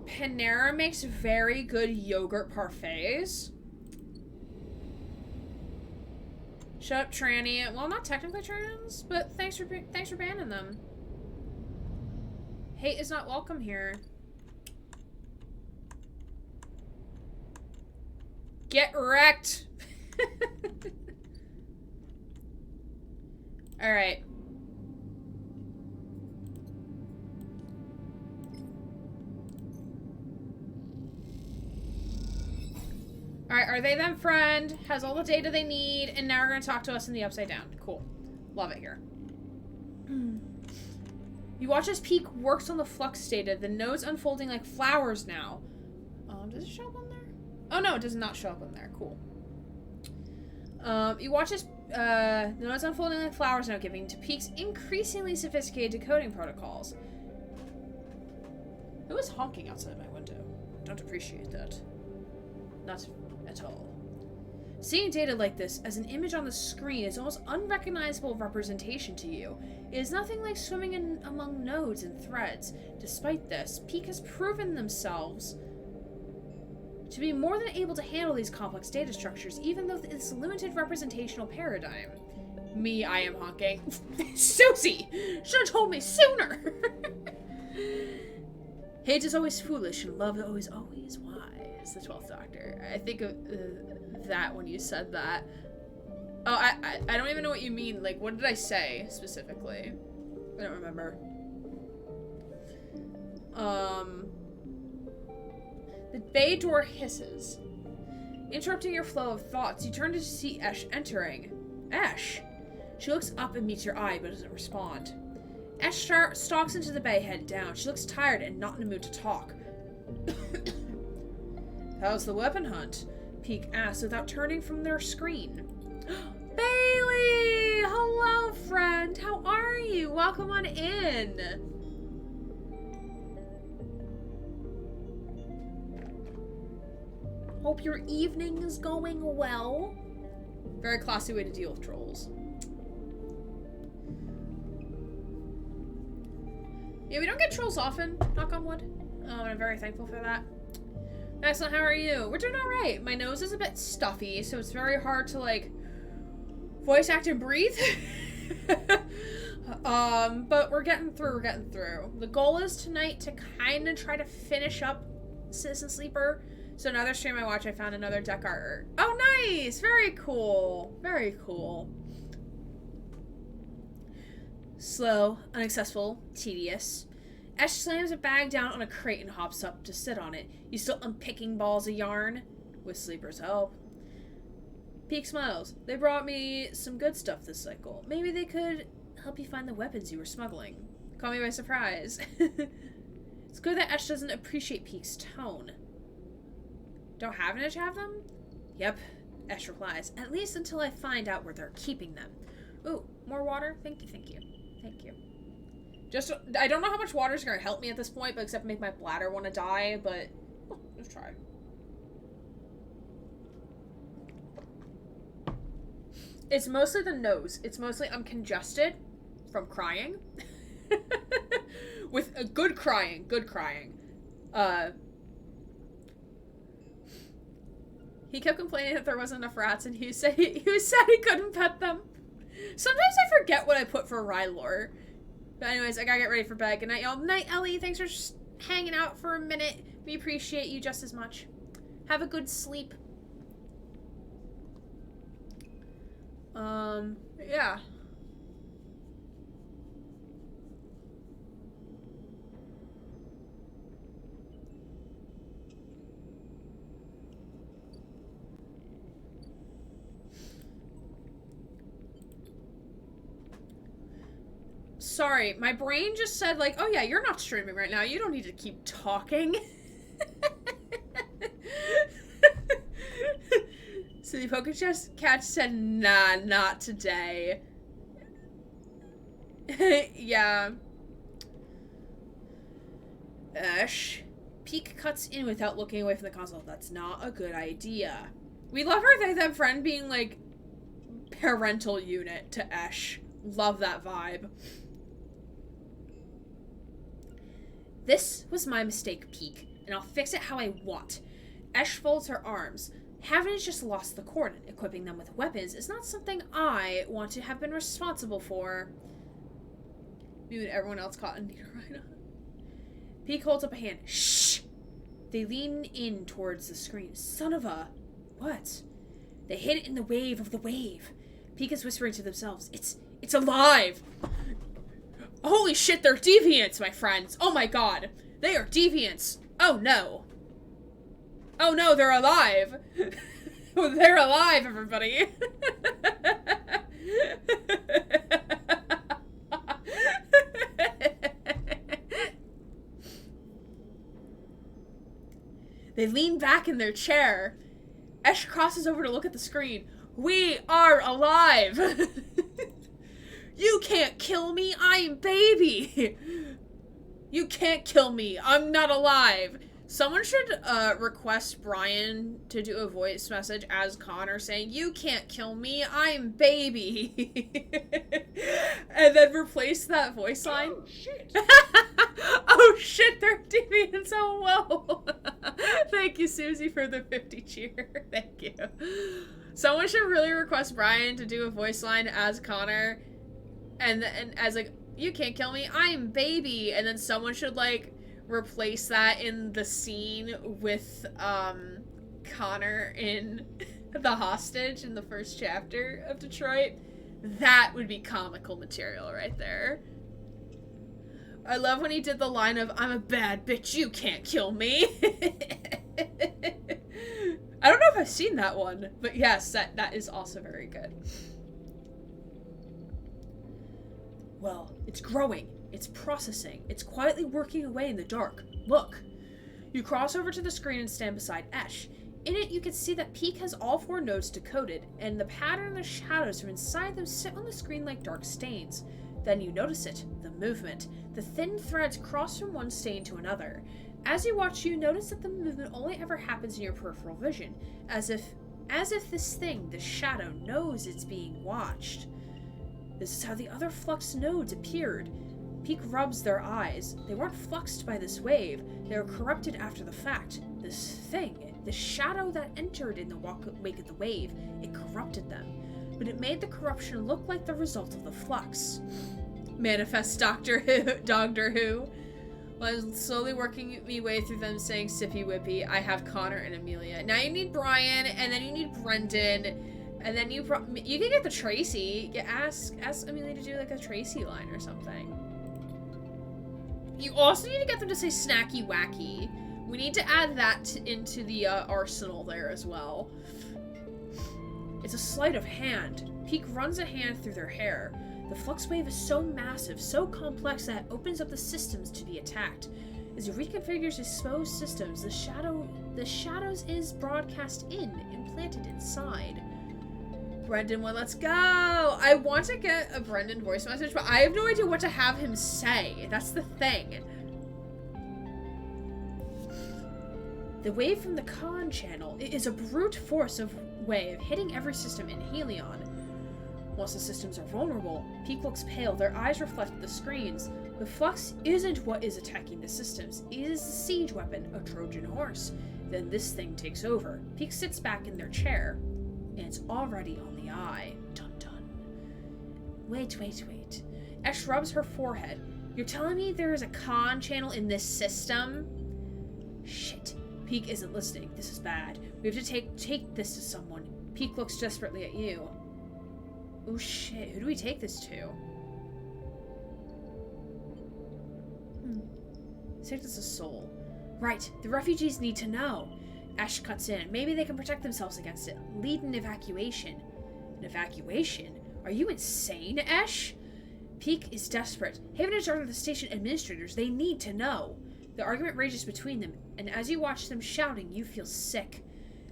Panera makes very good yogurt parfaits. Shut up, tranny. Well, not technically trans, but thanks for banning them. Hate is not welcome here. Get wrecked. All right. Alright, are they them friend? Has all the data they need, and now we're going to talk to us in the Upside Down. Cool. Love it here. You watch as Peak works on the flux data, the nodes unfolding like flowers now. Does it show up on there? Oh no, it does not show up on there. Cool. You watch as the nodes unfolding like flowers now, giving to Peak's increasingly sophisticated decoding protocols. Who is honking outside my window? Don't appreciate that. Not at all. Seeing data like this as an image on the screen is almost unrecognizable representation to you. It is nothing like swimming among nodes and threads. Despite this, Peak has proven themselves to be more than able to handle these complex data structures, even though this limited representational paradigm. Me, I am honking. Susie! Should have told me sooner! Hate is always foolish, and love is always wise. The 12th Doctor. I think of that when you said that. Oh, I don't even know what you mean. Like, what did I say specifically? I don't remember. The bay door hisses, interrupting your flow of thoughts. You turn to see Esh entering. Esh! She looks up and meets your eye, but doesn't respond. Esh stalks into the bay, head down. She looks tired and not in a mood to talk. How's the weapon hunt? Peak asks without turning from their screen. Bailey! Hello, friend. How are you? Welcome on in. Hope your evening is going well. Very classy way to deal with trolls. Yeah, we don't get trolls often, knock on wood. I'm very thankful for that. Excellent, how are you? We're doing alright. My nose is a bit stuffy, so it's very hard to, like, voice act and breathe. But we're getting through, The goal is tonight to kind of try to finish up Citizen Sleeper So another stream I watch, I found another deck art. Oh, nice! Very cool. Very cool. Slow, inaccessible, tedious. Ash slams a bag down on a crate and hops up to sit on it. You still unpicking balls of yarn? With Sleeper's help. Peek smiles. They brought me some good stuff this cycle. Maybe they could help you find the weapons you were smuggling. Caught me by surprise. It's good that Ash doesn't appreciate Peek's tone. Don't Havenich have them? Yep, Ash replies. At least until I find out where they're keeping them. Ooh, more water? Thank you, thank you. Thank you. Just, I don't know how much water is going to help me at this point, but except make my bladder want to die, but let's try. It's mostly the nose. It's mostly I'm congested from crying. With a good crying. He kept complaining that there wasn't enough rats, and he said he couldn't pet them. Sometimes I forget what I put for Rylor. But anyways, I gotta get ready for bed. Good night, y'all. Night, Ellie. Thanks for just hanging out for a minute. We appreciate you just as much. Have a good sleep. Yeah. Sorry, my brain just said, like, oh yeah, you're not streaming right now. You don't need to keep talking. So the Pokecatch said, nah, not today. Yeah. Ash. Peek cuts in without looking away from the console. That's not a good idea. We love our they-them friend being, like, parental unit to Ash. Love that vibe. This was my mistake, Peek, and I'll fix it how I want. Ash folds her arms. Havenich just lost the coordinate. Equipping them with weapons is not something I want to have been responsible for. Maybe everyone else caught in right. Peek holds up a hand. Shh! They lean in towards the screen. Son of a... What? They hid it in the wave of the wave. Peek is whispering to themselves. It's alive! Holy shit, they're deviants, my friends. Oh my god. They are deviants. Oh no. Oh no, they're alive. They're alive, everybody. They lean back in their chair. Ash crosses over to look at the screen. We are alive. You can't kill me. I'm baby. You can't kill me. I'm not alive. Someone should request Brian to do a voice message as Connor saying, you can't kill me, I'm baby. And then replace that voice line. Oh, shit. Oh, shit, they're deviant so well. Thank you, Susie, for the 50 cheer. Thank you. Someone should really request Brian to do a voice line as Connor. And as, like, you can't kill me, I'm baby. And then someone should, like, replace that in the scene with Connor in The Hostage in the first chapter of Detroit. That would be comical material right there. I love when he did the line of, I'm a bad bitch, you can't kill me. I don't know if I've seen that one, but yes, that is also very good. Well, it's growing. It's processing. It's quietly working away in the dark. Look. You cross over to the screen and stand beside Ash. In it, you can see that Peek has all 4 nodes decoded, and the pattern of the shadows from inside them sit on the screen like dark stains. Then you notice it, the movement. The thin threads cross from one stain to another. As you watch, you notice that the movement only ever happens in your peripheral vision, as if this thing, the shadow, knows it's being watched. This is how the other flux nodes appeared. Peek rubs their eyes. They weren't fluxed by this wave. They were corrupted after the fact. This thing, the shadow that entered in the wake of the wave, it corrupted them. But it made the corruption look like the result of the flux. Manifest Doctor Who. While I'm slowly working my way through them saying Sippy Whippy, I have Connor and Amelia. Now you need Brian, and then you need Brendan, and then you can get the Tracy. Ask Amelia to do like a Tracy line or something. You also need to get them to say Snacky Wacky. We need to add that into the arsenal there as well. It's a sleight of hand. Peak runs a hand through their hair. The flux wave is so massive, so complex that it opens up the systems to be attacked. As it reconfigures exposed systems, the shadows is broadcast implanted inside. Brendan, well, let's go! I want to get a Brendan voice message, but I have no idea what to have him say. That's the thing. The wave from the Khan channel is a brute force of wave hitting every system in Helion. Once the systems are vulnerable, Peak looks pale, their eyes reflect the screens. The flux isn't what is attacking the systems, it is the siege weapon, a Trojan horse. Then this thing takes over. Peak sits back in their chair, and it's already on the eye. Dun dun. Wait. Ash rubs her forehead. You're telling me there is a Khan channel in this system? Shit. Peak isn't listening. This is bad. We have to take this to someone. Peak looks desperately at you. Oh shit, who do we take this to? Take this to Soul. Right, the refugees need to know. Ash cuts in. Maybe they can protect themselves against it. Lead an evacuation. An evacuation? Are you insane, Ash? Peak is desperate. Havenage are the station administrators. They need to know. The argument rages between them, and as you watch them shouting, you feel sick.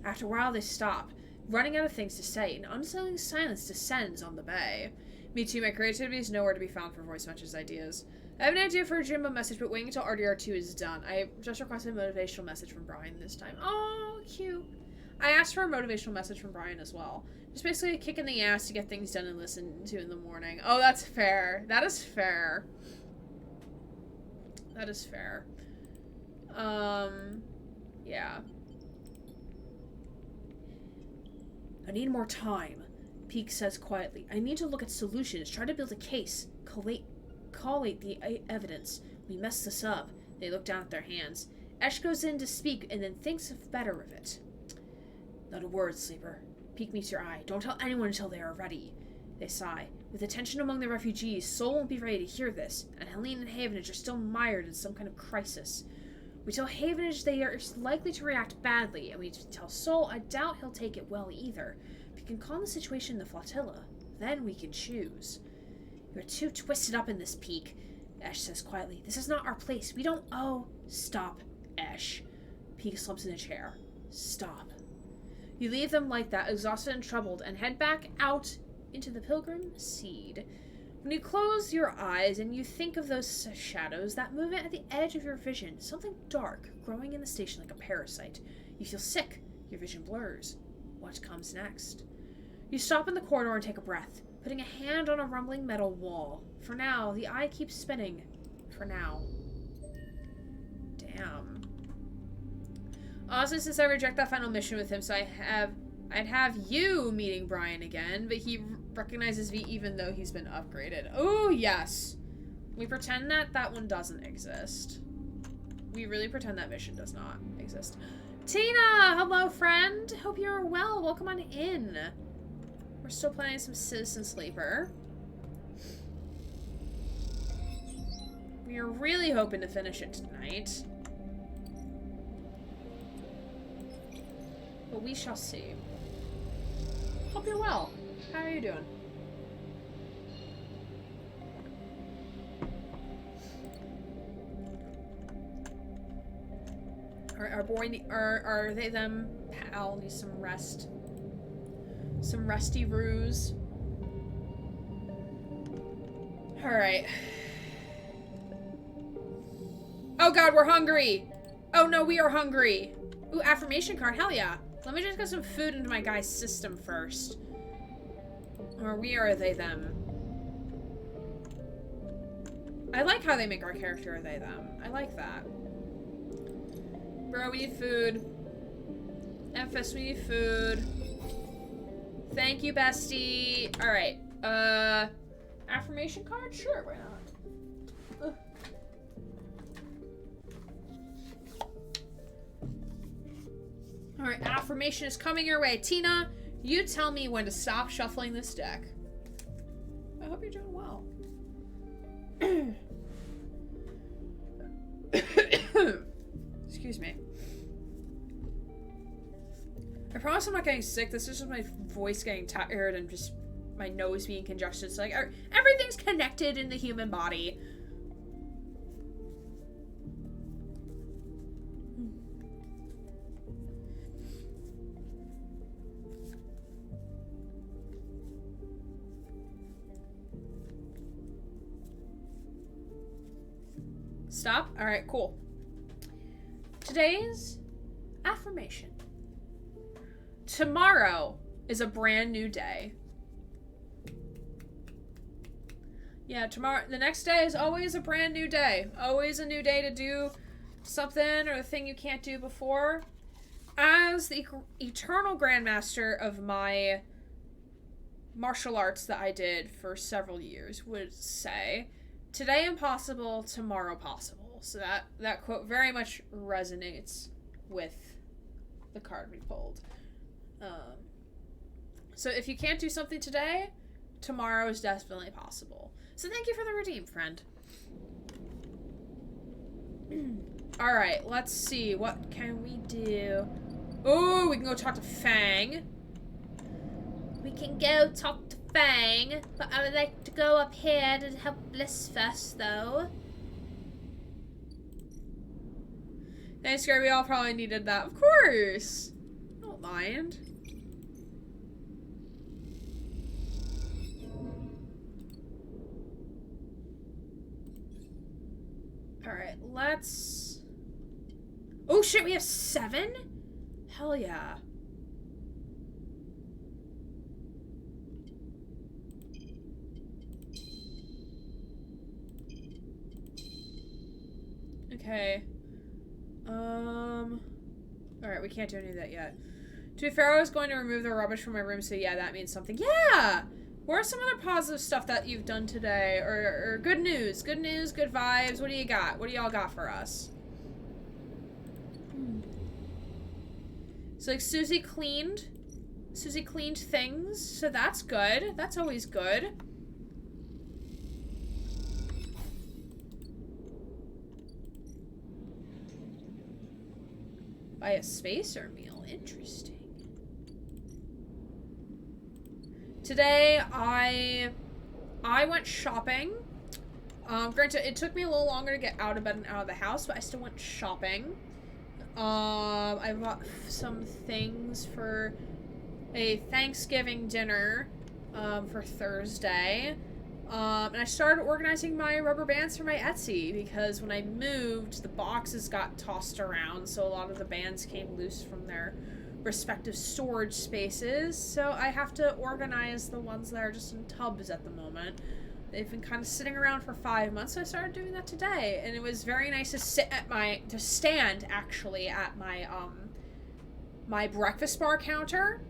After a while, they stop, running out of things to say. An unsettling silence descends on the bay. Me too, my creativity is nowhere to be found for voice matches ideas. I have an idea for a Jimbo message, but waiting until RDR2 is done. I just requested a motivational message from Brian this time. Oh, cute. I asked for a motivational message from Brian as well. Just basically a kick in the ass to get things done and listened to in the morning. Oh, that's fair. That is fair. That is fair. Yeah. I need more time, Peak says quietly. I need to look at solutions, try to build a case, collate the evidence. We messed this up. They look down at their hands. Ash goes in to speak and then thinks better of it. Not a word, Sleeper. Peak meets your eye. Don't tell anyone until they are ready. They sigh. With the tension among the refugees, Soul won't be ready to hear this, and Helene and Havenage are still mired in some kind of crisis. We tell Havenage they are likely to react badly, and we tell Soul I doubt he'll take it well either. We can calm the situation in the flotilla. Then we can choose. You're too twisted up in this, Peak, Ash says quietly. This is not our place. We don't owe... Stop, Ash. Peak slumps in a chair. Stop. You leave them like that, exhausted and troubled, and head back out into the Pilgrim Seed. When you close your eyes and you think of those shadows, that movement at the edge of your vision, something dark growing in the station like a parasite. You feel sick. Your vision blurs. What comes next? You stop in the corridor and take a breath, putting a hand on a rumbling metal wall. For now, the eye keeps spinning. For now. Damn. Honestly, since I reject that final mission with him, so I'd have you meeting Brian again, but he recognizes me even though he's been upgraded. Oh, yes. We pretend that that one doesn't exist. We really pretend that mission does not exist. Tina! Hello, friend! Hope you're well. Welcome on in. We're still playing some Citizen Sleeper. We are really hoping to finish it tonight. But we shall see. Hope you're well. How are you doing? Our boy, are they them? Pal needs some rest. Some resty ruse. Alright. Oh god, we're hungry! Oh no, we are hungry! Ooh, affirmation card, hell yeah! Let me just get some food into my guy's system first. Or we are they them. I like how they make our character they them. I like that. Bro, we need food. FS, we need food. Thank you, bestie. Alright. Affirmation card? Sure, why not? Alright, affirmation is coming your way. Tina, you tell me when to stop shuffling this deck. I hope you're doing well. Excuse me. I promise I'm not getting sick. This is just my voice getting tired and just my nose being congested. So like everything's connected in the human body. Stop? Alright, cool. Today's affirmation. Tomorrow is a brand new day. Yeah, tomorrow, the next day is always a brand new day. Always a new day to do something or the thing you can't do before. As the eternal grandmaster of my martial arts that I did for several years would say, today impossible, tomorrow possible. So that quote very much resonates with the card we pulled. So if you can't do something today, tomorrow is definitely possible. So thank you for the redeem, friend. Alright, let's see. What can we do? Oh, we can go talk to Fang. We can go talk to Fang, but I would like to go up here to help Bliss first, though. Thanks, Gary. We all probably needed that. Of course. Don't mind. Alright, let's... Oh, shit, we have 7? Hell yeah. Okay. Alright, we can't do any of that yet. To be fair, I was going to remove the rubbish from my room, so yeah, that means something. Yeah! What are some other positive stuff that you've done today? Or good news? Good news, good vibes. What do you got? What do y'all got for us? So, like, Susie cleaned things, so that's good. That's always good. Buy a spacer meal. Interesting. Today, I went shopping. Granted, it took me a little longer to get out of bed and out of the house, but I still went shopping. I bought some things for a Thanksgiving dinner, for Thursday. And I started organizing my rubber bands for my Etsy, because when I moved, the boxes got tossed around, so a lot of the bands came loose from their respective storage spaces, so I have to organize the ones that are just in tubs at the moment. They've been kind of sitting around for 5 months, so I started doing that today, and it was very nice to stand actually at my my breakfast bar counter,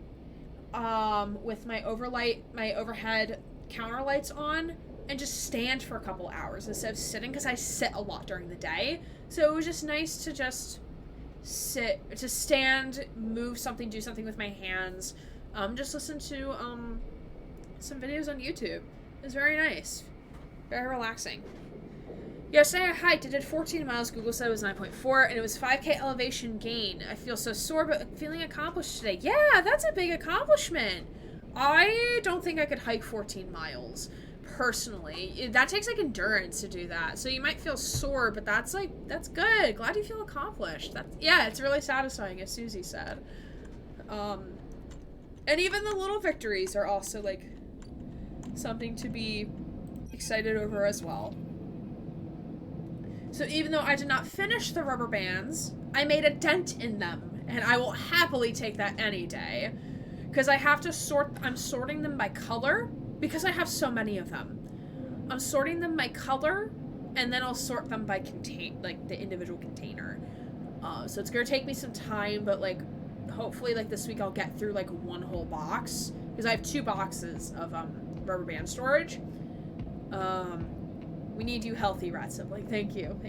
with my overhead counter lights on, and just stand for a couple hours instead of sitting, because I sit a lot during the day, so it was just nice to just stand, move something, do something with my hands, just listen to some videos on YouTube. It was very nice. Very relaxing. Yesterday I hiked. I did 14 miles. Google said it was 9.4, and it was 5K elevation gain. I feel so sore, but feeling accomplished today. Yeah, that's a big accomplishment. I don't think I could hike 14 miles, personally. That takes, like, endurance to do that. So you might feel sore, but that's good. Glad you feel accomplished. Yeah, it's really satisfying, as Susie said. And even the little victories are also, like, something to be excited over as well. So even though I did not finish the rubber bands, I made a dent in them, and I will happily take that any day, because I have to I'm sorting them by color, because I have so many of them. I'm sorting them by color, and then I'll sort them by the individual container. So it's gonna take me some time, but, like, hopefully, like, this week I'll get through, like, one whole box, because I have 2 boxes of rubber band storage. We need you healthy, rat sibling. Thank you.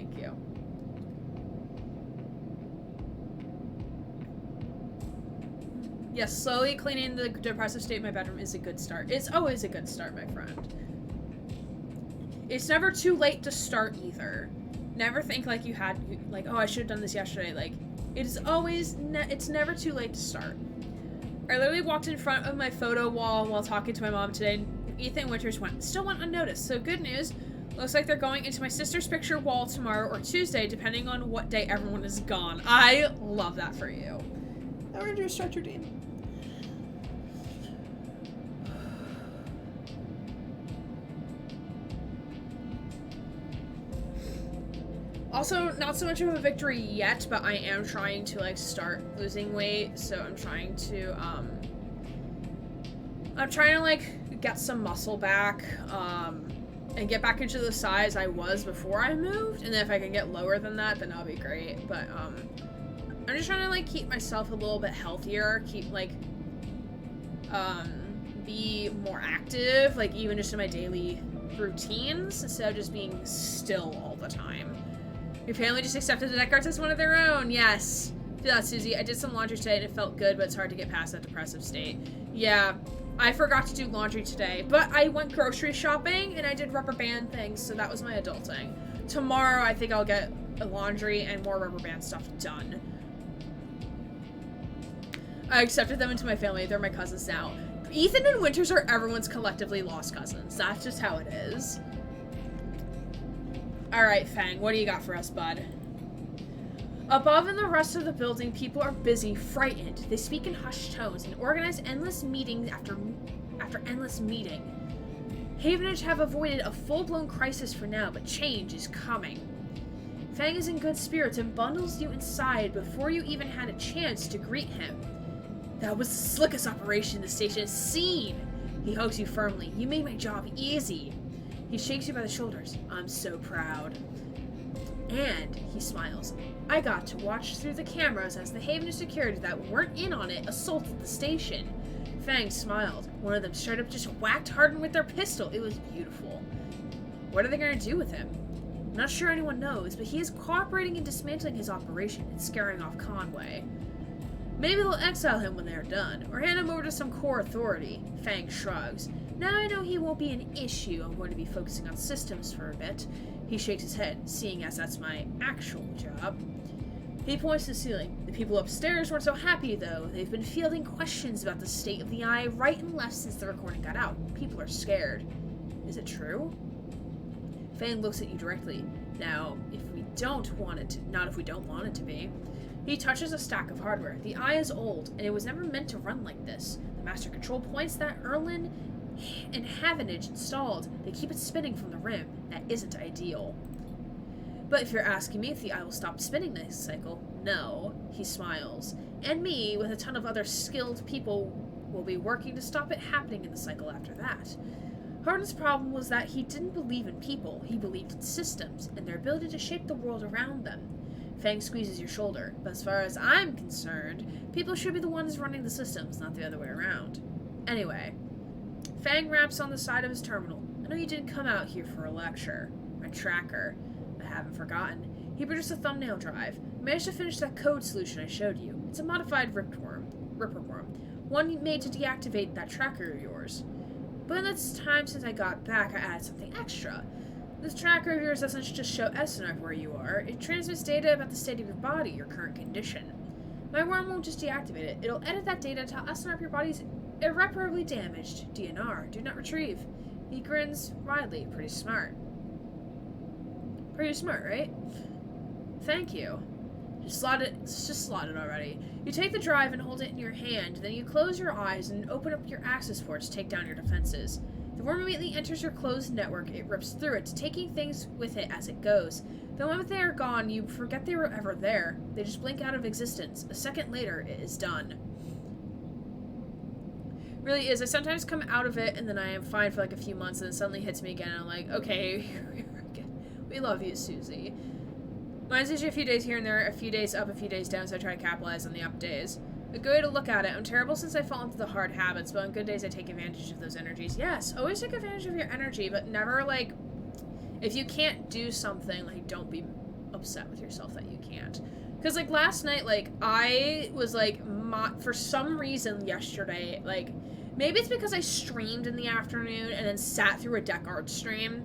Yes, slowly cleaning the depressive state in my bedroom is a good start. It's always a good start, my friend. It's never too late to start either. Never think like you had, like, oh, I should have done this yesterday. Like, it is always, it's never too late to start. I literally walked in front of my photo wall while talking to my mom today, and Ethan Winters still went unnoticed. So good news, looks like they're going into my sister's picture wall tomorrow or Tuesday, depending on what day everyone is gone. I love that for you. Now we're gonna do a stretch routine. Also, not so much of a victory yet, but I am trying to, like, start losing weight, so I'm trying to, like, get some muscle back, and get back into the size I was before I moved, and then if I can get lower than that, then that'll be great, but, I'm just trying to, like, keep myself a little bit healthier, keep, like, be more active, like, even just in my daily routines, instead of just being still all the time. Your family just accepted the Deckard's as one of their own. Yes. Feel that, Susie. I did some laundry today and it felt good, but it's hard to get past that depressive state. Yeah. I forgot to do laundry today, but I went grocery shopping and I did rubber band things, so that was my adulting. Tomorrow, I think I'll get laundry and more rubber band stuff done. I accepted them into my family. They're my cousins now. Ethan and Winters are everyone's collectively lost cousins. That's just how it is. Alright, Fang, what do you got for us, bud? Above in the rest of the building, people are busy, frightened. They speak in hushed tones and organize endless meetings after endless meeting. Havenage have avoided a full-blown crisis for now, but change is coming. Fang is in good spirits and bundles you inside before you even had a chance to greet him. That was the slickest operation the station has seen. He hugs you firmly. You made my job easy. He shakes you by the shoulders. I'm so proud. And he smiles. I got to watch through the cameras as the Haven of security that weren't in on it assaulted the station. Fang smiled. One of them straight up just whacked Hardin with their pistol. It was beautiful. What are they going to do with him? I'm not sure anyone knows, but he is cooperating in dismantling his operation and scaring off Conway. Maybe they'll exile him when they are done, or hand him over to some core authority. Fang shrugs. Now I know he won't be an issue. I'm going to be focusing on systems for a bit. He shakes his head, seeing as that's my actual job. He points to the ceiling. The people upstairs weren't so happy, though. They've been fielding questions about the state of the eye right and left since the recording got out. People are scared. Is it true? Fang looks at you directly. Now, if we don't want it to, not if we don't want it to be. He touches a stack of hardware. The eye is old, and it was never meant to run like this. The master control points that Erlin and Havenage installed. They keep it spinning from the rim. That isn't ideal. But if you're asking me if the eye will stop spinning this cycle, no. He smiles. And me, with a ton of other skilled people, will be working to stop it happening in the cycle after that. Hardin's problem was that he didn't believe in people. He believed in systems, and their ability to shape the world around them. Fang squeezes your shoulder, but as far as I'm concerned, people should be the ones running the systems, not the other way around. Anyway, Fang raps on the side of his terminal. I know you didn't come out here for a lecture. My tracker. I haven't forgotten. He produced a thumbnail drive. Managed to finish that code solution I showed you. It's a modified Ripperworm. One made to deactivate that tracker of yours. But in the time since I got back, I added something extra. This tracker of yours doesn't just show SNR where you are. It transmits data about the state of your body, your current condition. My worm won't just deactivate it. It'll edit that data to SNR if your body's irreparably damaged. DNR. Do not retrieve. He grins widely. Pretty smart. Pretty smart, right? Thank you. Just slot it already. You take the drive and hold it in your hand, then you close your eyes and open up your access ports to take down your defenses. The worm immediately enters your closed network. It rips through it, taking things with it as it goes. The moment they are gone, you forget they were ever there. They just blink out of existence. A second later, it is done. Really is. I sometimes come out of it and then I am fine for like a few months and it suddenly hits me again and I'm like, okay, we love you, Susie. Mine's usually a few days here and there, a few days up, a few days down, so I try to capitalize on the up days. A good way to look at it. I'm terrible since I fall into the hard habits, but on good days I take advantage of those energies. Yes, always take advantage of your energy, but never, like, if you can't do something, like, don't be upset with yourself that you can't. Because, like, last night, like, I was, like, for some reason yesterday, like, maybe it's because I streamed in the afternoon and then sat through a Deck Art stream.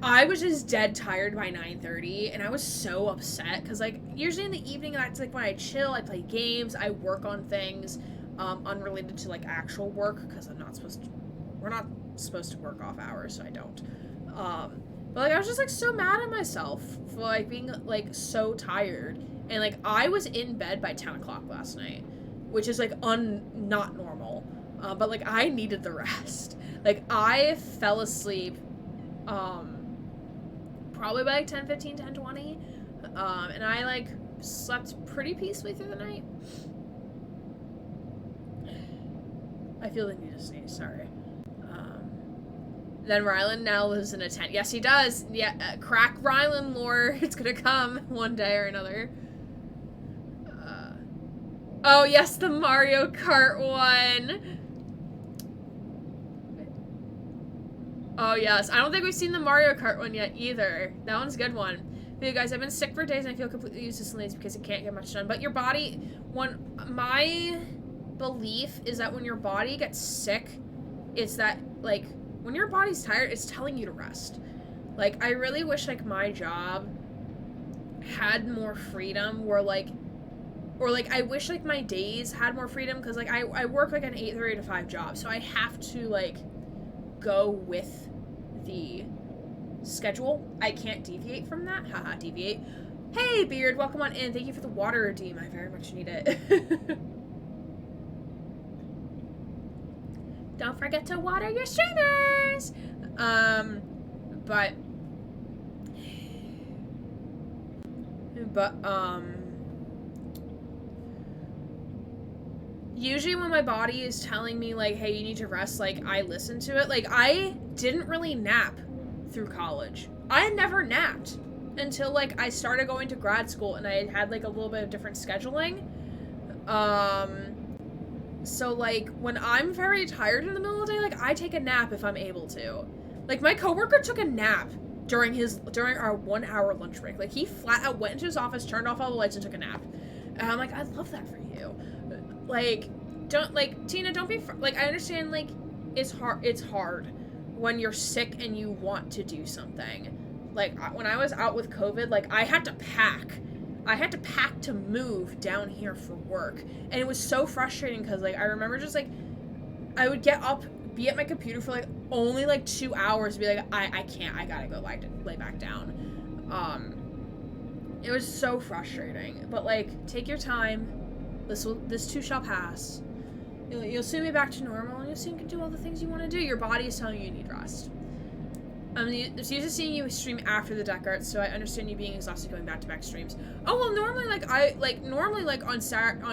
I was just dead tired by 9:30, and I was so upset, because, like, usually in the evening, that's, like, when I chill, I play games, I work on things, unrelated to, like, actual work, because we're not supposed to work off hours, so I don't. But, like, I was just, like, so mad at myself for, like, being, like, so tired, and, like, I was in bed by 10 o'clock last night, which is, like, not normal, but, like, I needed the rest. Like, I fell asleep, probably by like 10:15, 10:20, and I like slept pretty peacefully through the night. I feel the need to sneeze, sorry. Then Rylan now lives in a tent. Yes, he does. Yeah, crack Rylan lore. It's gonna come one day or another. Oh yes, the Mario Kart one. Oh, yes. I don't think we've seen the Mario Kart one yet, either. That one's a good one. But you guys, I've been sick for days and I feel completely useless and lazy because I can't get much done. But your body, my belief is that when your body gets sick, it's that, like, when your body's tired, it's telling you to rest. Like, I really wish, like, my job had more freedom where, like, or, like, I wish, like, my days had more freedom because, like, I work, like, an 8:30 to 5 job. So I have to, like, go with the schedule. I can't deviate from that. Haha, deviate. Hey, Beard, welcome on in. Thank you for the water redeem. I very much need it. Don't forget to water your streamers. But usually when my body is telling me, like, hey, you need to rest, like, I listen to it. Like, I didn't really nap through college. I never napped until, like, I started going to grad school and I had, like, a little bit of different scheduling. So, like, when I'm very tired in the middle of the day, like, I take a nap if I'm able to. Like, my coworker took a nap during our 1 hour lunch break. Like, he flat out went into his office, turned off all the lights, and took a nap. And I'm like, I love that for you. Like, Tina, don't be, like, I understand, like, it's hard when you're sick and you want to do something. Like, when I was out with COVID, like, I had to pack to move down here for work. And it was so frustrating because, like, I remember just, like, I would get up, be at my computer for, like, only, like, 2 hours, be like, I can't, I gotta go lay back down. It was so frustrating. But, like, take your time. This too shall pass. You'll soon be back to normal, and you'll soon can do all the things you want to do. Your body is telling you need rest. It's used to seeing you stream after the Deck Art, so I understand you being exhausted going back-to-back streams. Oh, well, normally, like, on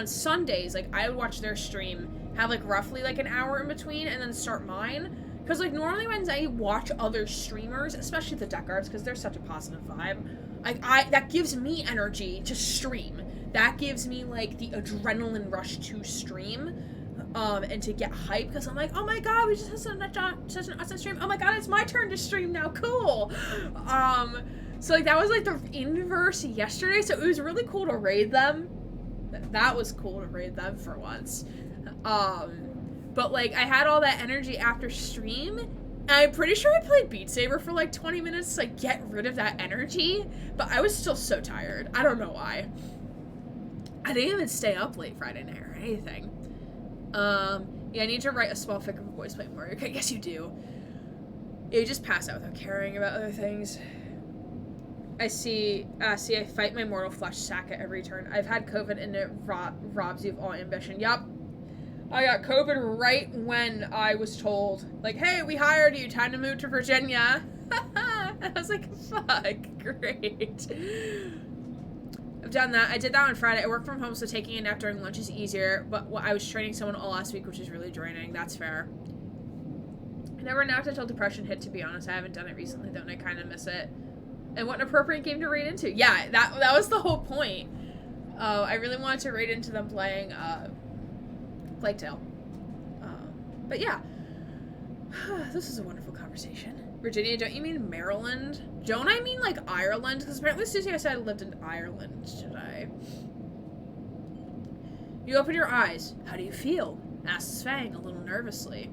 Sundays, like, I would watch their stream, have, like, roughly, like, an hour in between, and then start mine. Because, like, normally when I watch other streamers, especially the Deck Arts, because they're such a positive vibe, that gives me energy to stream. That gives me, like, the adrenaline rush to stream, and to get hyped, because I'm like, oh my god, we just had such an awesome stream. Oh my god, it's my turn to stream now, cool. So, like, that was, like, the inverse yesterday, so it was really cool to raid them. That was cool to raid them for once. But, like, I had all that energy after stream, and I'm pretty sure I played Beat Saber for, like, 20 minutes to, like, get rid of that energy, but I was still so tired. I don't know why. I didn't even stay up late Friday night or anything. Yeah, I need to write a small figure of voice playing Mario Kart. Yes, you do. Yeah, you just pass out without caring about other things. I fight my mortal flesh sack at every turn. I've had COVID and it robs you of all ambition. Yup. I got COVID right when I was told, like, hey, we hired you, time to move to Virginia. And I was like, fuck, great. I've done that. I did that on Friday. I work from home, so taking a nap during lunch is easier, but I was training someone all last week, which is really draining. That's fair. I never napped until depression hit, to be honest. I haven't done it recently, though, and I kind of miss it. And what an appropriate game to raid into. Yeah, that was the whole point. I really wanted to raid into them playing Plague Tale. But yeah. This is a wonderful conversation. Virginia, don't you mean Maryland? Don't I mean, like, Ireland? Because apparently Susie, I said I lived in Ireland today. You open your eyes. How do you feel? Asks Fang a little nervously.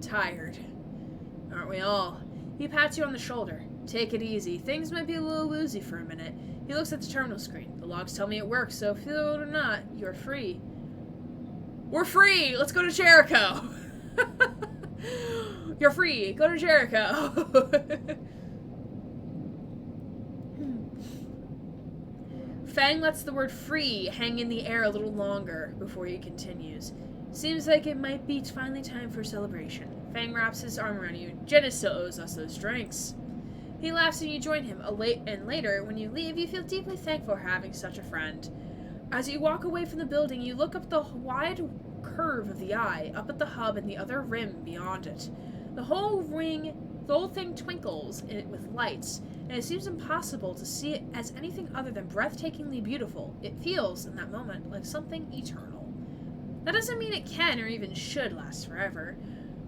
Tired. Aren't we all? He pats you on the shoulder. Take it easy. Things might be a little woozy for a minute. He looks at the terminal screen. The logs tell me it works, so feel it or not, you're free. We're free! Let's go to Jericho! You're free! Go to Jericho! Fang lets the word free hang in the air a little longer before he continues. Seems like it might be finally time for celebration. Fang wraps his arm around you. Jenna still owes us those drinks. He laughs and you join him. And later, when you leave, you feel deeply thankful for having such a friend. As you walk away from the building, you look up the wide curve of the eye, up at the hub and the other rim beyond it. The whole thing twinkles in it with lights, and it seems impossible to see it as anything other than breathtakingly beautiful. It feels, in that moment, like something eternal. That doesn't mean it can or even should last forever,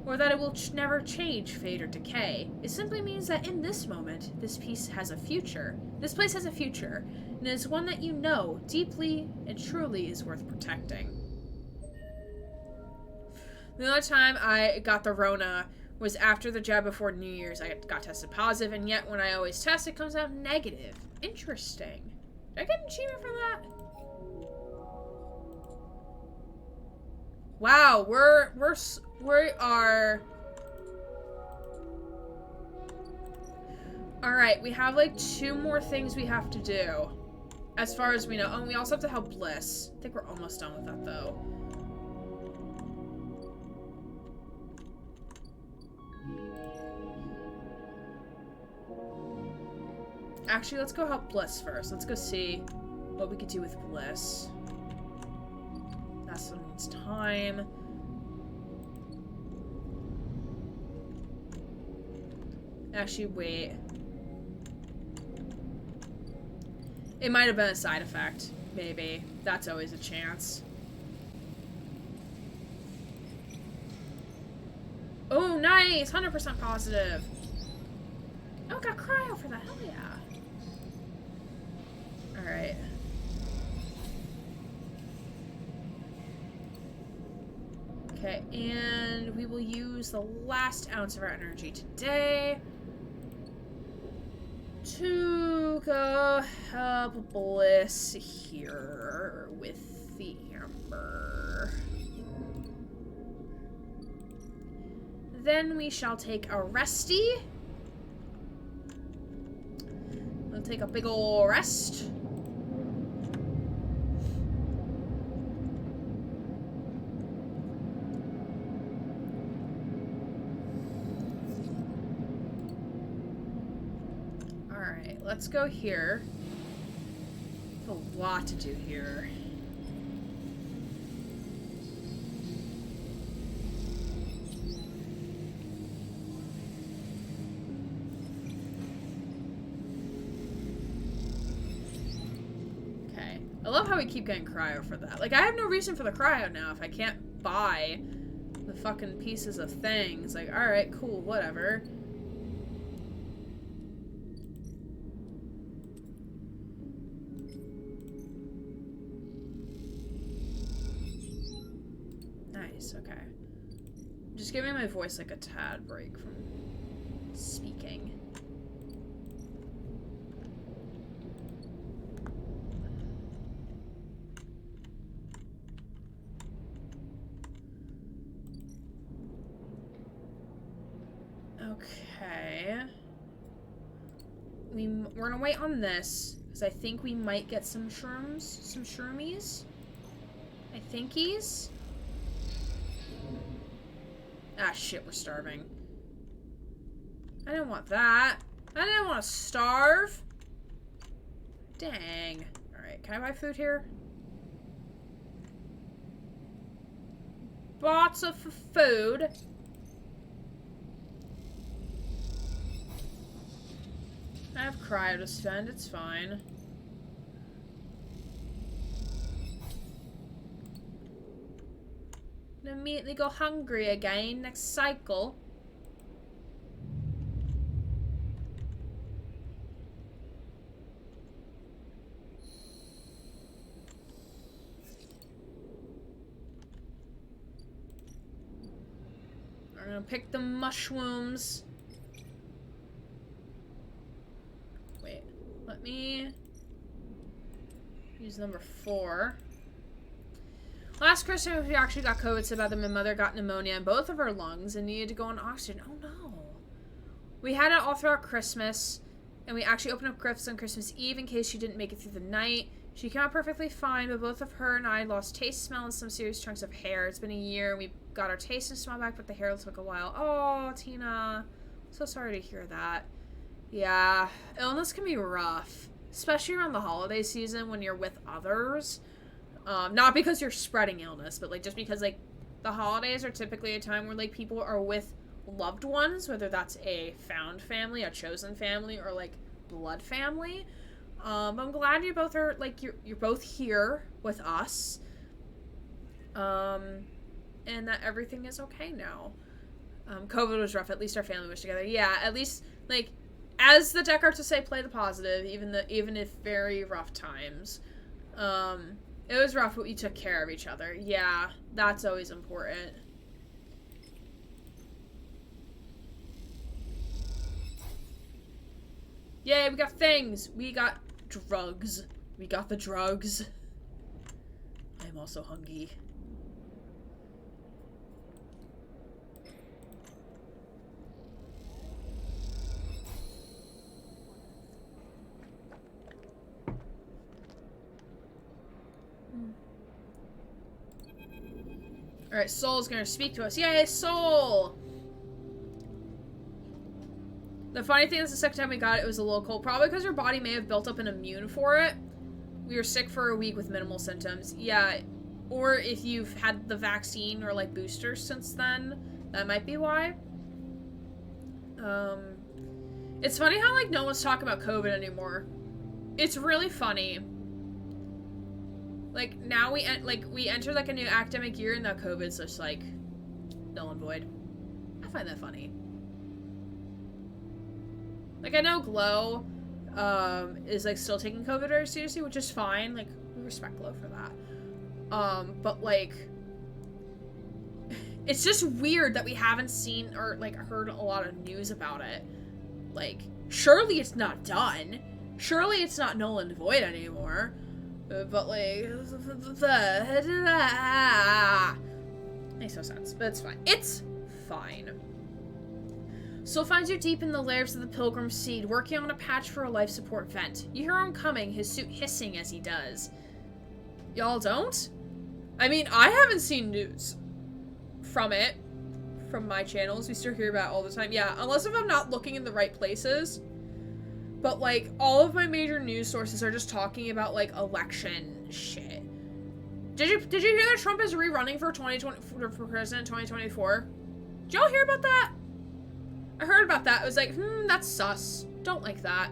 or that it will never change, fade, or decay. It simply means that in this moment, this place has a future, and it is one that you know deeply and truly is worth protecting. The only time I got the Rona was after the jab before New Year's. I got tested positive, and yet when I always test, it comes out negative. Interesting. Did I get an achievement for that? Wow, we are... Alright, we have like 2 more things we have to do. As far as we know. Oh, and we also have to help Bliss. I think we're almost done with that, though. Actually, let's go help Bliss first. Let's go see what we could do with Bliss. That still needs time. Actually, wait. It might have been a side effect. Maybe. That's always a chance. Oh, nice! 100% positive. Oh, got cryo for that. Hell yeah. Alright. Okay, and we will use the last ounce of our energy today to go help Bliss here with the amber. Then we shall take a resty. We'll take a big ol' rest. Alright, let's go here. There's a lot to do here. I love how we keep getting cryo for that. Like, I have no reason for the cryo now if I can't buy the fucking pieces of things. Like, alright, cool, whatever. Nice, okay. Just giving my voice like a tad break from speaking. Okay. We're gonna wait on this, because I think we might get some shrooms. Some shroomies? I thinkies? Ah, shit, we're starving. I didn't want that. I didn't want to starve. Dang. Alright, can I buy food here? Lots of food. I have cryo to spend, it's fine. And immediately go hungry again next cycle. gonna pick the mushrooms. Wait, let me use number 4. Last Christmas, we actually got COVID so bad that my mother got pneumonia in both of her lungs and needed to go on oxygen. Oh no. We had it all throughout Christmas, and we actually opened up gifts on Christmas Eve in case she didn't make it through the night. She came out perfectly fine, but both of her and I lost taste, smell, and some serious chunks of hair. It's been a year, and we got our taste and smell back, but the hair took a while. Oh, Tina. So sorry to hear that. Yeah, illness can be rough, especially around the holiday season when you're with others. Not because you're spreading illness, but, like, just because, like, the holidays are typically a time where, like, people are with loved ones, whether that's a found family, a chosen family, or, like, blood family. I'm glad you both are, like, you're both here with us. And that everything is okay now. COVID was rough. At least our family was together. Yeah, at least, like, as the deck arts to say, play the positive, even if very rough times. It was rough, but we took care of each other. Yeah, that's always important. Yay, we got things. We got drugs. We got the drugs. I'm also hungry. Alright, Soul's gonna speak to us. Yay, Soul! The funny thing is the second time we got it, it was a little cold. Probably because your body may have built up an immune for it. We were sick for a week with minimal symptoms. Yeah, or if you've had the vaccine or, like, boosters since then, that might be why. It's funny how, like, no one's talking about COVID anymore. It's really funny. Like, now we enter, like, a new academic year and that COVID's just, like, null and void. I find that funny. Like, I know Glow, is, like, still taking COVID very seriously, which is fine. Like, we respect Glow for that. But, like, it's just weird that we haven't seen or, like, heard a lot of news about it. Like, surely it's not done. Surely it's not null and void anymore. But, like, makes no sense, but it's fine. It's fine. Soul finds you deep in the layers of the Pilgrim Seed, working on a patch for a life support vent. You hear him coming, his suit hissing as he does. Y'all don't? I mean, I haven't seen news from it, from my channels. We still hear about it all the time. Yeah, unless if I'm not looking in the right places. But, like, all of my major news sources are just talking about, like, election shit. Did you hear that Trump is rerunning for for president in 2024? Did y'all hear about that? I heard about that. I was like, that's sus. Don't like that.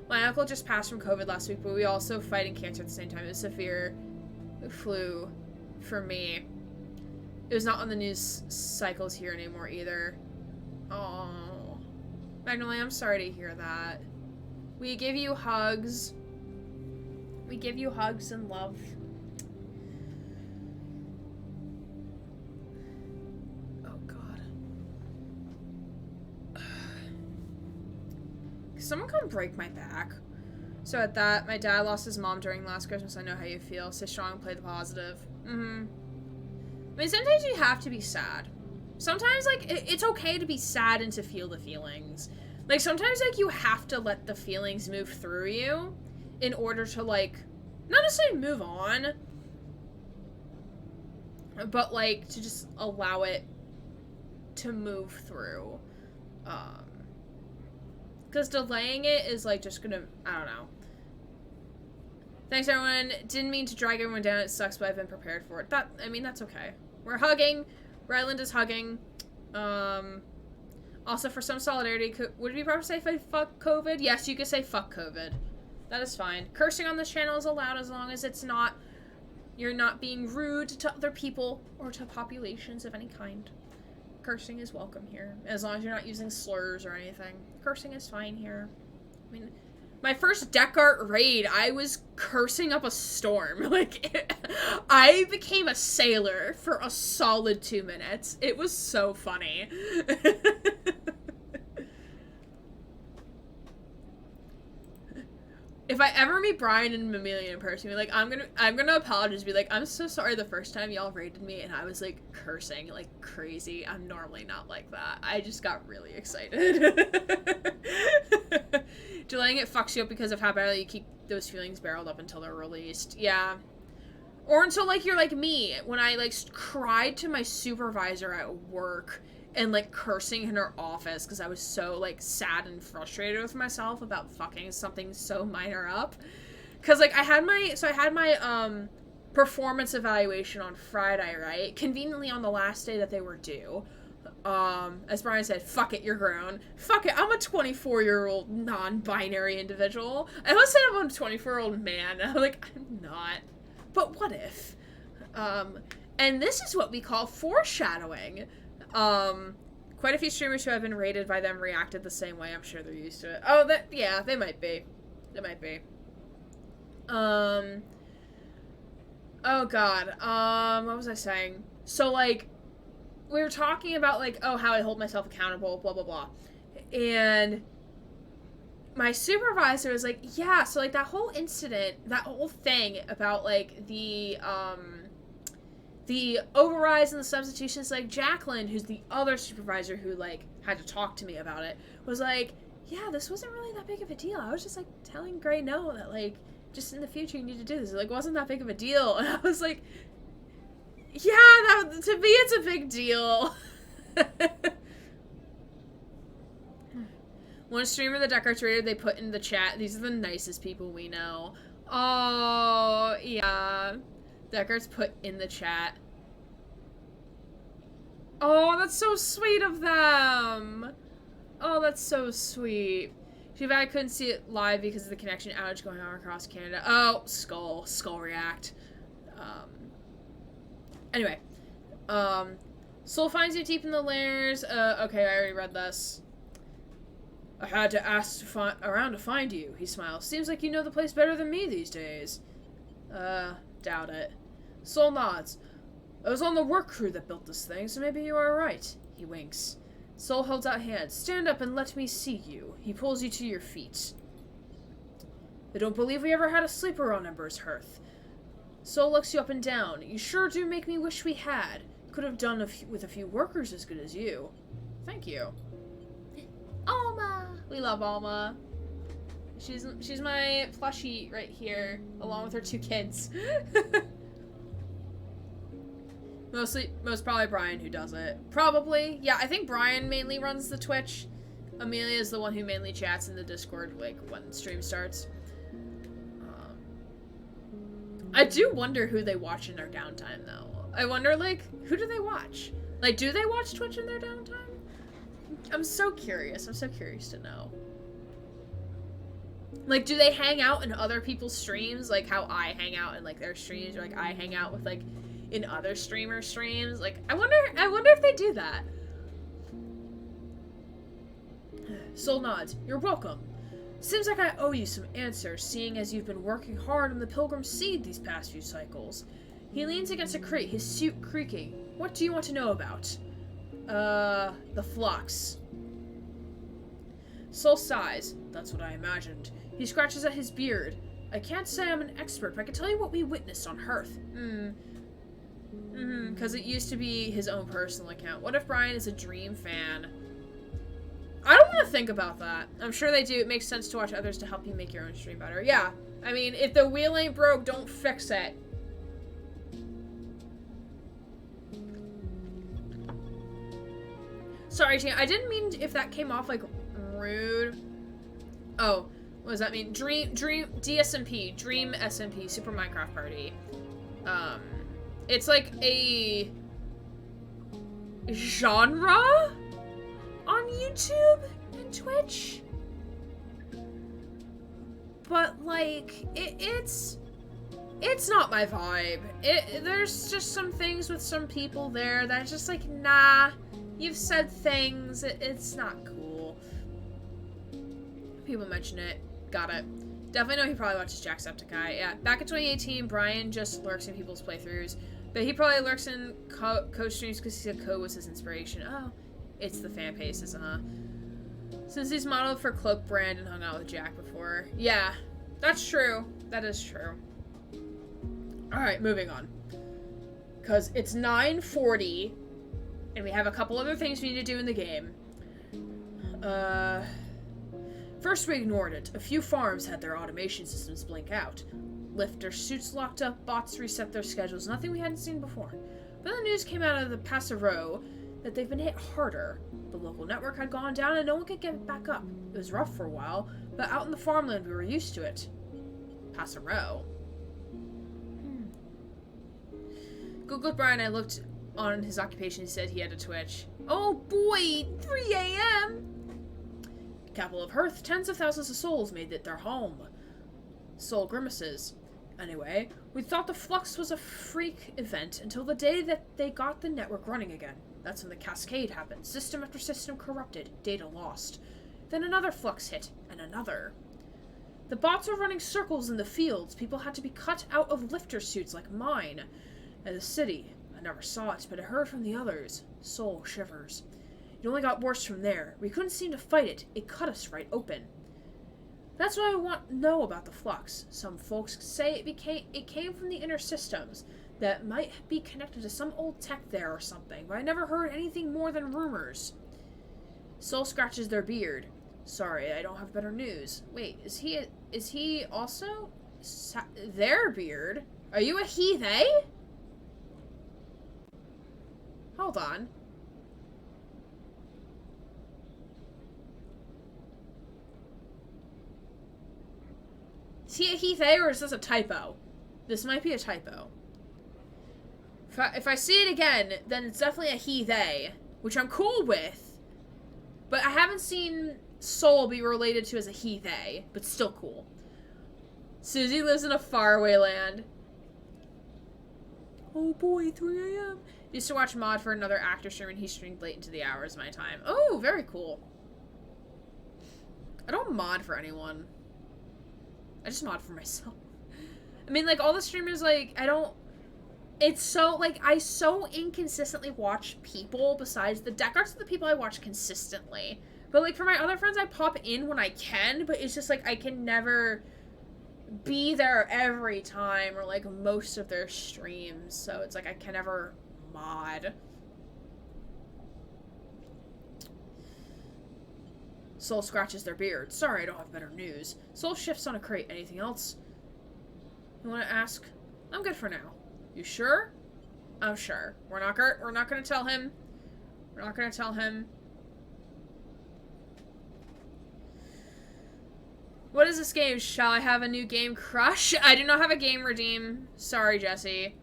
My uncle just passed from COVID last week, but we also fighting cancer at the same time. It was severe flu for me. It was not on the news cycles here anymore either. Oh, Magnolia, I'm sorry to hear that. We give you hugs. We give you hugs and love. Oh, God. Someone come break my back. So at that, my dad lost his mom during last Christmas. I know how you feel. Stay strong, play the positive. I mean, sometimes you have to be sad. Sometimes, like, it's okay to be sad and to feel the feelings. Like, sometimes, like, you have to let the feelings move through you in order to, like, not necessarily move on, but, like, to just allow it to move through. Because delaying it is, like, just gonna, I don't know. Thanks, everyone. Didn't mean to drag everyone down. It sucks, but I've been prepared for it. I mean, that's okay. We're hugging. Ryland is hugging. Also, for some solidarity, would it be proper to say if I fuck COVID? Yes, you could say fuck COVID. That is fine. Cursing on this channel is allowed as long as it's not, you're not being rude to other people or to populations of any kind. Cursing is welcome here, as long as you're not using slurs or anything. Cursing is fine here. I mean, my first Deckart raid, I was cursing up a storm. Like, I became a sailor for a solid 2 minutes. It was so funny. If I ever meet Brian and Amelia in person, be like, I'm gonna apologize. Be like, I'm so sorry the first time y'all raided me and I was like cursing like crazy. I'm normally not like that. I just got really excited. Delaying it fucks you up because of how badly you keep those feelings barreled up until they're released. Yeah. Or until like you're like me when I like cried to my supervisor at work and like cursing in her office because I was so like sad and frustrated with myself about fucking something so minor up. Cause like I had my performance evaluation on Friday, right? Conveniently on the last day that they were due. As Brian said, fuck it, you're grown. Fuck it, I'm a 24-year-old non-binary individual. I almost said I'm a 24-year-old man. I'm like, I'm not. But what if? And this is what we call foreshadowing. Quite a few streamers who have been rated by them reacted the same way. I'm sure they're used to it. Oh, yeah, they might be. They might be. Oh god. What was I saying? So, like, we were talking about, like, oh, how I hold myself accountable, blah, blah, blah. And my supervisor was like, yeah, so, like, that whole incident, that whole thing about, like, the overrides and the substitutions, like, Jacqueline, who's the other supervisor who, like, had to talk to me about it, was like, yeah, this wasn't really that big of a deal. I was just, like, telling Gray no that, like, just in the future you need to do this. It, like, wasn't that big of a deal. And I was like, yeah, to me it's a big deal. One streamer the Deckard's rated, they put in the chat, these are the nicest people we know. Oh, yeah. Deckard's put in the chat. Oh, that's so sweet of them. Oh, that's so sweet. Too bad I couldn't see it live because of the connection outage going on across Canada. Oh, Skull React. Anyway. Soul finds you deep in the lairs. Okay, I already read this. I had to ask around to find you, he smiles. Seems like you know the place better than me these days. Doubt it. Soul nods. I was on the work crew that built this thing, so maybe you are right. He winks. Soul holds out hands. Stand up and let me see you. He pulls you to your feet. I don't believe we ever had a sleeper on Ember's hearth. Soul looks you up and down. You sure do make me wish we had. Could have done with a few workers as good as you. Thank you. Alma! We love Alma. She's my plushie right here, along with her 2 kids. Most probably Brian who does it. Probably. Yeah, I think Brian mainly runs the Twitch. Amelia is the one who mainly chats in the Discord, like, when stream starts. I do wonder who they watch in their downtime, though. I wonder, like, who do they watch? Like, do they watch Twitch in their downtime? I'm so curious. I'm so curious to know. Like, do they hang out in other people's streams? Like, how I hang out in, like, their streams? Or, like, I hang out with, like, in other streamer streams? Like, I wonder if they do that. Soul nods. You're welcome. Seems like I owe you some answers, seeing as you've been working hard on the Pilgrim Seed these past few cycles. He leans against a crate, his suit creaking. What do you want to know about? The flux. Soul sighs. That's what I imagined. He scratches at his beard. I can't say I'm an expert, but I can tell you what we witnessed on Hearth. Because it used to be his own personal account. What if Brian is a Dream fan? I don't want to think about that. I'm sure they do. It makes sense to watch others to help you make your own stream better. Yeah. I mean, if the wheel ain't broke, don't fix it. Sorry, Tina. I didn't mean if that came off, like, rude. Oh. What does that mean? Dream DSMP. Dream SMP. Super Minecraft Party. It's like a genre on YouTube and Twitch, but like it's not my vibe. There's just some things with some people there that's just like, nah, you've said things, it's not cool. People mention it. Got it. Definitely know he probably watches Jacksepticeye. Yeah, back in 2018, Brian just lurks in people's playthroughs, but he probably lurks in Code streams because he said Code was his inspiration. Oh, it's the fan paces, huh? Since he's modeled for Cloak Brand and hung out with Jack before. Yeah, that's true. That is true. Alright, moving on. Because it's 9:40, and we have a couple other things we need to do in the game. First we ignored it. A few farms had their automation systems blink out. Lifter suits locked up, bots reset their schedules, nothing we hadn't seen before. But the news came out of the Paso Row that they've been hit harder. The local network had gone down and no one could get it back up. It was rough for a while, but out in the farmland we were used to it. Paso Row. Googled Brian. I looked on his occupation. He said he had a Twitch. Oh boy, 3 a.m. Capital of Hearth, tens of thousands of souls made it their home. Soul grimaces. Anyway, we thought the Flux was a freak event until the day that they got the network running again. That's when the cascade happened. System after system corrupted, data lost. Then another Flux hit, and another. The bots were running circles in the fields. People had to be cut out of lifter suits like mine. And the city, I never saw it, but I heard from the others. Soul shivers. It only got worse from there. We couldn't seem to fight it. It cut us right open. That's what I want to know about the Flux. Some folks say it came from the inner systems that might be connected to some old tech there or something, but I never heard anything more than rumors. Soul scratches their beard. Sorry, I don't have better news. Wait, is he also their beard? Are you a he-they? Hold on. Is he a he-they or is this a typo? This might be a typo. If I see it again, then it's definitely a he-they, which I'm cool with. But I haven't seen Soul be related to as a he-they, but still cool. Susie lives in a faraway land. Oh boy, 3 a.m. Used to watch Mod for another actor stream and he streamed late into the hours of my time. Oh, very cool. I don't mod for anyone. I just mod for myself. I mean, like, all the streamers, like, I don't... It's so, like, I so inconsistently watch people besides the Deckard's are the people I watch consistently. But, like, for my other friends, I pop in when I can, but it's just, like, I can never be there every time or, like, most of their streams. So it's, like, I can never mod. Soul scratches their beard. Sorry, I don't have better news. Soul shifts on a crate. Anything else? You want to ask? I'm good for now. You sure? I'm sure. We're not gonna tell him. We're not gonna tell him. What is this game? Shall I have a new game crush? I do not have a game redeem. Sorry, Jesse.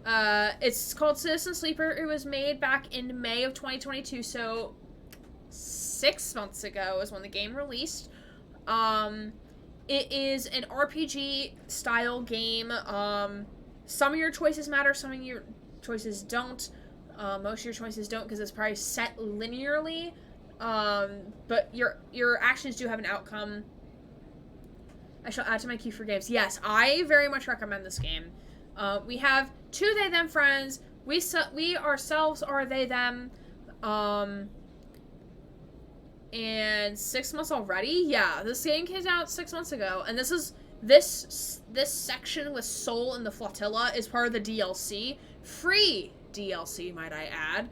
It's called Citizen Sleeper. It was made back in May of 2022, so 6 months ago is when the game released. It is an RPG style game. Some of your choices matter, some of your choices don't. Most of your choices don't because it's probably set linearly. But your actions do have an outcome. I shall add to my queue for games. Yes, I very much recommend this game. We have 2 they them friends. We ourselves are they them. And 6 months already? Yeah, this game came out 6 months ago, and this section with Soul and the Flotilla is part of the DLC. Free DLC, might I add.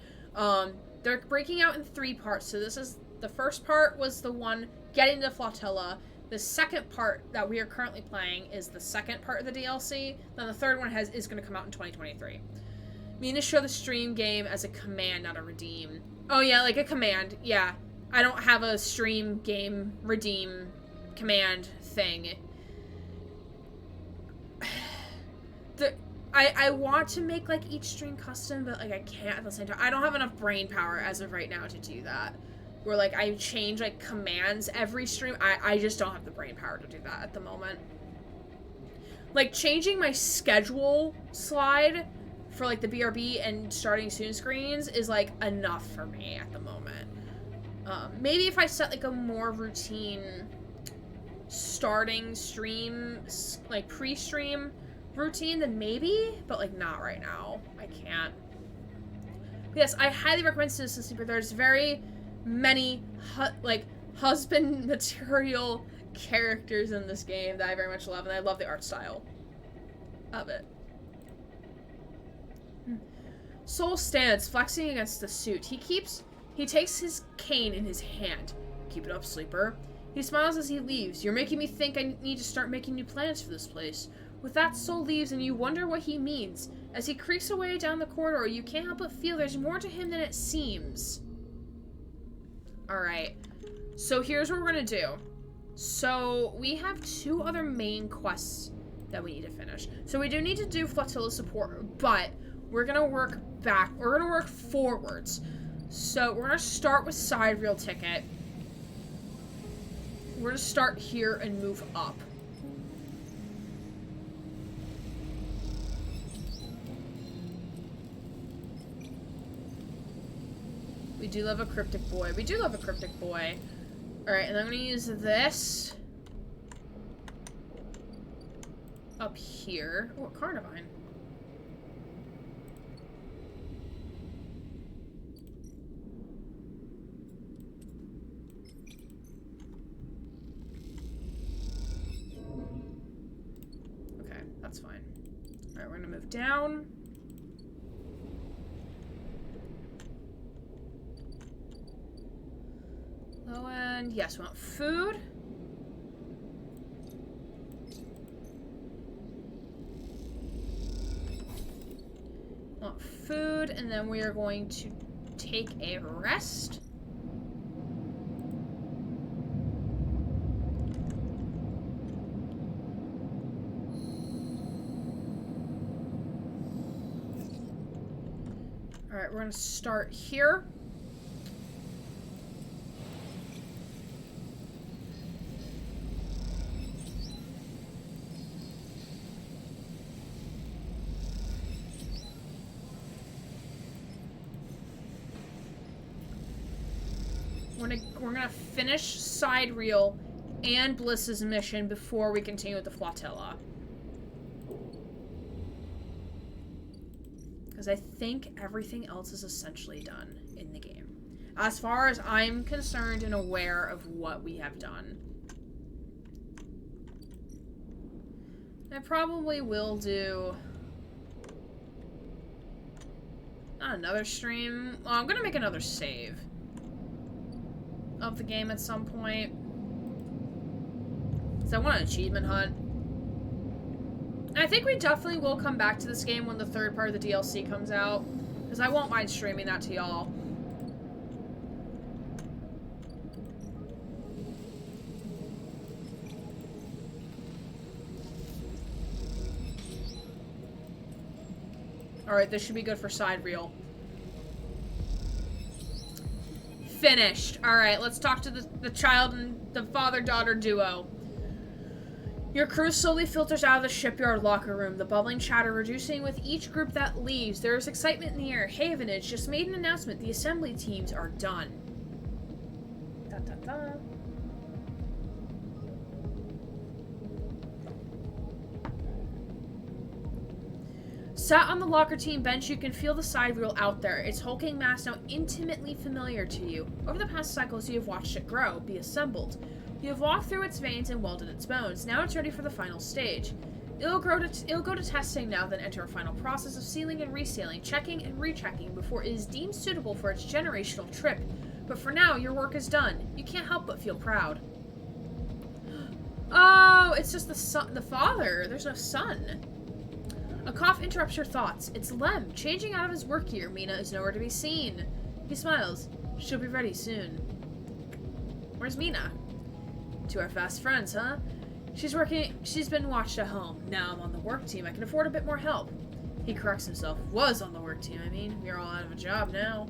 They're breaking out in 3 parts, so this is, the first part was the one getting the Flotilla. The second part that we are currently playing is the second part of the DLC. Then the third one is going to come out in 2023. Mean to show the stream game as a command, not a redeem. Oh yeah, like a command, yeah. I don't have a stream game redeem command thing. I want to make, like, each stream custom, but, like, I can't at the same time. I don't have enough brain power as of right now to do that. Where, like, I change, like, commands every stream. I just don't have the brain power to do that at the moment. Like, changing my schedule slide for, like, the BRB and starting soon screens is, like, enough for me at the moment. Maybe if I set, like, a more routine starting stream, like pre-stream routine, then maybe, but like not right now. I can't. But yes, I highly recommend Citizen Sleeper. There's very many husband material characters in this game that I very much love, and I love the art style of it. Soul stands, flexing against the suit. He takes his cane in his hand. Keep it up, Sleeper. He smiles as he leaves. You're making me think I need to start making new plans for this place. With that, Soul leaves, and you wonder what he means. As he creaks away down the corridor, you can't help but feel there's more to him than it seems. Alright. So here's what we're gonna do. So, we have 2 other main quests that we need to finish. So we do need to do Flotilla support, but we're gonna work back. We're gonna work forwards. So we're gonna start with side reel ticket. We're gonna start here and move up. We do love a cryptic boy. We do love a cryptic boy. Alright, and I'm gonna use this up here. Oh, Carnivine. Okay, that's fine. Alright, we're gonna move down. Low end. Yes, we want food. Want food, and then we are going to take a rest. Alright, we're going to start here. We're gonna finish side reel and Bliss's mission before we continue with the flotilla. Because I think everything else is essentially done in the game. As far as I'm concerned and aware of what we have done. I probably will do not another stream. Well, I'm gonna make another save of the game at some point. Because I want an achievement hunt. And I think we definitely will come back to this game when the third part of the DLC comes out. Because I won't mind streaming that to y'all. Alright, this should be good for side reel. Finished. Alright, let's talk to the child and the father-daughter duo. Your crew slowly filters out of the shipyard locker room, the bubbling chatter reducing with each group that leaves. There is excitement in the air. Havenage just made an announcement. The assembly teams are done. Da, da, da. Sat on the locker team bench, you can feel the side reel out there, its hulking mass now intimately familiar to you. Over the past cycles, you have watched it grow, be assembled. You have walked through its veins and welded its bones. Now it's ready for the final stage. It'll go to testing now, then enter a final process of sealing and resealing, checking and rechecking before it is deemed suitable for its generational trip. But for now, your work is done. You can't help but feel proud. Oh, it's just the father. There's no son. A cough interrupts your thoughts. It's Lem, changing out of his work gear. Mina is nowhere to be seen. He smiles. She'll be ready soon. Where's Mina? To our fast friends, huh? She's been watched at home. Now I'm on the work team. I can afford a bit more help. He corrects himself. Was on the work team, I mean. We're all out of a job now.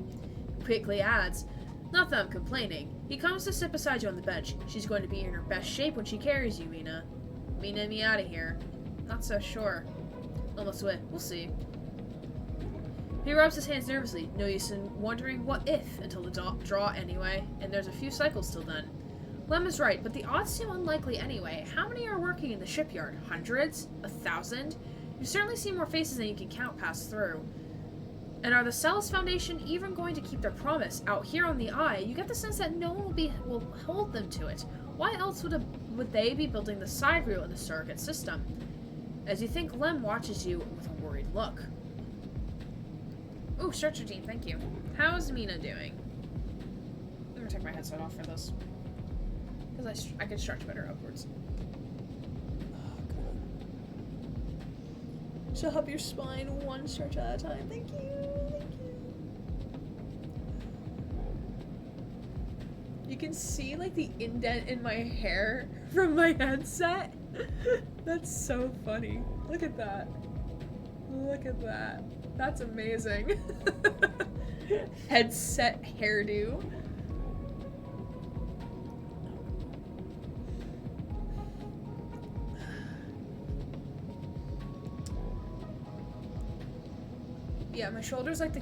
Quickly adds. Not that I'm complaining. He comes to sit beside you on the bench. She's going to be in her best shape when she carries you, Mina. Mina, me out of here. Not so sure. Almost wit. We'll see. He rubs his hands nervously. No use in wondering what if until the draw anyway, and there's a few cycles till then. Lem is right, but the odds seem unlikely anyway. How many are working in the shipyard? Hundreds? 1,000? You certainly see more faces than you can count pass through. And are the Celis Foundation even going to keep their promise? Out here on the Eye, you get the sense that no one will hold them to it. Why else would they be building the side reel in the surrogate system? As you think, Lem watches you with a worried look. Ooh, stretcher team, thank you. How's Mina doing? I'm gonna take my headset off for this. Because I can stretch better upwards. Oh, God. She'll up your spine one stretch at a time. Thank you. Thank you. You can see, like, the indent in my hair from my headset. That's so funny. Look at that. Look at that. That's amazing. Headset hairdo. Yeah, my shoulders like to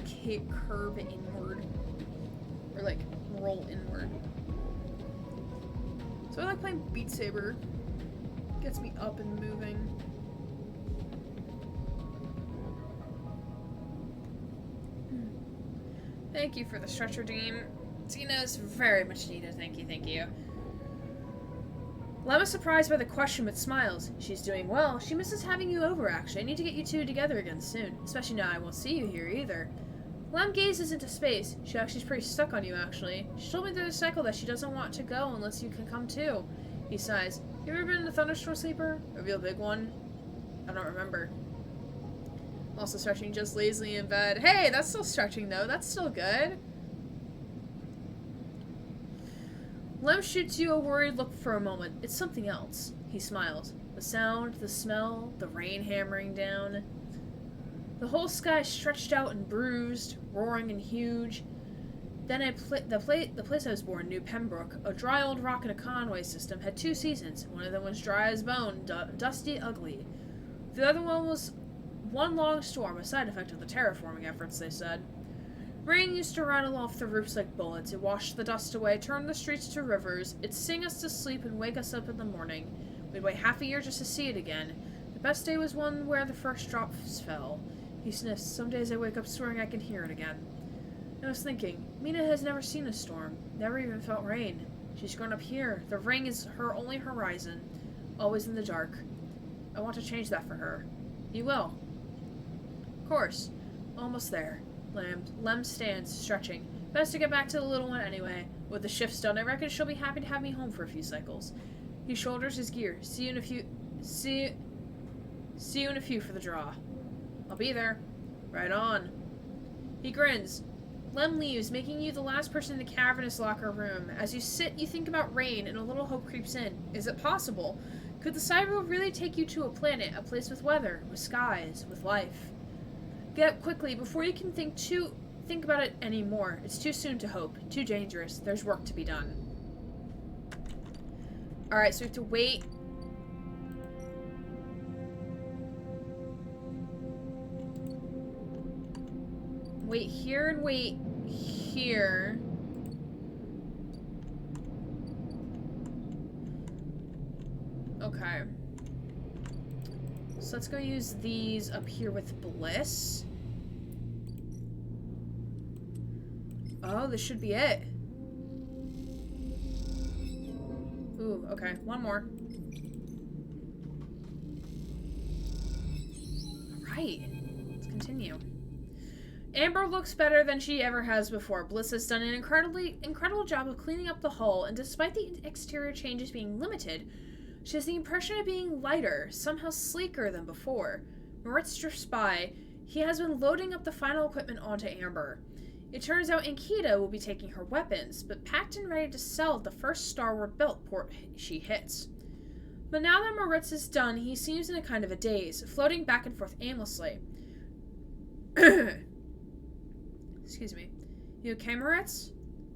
curve inward. Or like roll inward. So I like playing Beat Saber. Gets me up and moving. Thank you for the stretcher, Dean. Tina is very much needed. Thank you, thank you. Lem is surprised by the question but smiles. She's doing well. She misses having you over, actually. I need to get you two together again soon. Especially now I won't see you here either. Lem gazes into space. She's pretty stuck on you, actually. She told me through the cycle that she doesn't want to go unless you can come too. He sighs. You ever been in a thunderstorm sleeper? A real big one? I don't remember. Also stretching just lazily in bed. Hey, that's still stretching though. That's still good. Lem shoots you a worried look for a moment. It's something else. He smiles. The sound, the smell, the rain hammering down. The whole sky stretched out and bruised, roaring and huge. Then the place I was born, New Pembroke, a dry old rock in a Conway system, had 2 seasons. One of them was dry as bone, dusty, ugly. The other one was one long storm, a side effect of the terraforming efforts, they said. Rain used to rattle off the roofs like bullets. It washed the dust away, turned the streets to rivers. It'd sing us to sleep and wake us up in the morning. We'd wait half a year just to see it again. The best day was one where the first drops fell. He sniffs. Some days I wake up swearing I can hear it again. I was thinking, Mina has never seen a storm, never even felt rain. She's grown up here. The ring is her only horizon, always in the dark. I want to change that for her. You will. Of course. Almost there. Lem stands, stretching. Best to get back to the little one anyway. With the shifts done, I reckon she'll be happy to have me home for a few cycles. He shoulders his gear. See you in a few for the draw. I'll be there. Right on. He grins. Lem leaves, making you the last person in the cavernous locker room. As you sit, you think about Rain, and a little hope creeps in. Is it possible? Could the Cyril really take you to a planet, a place with weather, with skies, with life? Get up quickly before you can think about it anymore. It's too soon to hope. Too dangerous. There's work to be done. Alright, so we have to wait. Wait here and wait here. Okay. So let's go use these up here with Bliss. Oh, this should be it. Ooh, okay. One more. Alright. Let's continue. Amber looks better than she ever has before. Bliss has done an incredible job of cleaning up the hull, and despite the exterior changes being limited, she has the impression of being lighter, somehow sleeker than before. Moritz drifts by. He has been loading up the final equipment onto Amber. It turns out Ankita will be taking her weapons, but packed and ready to sell at the first Starward Belt port she hits. But now that Moritz is done, he seems in a kind of a daze, floating back and forth aimlessly. Excuse me. You okay, Moritz?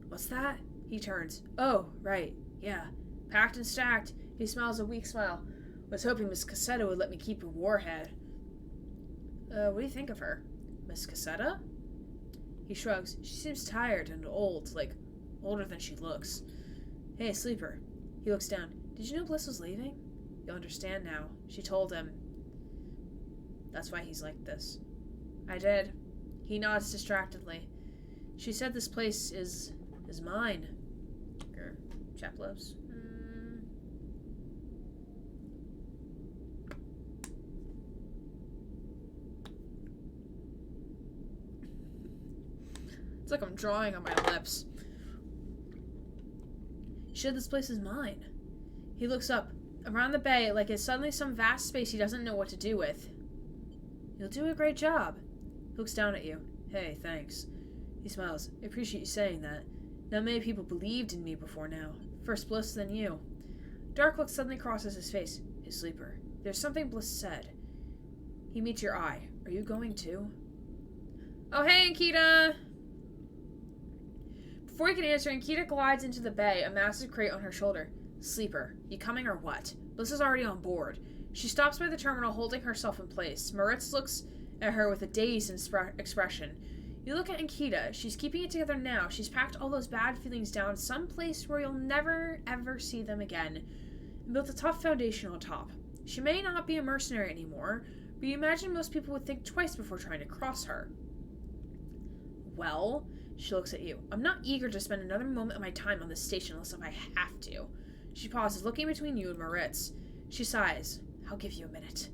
What's that? He turns. Oh, right. Yeah. Packed and stacked. He smiles a weak smile. Was hoping Miss Cassetta would let me keep a warhead. What do you think of her? Miss Cassetta? He shrugs. She seems tired and old, like older than she looks. Hey, Sleeper. He looks down. Did you know Bliss was leaving? You'll understand now. She told him. That's why he's like this. I did. He nods distractedly. She said this place is mine. Chaplos. It's like I'm drawing on my lips. She said this place is mine. He looks up. Around the bay, like it's suddenly some vast space he doesn't know what to do with. You'll do a great job. He looks down at you. Hey, thanks. He smiles. I appreciate you saying that. Not many people believed in me before now. First Bliss, then you. Dark look suddenly crosses his face. Hey, Sleeper. There's something Bliss said. He meets your eye. Are you going too? Oh, hey, Ankita! Before he can answer, Ankita glides into the bay, a massive crate on her shoulder. Sleeper, you coming or what? Bliss is already on board. She stops by the terminal, holding herself in place. Moritz looks at her with a dazed expression. You look at Ankita. She's keeping it together now. She's packed all those bad feelings down someplace where you'll never, ever see them again, and built a tough foundation on top. She may not be a mercenary anymore, but you imagine most people would think twice before trying to cross her. Well, she looks at you. I'm not eager to spend another moment of my time on this station unless I have to. She pauses, looking between you and Moritz. She sighs. I'll give you a minute.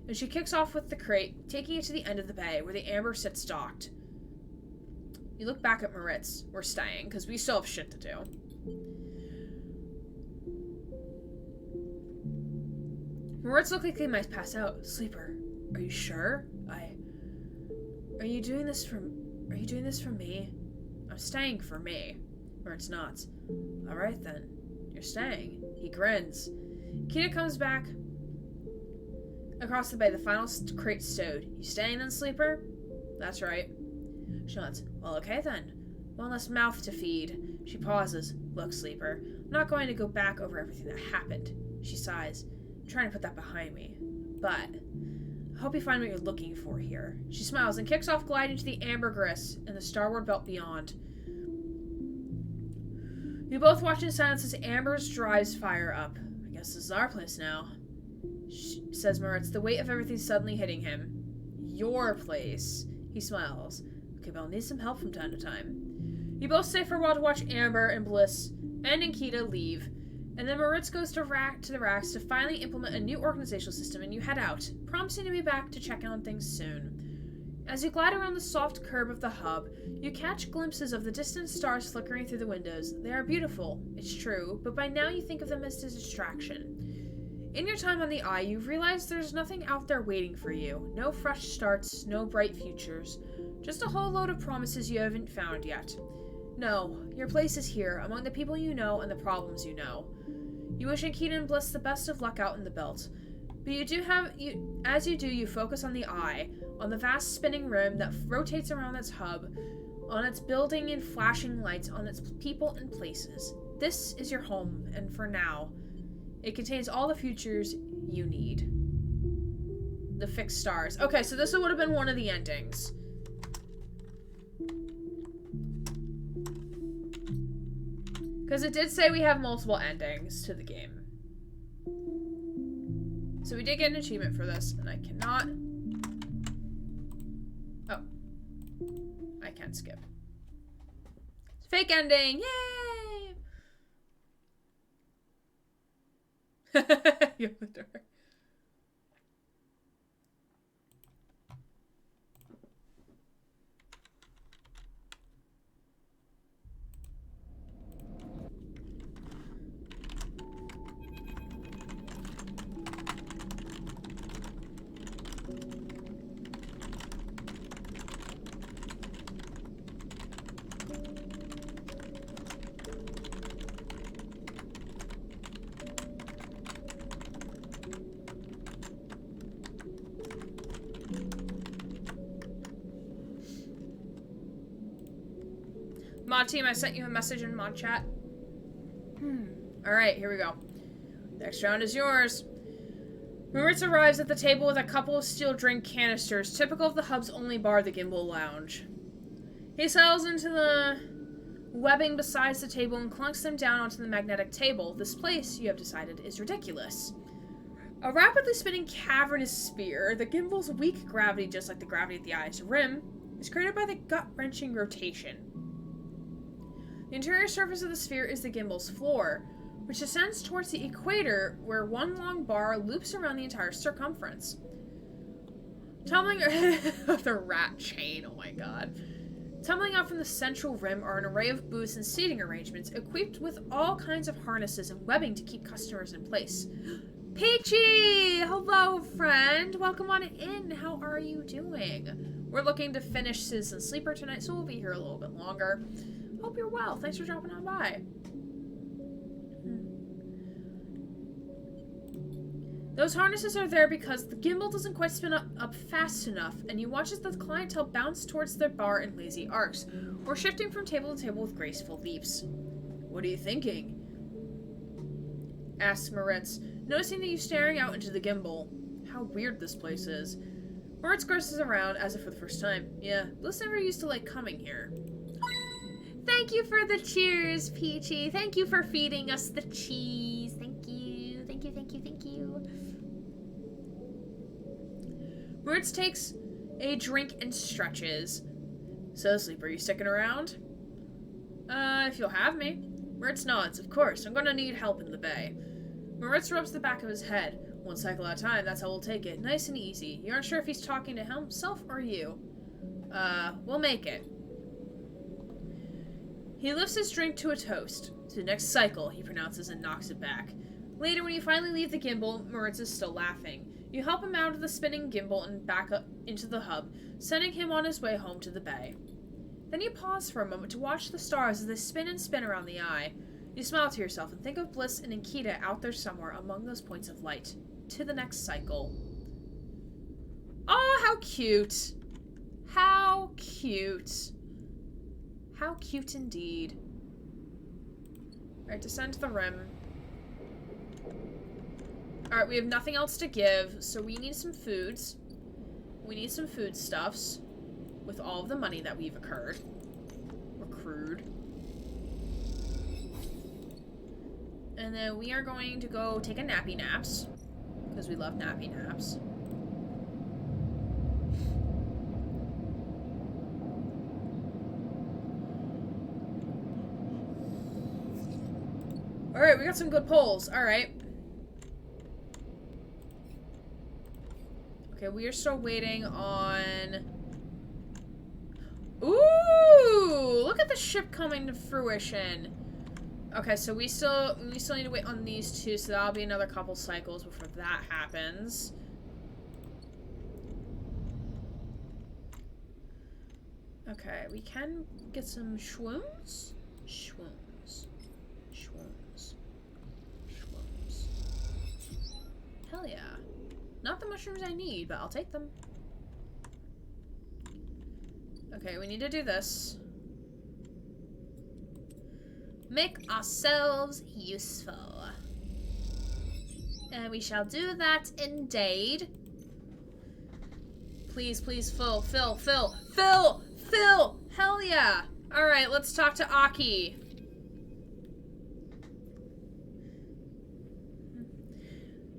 And she kicks off with the crate, taking it to the end of the bay, where the amber sits docked. You look back at Moritz. We're staying, because we still have shit to do. Moritz looks like they might pass out. Sleeper, are you sure? Are you doing this for me? I'm staying for me. Moritz nods. Alright then. You're staying. He grins. Kita comes back across the bay, the final crate stowed. You staying then, Sleeper? That's right. She nods. Well, okay then. One less mouth to feed. She pauses. Look, Sleeper, I'm not going to go back over everything that happened. She sighs. I'm trying to put that behind me. But I hope you find what you're looking for here. She smiles and kicks off, gliding to the ambergris and the starward belt beyond. You both watch in silence as Amber's drives fire up. I guess this is our place now, says Moritz, the weight of everything suddenly hitting him. Your place. He smiles. Okay, but I'll need some help from time to time. You both stay for a while to watch Amber and Bliss and Ankita leave, and then Moritz goes to the racks to finally implement a new organizational system, and you head out, promising to be back to check on things soon. As you glide around the soft curb of the hub, you catch glimpses of the distant stars flickering through the windows. They are beautiful, it's true, but by now you think of them as a distraction. In your time on the Eye, you realize there's nothing out there waiting for you. No fresh starts, no bright futures. Just a whole load of promises you haven't found yet. No, your place is here, among the people you know and the problems you know. You wish Ankita and Bliss the best of luck out in the belt. But you focus on the Eye, on the vast spinning rim that rotates around its hub, on its building and flashing lights, on its people and places. This is your home, and for now, it contains all the futures you need. The fixed stars. Okay, so this would have been one of the endings. Because it did say we have multiple endings to the game. So we did get an achievement for this, and I cannot... Oh. I can't skip. Fake ending! Yay! You have the door. Mod team, I sent you a message in mod chat. Alright, here we go. Next round is yours. Moritz arrives at the table with a couple of steel drink canisters, typical of the hub's only bar, the Gimbal Lounge. He settles into the webbing beside the table and clunks them down onto the magnetic table. This place, you have decided, is ridiculous. A rapidly spinning cavernous sphere, the gimbal's weak gravity, just like the gravity at the eye's rim, is created by the gut-wrenching rotation. The interior surface of the sphere is the gimbal's floor, which descends towards the equator, where one long bar loops around the entire circumference. Tumbling the rat chain, oh my god. Tumbling out from the central rim are an array of booths and seating arrangements, equipped with all kinds of harnesses and webbing to keep customers in place. Peachy! Hello, friend! Welcome on in. How are you doing? We're looking to finish Citizen Sleeper tonight, so we'll be here a little bit longer. Hope you're well. Thanks for dropping on by. Those harnesses are there because the gimbal doesn't quite spin up fast enough, and you watch as the clientele bounce towards their bar in lazy arcs, or shifting from table to table with graceful leaps. What are you thinking? Asks Moritz, noticing that you staring out into the gimbal. How weird this place is. Moritz glances around as if for the first time. Yeah, Bliss never used to like coming here. Thank you for the cheers, Peachy. Thank you for feeding us the cheese. Thank you. Thank you, thank you, thank you. Moritz takes a drink and stretches. So, Sleeper, you sticking around? If you'll have me. Moritz nods. Of course, I'm gonna need help in the bay. Moritz rubs the back of his head. One cycle at a time, that's how we'll take it. Nice and easy. You aren't sure if he's talking to himself or you. We'll make it. He lifts his drink to a toast. To the next cycle, he pronounces and knocks it back. Later, when you finally leave the gimbal, Moritz is still laughing. You help him out of the spinning gimbal and back up into the hub, sending him on his way home to the bay. Then you pause for a moment to watch the stars as they spin and spin around the eye. You smile to yourself and think of Bliss and Nikita out there somewhere among those points of light. To the next cycle. Oh, how cute. How cute. How cute indeed. Alright, descend to the rim. Alright, we have nothing else to give, so we need some foods. We need some foodstuffs. With all of the money that we've accrued. And then we are going to go take a nappy naps. Because we love nappy naps. Alright, we got some good pulls. Alright. Okay, we are still waiting on... Ooh! Look at the ship coming to fruition. Okay, so we still need to wait on these two, so that'll be another couple cycles before that happens. Okay, we can get some schwooms? Schwooms. Schwooms. Schwooms. Hell yeah. Not the mushrooms I need, but I'll take them. Okay, we need to do this. Make ourselves useful. And we shall do that indeed. Please, please, fill. Hell yeah. Alright, let's talk to Aki.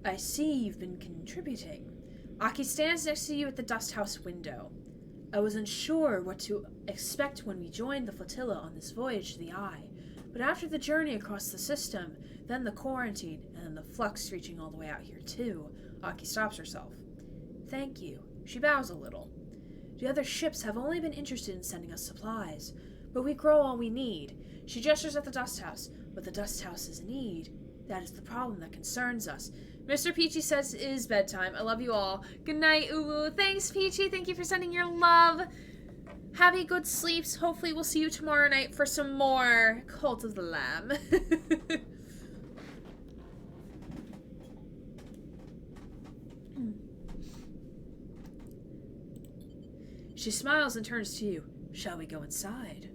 I see you've been contributing. Aki stands next to you at the dust house window. I wasn't sure what to expect when we joined the flotilla on this voyage to the Eye, but after the journey across the system, then the quarantine, and then the flux reaching all the way out here too, Aki stops herself. Thank you. She bows a little. The other ships have only been interested in sending us supplies, but we grow all we need. She gestures at the dust house. What the dust house is in need, that is the problem that concerns us. Mr. Peachy says it is bedtime. I love you all. Good night, Uwu. Thanks, Peachy. Thank you for sending your love. Happy good sleeps. Hopefully we'll see you tomorrow night for some more Cult of the Lamb. She smiles and turns to you. Shall we go inside?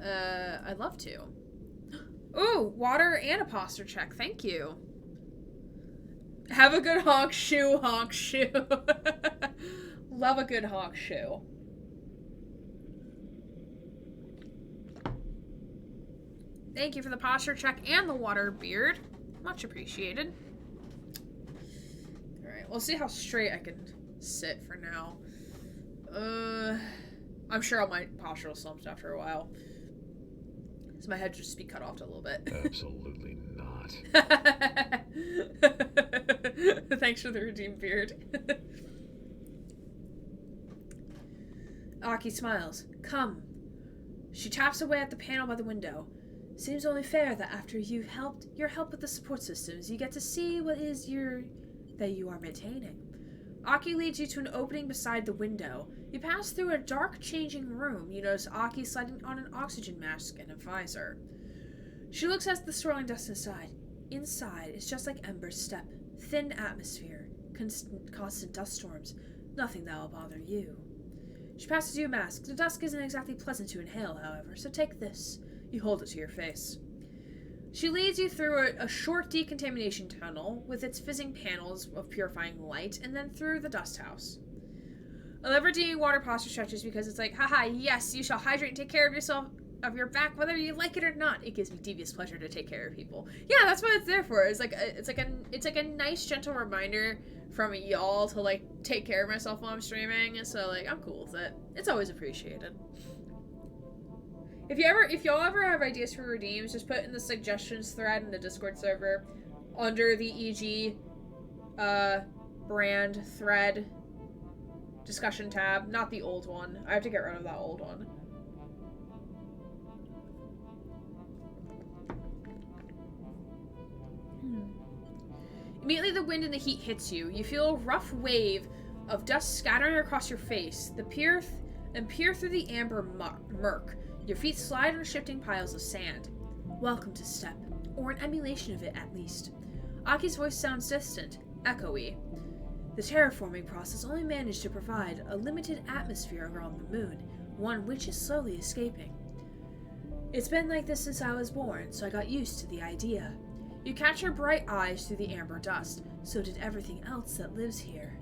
I'd love to. Ooh, water and a posture check. Thank you. Have a good honk shoe, honk shoe. Love a good honk shoe. Thank you for the posture check and the water beard. Much appreciated. Alright, we'll see how straight I can sit for now. I'm sure my posture will slump after a while. So my head just be cut off a little bit. Absolutely not. Thanks for the redeemed beard. Aki smiles. Come. She taps away at the panel by the window. Seems only fair that after your help with the support systems, you get to see what is that you are maintaining. Aki leads you to an opening beside the window. You pass through a dark changing room. You notice Aki sliding on an oxygen mask and a visor. She looks at the swirling dust inside. Inside is just like Ember's step. Thin atmosphere. Constant dust storms. Nothing that will bother you. She passes you a mask. The dust isn't exactly pleasant to inhale, however, so take this. You hold it to your face. She leads you through a short decontamination tunnel with its fizzing panels of purifying light, and then through the dust house. I love redeeming water posture stretches because it's like, haha, yes, you shall hydrate and take care of yourself, of your back, whether you like it or not. It gives me devious pleasure to take care of people. Yeah, that's what it's there for. It's like a nice, gentle reminder from y'all to like take care of myself while I'm streaming. So like, I'm cool with it. It's always appreciated. If y'all ever have ideas for redeems, just put in the suggestions thread in the Discord server under the EG brand thread discussion tab, not the old one. I have to get rid of that old one. Immediately the wind and the heat hits you. You feel a rough wave of dust scattering across your face. Peer through the amber murk. Your feet slide on shifting piles of sand. Welcome to Step, or an emulation of it at least. Aki's voice sounds distant, echoey. The terraforming process only managed to provide a limited atmosphere around the moon, one which is slowly escaping. It's been like this since I was born, so I got used to the idea. You catch her bright eyes through the amber dust, so did everything else that lives here.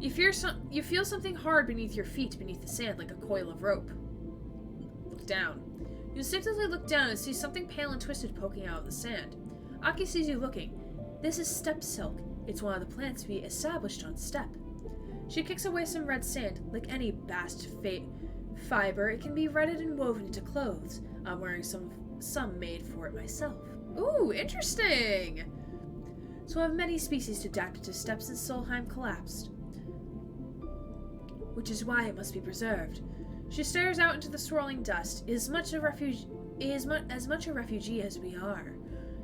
You feel something hard beneath your feet, beneath the sand, like a coil of rope. Look down. You instinctively look down and see something pale and twisted poking out of the sand. Aki sees you looking. This is steppe silk. It's one of the plants we established on Steppe. She kicks away some red sand. Like any bast fiber, it can be retted and woven into clothes. I'm wearing some made for it myself. Ooh, interesting! So one of many species adapted to steppe since Solheim collapsed, which is why it must be preserved. She stares out into the swirling dust. It is as much a refugee as we are,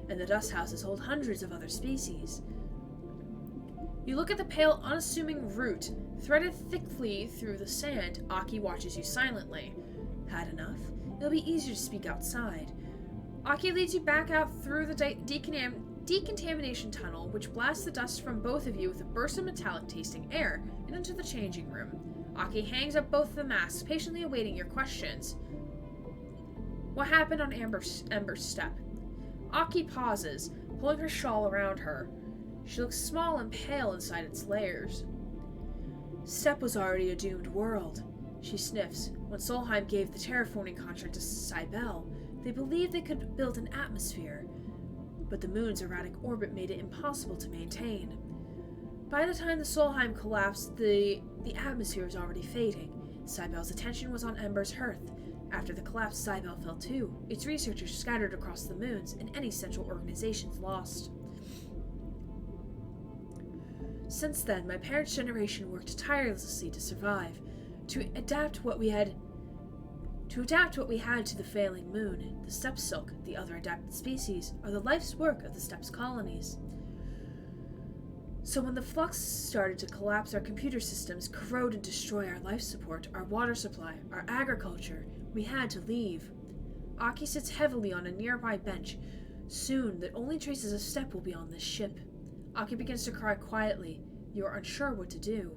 and the dust houses hold hundreds of other species. You look at the pale, unassuming root, threaded thickly through the sand. Aki watches you silently. Had enough? It'll be easier to speak outside. Aki leads you back out through the decontamination tunnel, which blasts the dust from both of you with a burst of metallic-tasting air, and into the changing room. Aki hangs up both the masks, patiently awaiting your questions. What happened on Ember's step? Aki pauses, pulling her shawl around her. She looks small and pale inside its layers. Steppe was already a doomed world. She sniffs. When Solheim gave the terraforming contract to Cybele, they believed they could build an atmosphere, but the moon's erratic orbit made it impossible to maintain. By the time the Solheim collapsed, the atmosphere was already fading. Cybele's attention was on Ember's hearth. After the collapse, Cybele fell too. Its researchers scattered across the moons, and any central organizations lost. Since then, my parents' generation worked tirelessly to survive, to adapt what we had to the failing moon. The steppe silk, the other adapted species, are the life's work of the steppe's colonies. So when the flux started to collapse, our computer systems corrode and destroy our life support, our water supply, our agriculture, we had to leave. Aki sits heavily on a nearby bench. Soon, the only traces of steppe will be on this ship. Aki begins to cry quietly. You are unsure what to do.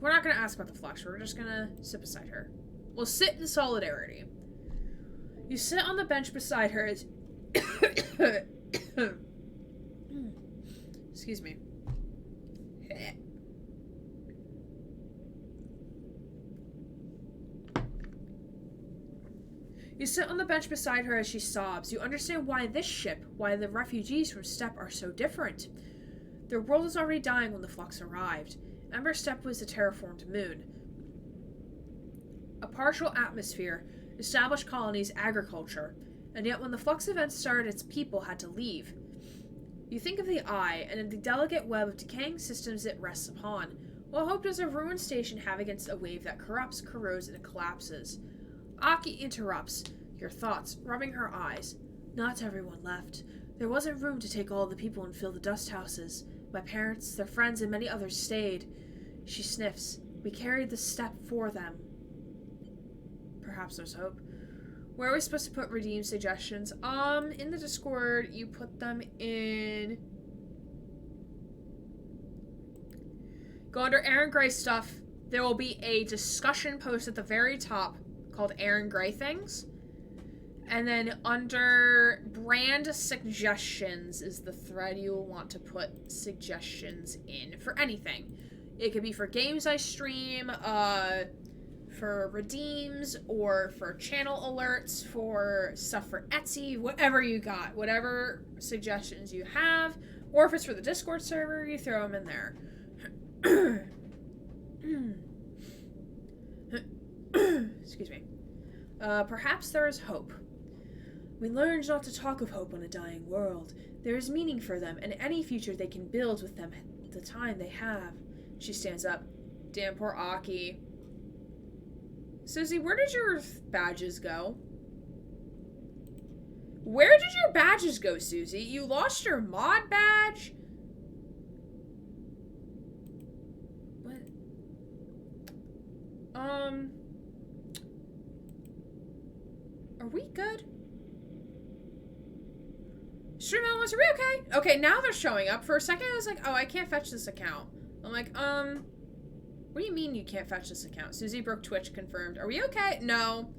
We're not going to ask about the flux. We're just going to sit beside her. We'll sit in solidarity. You sit on the bench beside her as... Excuse me. the bench beside her as she sobs. You understand why this ship, why the refugees from Steppe are so different. Their world was already dying when the Flux arrived. Ember Steppe was a terraformed moon. A partial atmosphere, established colonies, agriculture. And yet when the Flux event started, its people had to leave. You think of the Eye, and of the delicate web of decaying systems it rests upon. What hope does a ruined station have against a wave that corrupts, corrodes, and collapses? Aki interrupts your thoughts, rubbing her eyes. Not everyone left. There wasn't room to take all the people and fill the dust houses. My parents, their friends, and many others stayed. She sniffs. We carried the step for them. Perhaps there's hope. Where are we supposed to put redeem suggestions? In the Discord, you put them in... Go under Aaron Gray stuff. There will be a discussion post at the very top called Aaron Gray Things. And then under brand suggestions is the thread you will want to put suggestions in for anything. It could be for games I stream, for redeems, or for channel alerts, for stuff for Etsy, whatever you got. Whatever suggestions you have. Or if it's for the Discord server, you throw them in there. Excuse me. Perhaps there is hope. We learned not to talk of hope on a dying world. There is meaning for them, and any future they can build with them at the time they have. She stands up. Damn, poor Aki. Susie, where did your badges go? Where did your badges go, Susie? You lost your mod badge? What? Are we good? Stream elements, are we okay? Okay, now they're showing up. For a second, I was like, oh, I can't fetch this account. I'm like, what do you mean you can't fetch this account? Susie broke Twitch confirmed. Are we okay? No.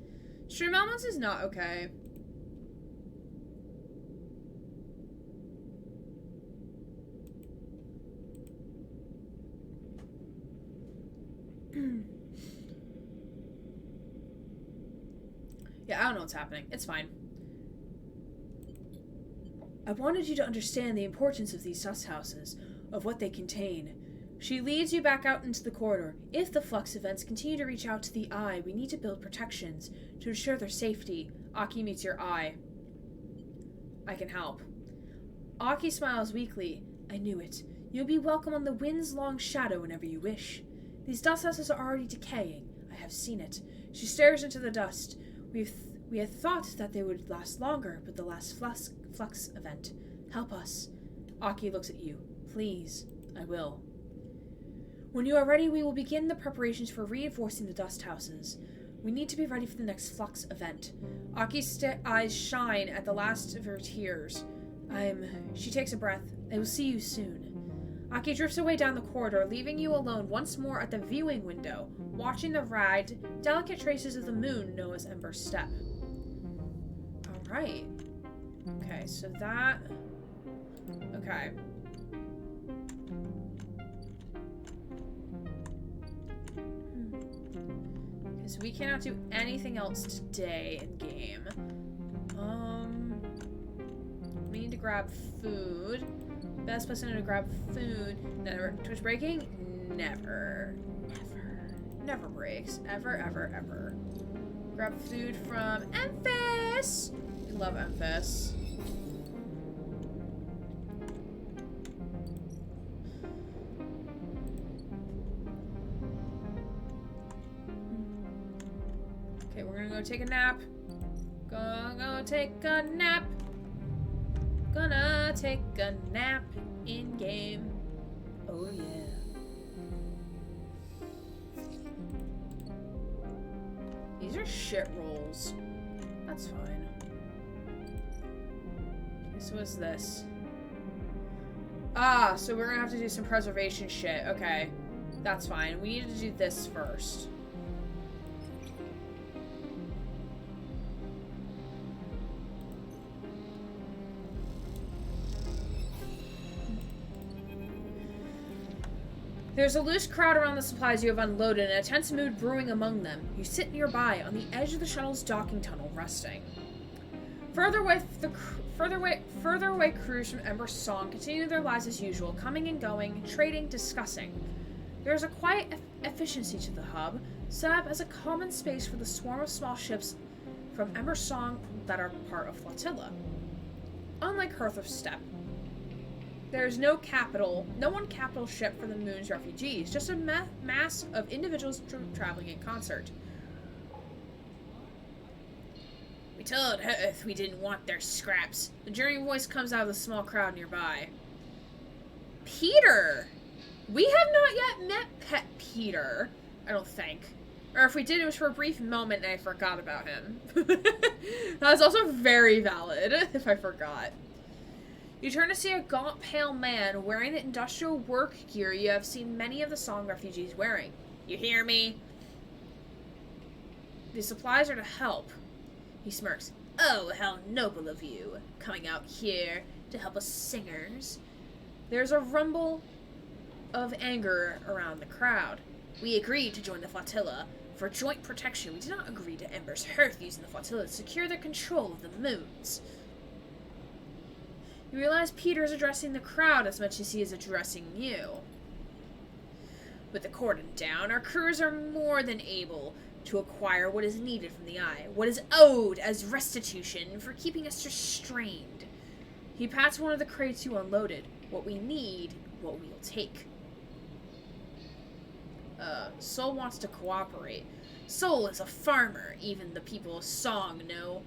Stream elements is not okay. Yeah, I don't know what's happening. It's fine. I wanted you to understand the importance of these dust houses, of what they contain. She leads you back out into the corridor. If the Flux events continue to reach out to the Eye, we need to build protections to ensure their safety. Aki meets your eye. I can help. Aki smiles weakly. I knew it. You'll be welcome on the wind's long shadow whenever you wish. These dust houses are already decaying. I have seen it. She stares into the dust. We had thought that they would last longer, but the last flux event. Help us. Aki looks at you. Please. I will. When you are ready, we will begin the preparations for reinforcing the dust houses. We need to be ready for the next flux event. Aki's eyes shine at the last of her tears. She takes a breath. I will see you soon. Aki drifts away down the corridor, leaving you alone once more at the viewing window, watching the ragged, delicate traces of the moon known as Ember Steppe. Alright. Okay, so that... Okay. Okay, so we cannot do anything else today in game. We need to grab food. Best place to grab food. Never. Twitch breaking? Never. Never breaks. Ever. Grab food from Emphas! We love Emphas. Okay, we're gonna go take a nap. Go take a nap. Gonna take a nap in game. Oh yeah. These are shit rolls. That's fine. Okay, so what's this? Ah, so we're gonna have to do some preservation shit. Okay. That's fine. We need to do this first. There's a loose crowd around the supplies you have unloaded and a tense mood brewing among them. You sit nearby, on the edge of the shuttle's docking tunnel, resting. Further away crews from Ember Song continue their lives as usual, coming and going, trading, discussing. There is a quiet efficiency to the hub, set up as a common space for the swarm of small ships from Ember Song that are part of Flotilla. Unlike Hearth of Steppe, there is no one capital ship for the moon's refugees, just a mass of individuals traveling in concert. We told Hearth we didn't want their scraps. The jeering voice comes out of the small crowd nearby. Peter! We have not yet met Pet Peter, I don't think. Or if we did, it was for a brief moment and I forgot about him. That's also very valid, if I forgot. You turn to see a gaunt, pale man wearing the industrial work gear you have seen many of the Song refugees wearing. You hear me? The supplies are to help. He smirks. Oh, how noble of you, coming out here to help us singers. There's a rumble of anger around the crowd. We agreed to join the flotilla. For joint protection, we did not agree to Ember's Hearth using the flotilla to secure their control of the moons. You realize Peter is addressing the crowd as much as he is addressing you. With the cordon down, our crews are more than able to acquire what is needed from the Eye, what is owed as restitution for keeping us restrained. He pats one of the crates you unloaded. What we need, what we'll take. Sol wants to cooperate. Sol is a farmer. Even the people of Song know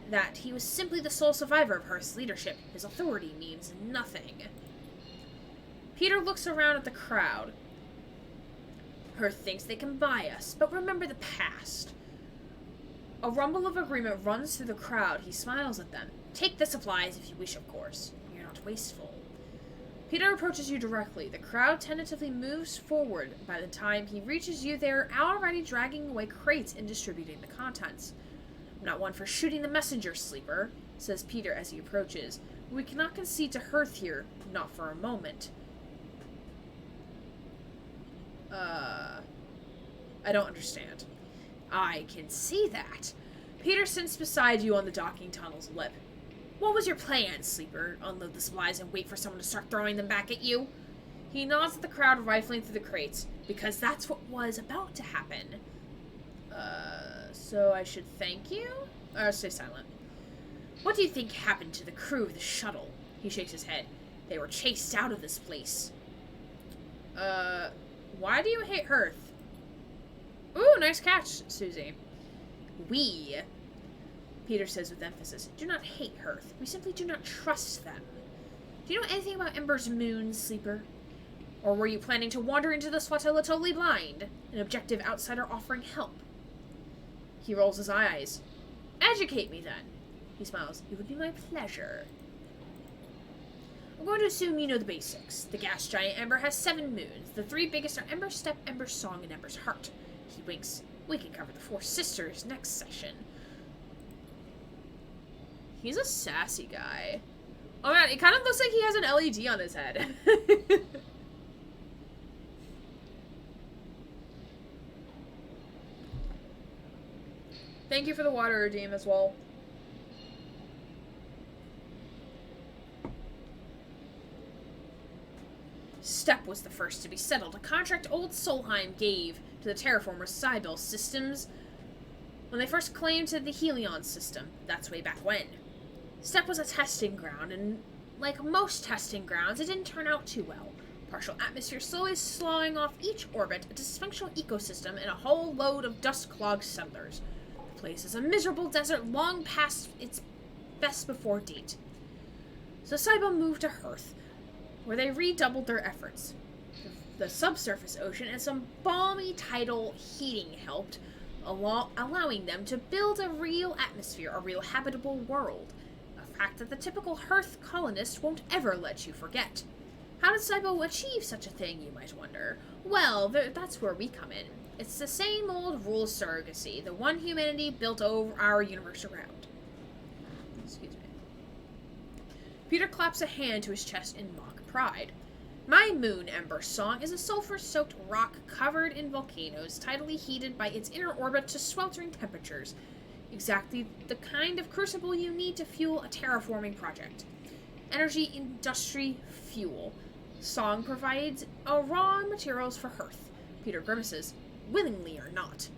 that he was simply the sole survivor of Hearth's leadership. His authority means nothing. Peter looks around at the crowd. Hearth thinks they can buy us, but remember the past. A rumble of agreement runs through the crowd. He smiles at them. Take the supplies if you wish, of course. You're not wasteful. Peter approaches you directly. The crowd tentatively moves forward. By the time he reaches you, they're already dragging away crates and distributing the contents. I'm not one for shooting the messenger, Sleeper, says Peter as he approaches. We cannot concede to Hearth here, not for a moment. I don't understand. I can see that. Peter sits beside you on the docking tunnel's lip. What was your plan, Sleeper? Unload the supplies and wait for someone to start throwing them back at you? He nods at the crowd rifling through the crates, because that's what was about to happen. So I should thank you? Or stay silent. What do you think happened to the crew of the shuttle? He shakes his head. They were chased out of this place. Why do you hate Hearth? Ooh, nice catch, Susie. We, Peter says with emphasis, do not hate Hearth. We simply do not trust them. Do you know anything about Ember's moon, Sleeper? Or were you planning to wander into this flotilla totally blind? An objective outsider offering help. He rolls his eyes. Educate me, then. He smiles. It would be my pleasure. I'm going to assume you know the basics. The gas giant Ember has 7 moons. The 3 biggest are Ember Steppe, Ember Song, and Ember's Heart. He winks. We can cover the 4 sisters next session. He's a sassy guy. Oh man, it kind of looks like he has an LED on his head. Thank you for the water redeem as well. Steppe was the first to be settled, a contract old Solheim gave to the terraformers Cybele Systems when they first claimed to the Helion system. That's way back when. Steppe was a testing ground, and like most testing grounds, it didn't turn out too well. Partial atmosphere slowly slowing off each orbit, a dysfunctional ecosystem, and a whole load of dust-clogged settlers. The place is a miserable desert long past its best before date. So Cybele moved to Hearth, where they redoubled their efforts. The subsurface ocean and some balmy tidal heating helped, allowing them to build a real atmosphere, a real habitable world. A fact that the typical Hearth colonist won't ever let you forget. How did Cybele achieve such a thing, you might wonder? Well, that's where we come in. It's the same old rule of surrogacy, the one humanity built over our universe around. Excuse me. Peter claps a hand to his chest in mock pride. My moon, Ember Song, is a sulfur-soaked rock covered in volcanoes, tidally heated by its inner orbit to sweltering temperatures. Exactly the kind of crucible you need to fuel a terraforming project. Energy industry fuel. Song provides raw materials for hearth. Peter grimaces, willingly or not.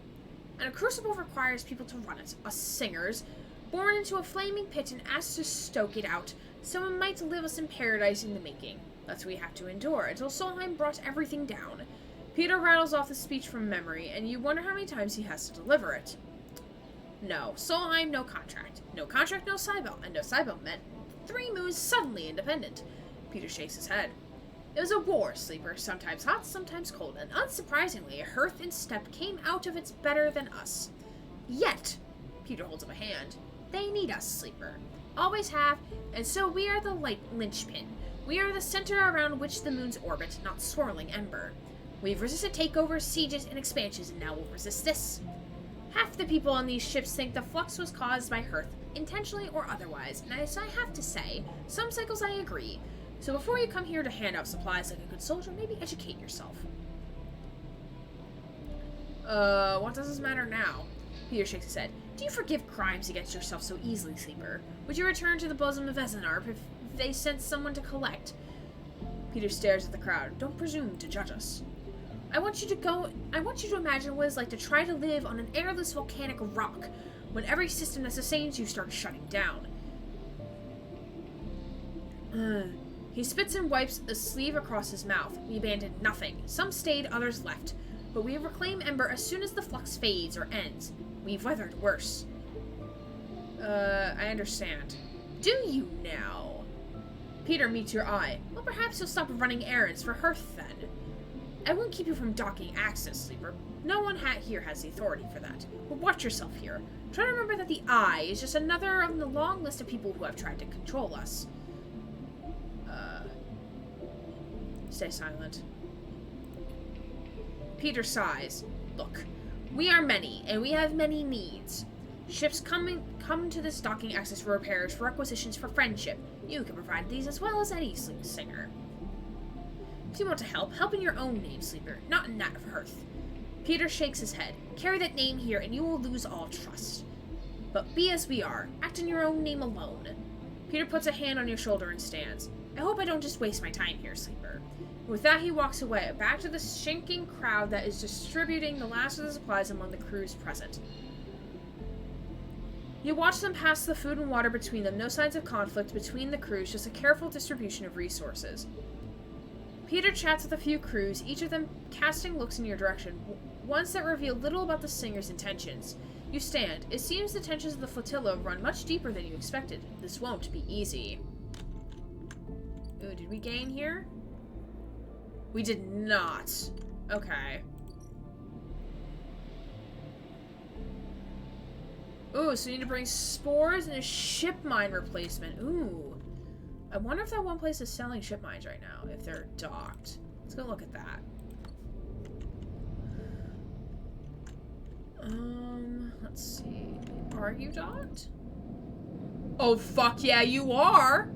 And a crucible requires people to run it, us singers, born into a flaming pit and asked to stoke it out. Someone might live us in paradise in the making. That's what we have to endure, until Solheim brought everything down. Peter rattles off the speech from memory, and you wonder how many times he has to deliver it. No, Solheim, no contract. No contract, no Cybele, and no Cybele meant 3 moons suddenly independent. Peter shakes his head. It was a war, Sleeper, sometimes hot, sometimes cold, and unsurprisingly, Hearth and Steppe came out of it better than us. Yet, Peter holds up a hand, they need us, Sleeper. Always have, and so we are the linchpin. We are the center around which the moons orbit, not swirling ember. We've resisted takeovers, sieges, and expansions, and now we'll resist this. Half the people on these ships think the flux was caused by Hearth, intentionally or otherwise, and as I have to say, some cycles I agree. So before you come here to hand out supplies like a good soldier, maybe educate yourself. What does this matter now? Peter shakes his head. Do you forgive crimes against yourself so easily, Sleeper? Would you return to the bosom of Ezenarp if they sent someone to collect? Peter stares at the crowd. Don't presume to judge us. I want you to imagine what it's like to try to live on an airless volcanic rock when every system that sustains you starts shutting down. He spits and wipes a sleeve across his mouth. We abandoned nothing. Some stayed, others left. But we reclaim Ember as soon as the flux fades or ends. We've weathered worse. I understand. Do you now? Peter meets your eye. Well, perhaps you'll stop running errands for Hearth then. I won't keep you from docking access, Sleeper. No one here has the authority for that. But watch yourself here. Try to remember that the Eye is just another of the long list of people who have tried to control us. Stay silent. Peter sighs. Look, we are many, and we have many needs. Ships come to this docking access for repairs, for requisitions, for friendship. You can provide these as well as any singer. If you want to help in your own name, Sleeper, not in that of Hearth. Peter shakes his head. Carry that name here, and you will lose all trust. But be as we are. Act in your own name alone. Peter puts a hand on your shoulder and stands. I hope I don't just waste my time here, Sleeper. With that, he walks away, back to the shinking crowd that is distributing the last of the supplies among the crews present. You watch them pass the food and water between them, no signs of conflict between the crews, just a careful distribution of resources. Peter chats with a few crews, each of them casting looks in your direction, ones that reveal little about the singer's intentions. You stand. It seems the tensions of the flotilla run much deeper than you expected. This won't be easy. Ooh, did we gain here? We did not. Okay. Ooh, so we need to bring spores and a ship mine replacement. Ooh. I wonder if that one place is selling ship mines right now, if they're docked. Let's go look at that. Let's see. Are you docked? Oh, fuck yeah, you are!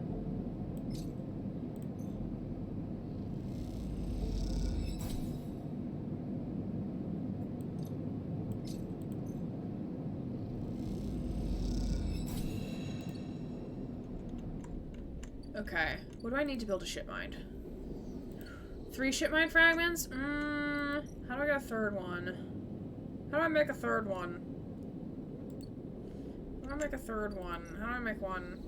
Okay, what do I need to build a ship mine? 3 ship mine fragments? How do I get a third one? How do I make a third one? How do I make a third one? How do I make one?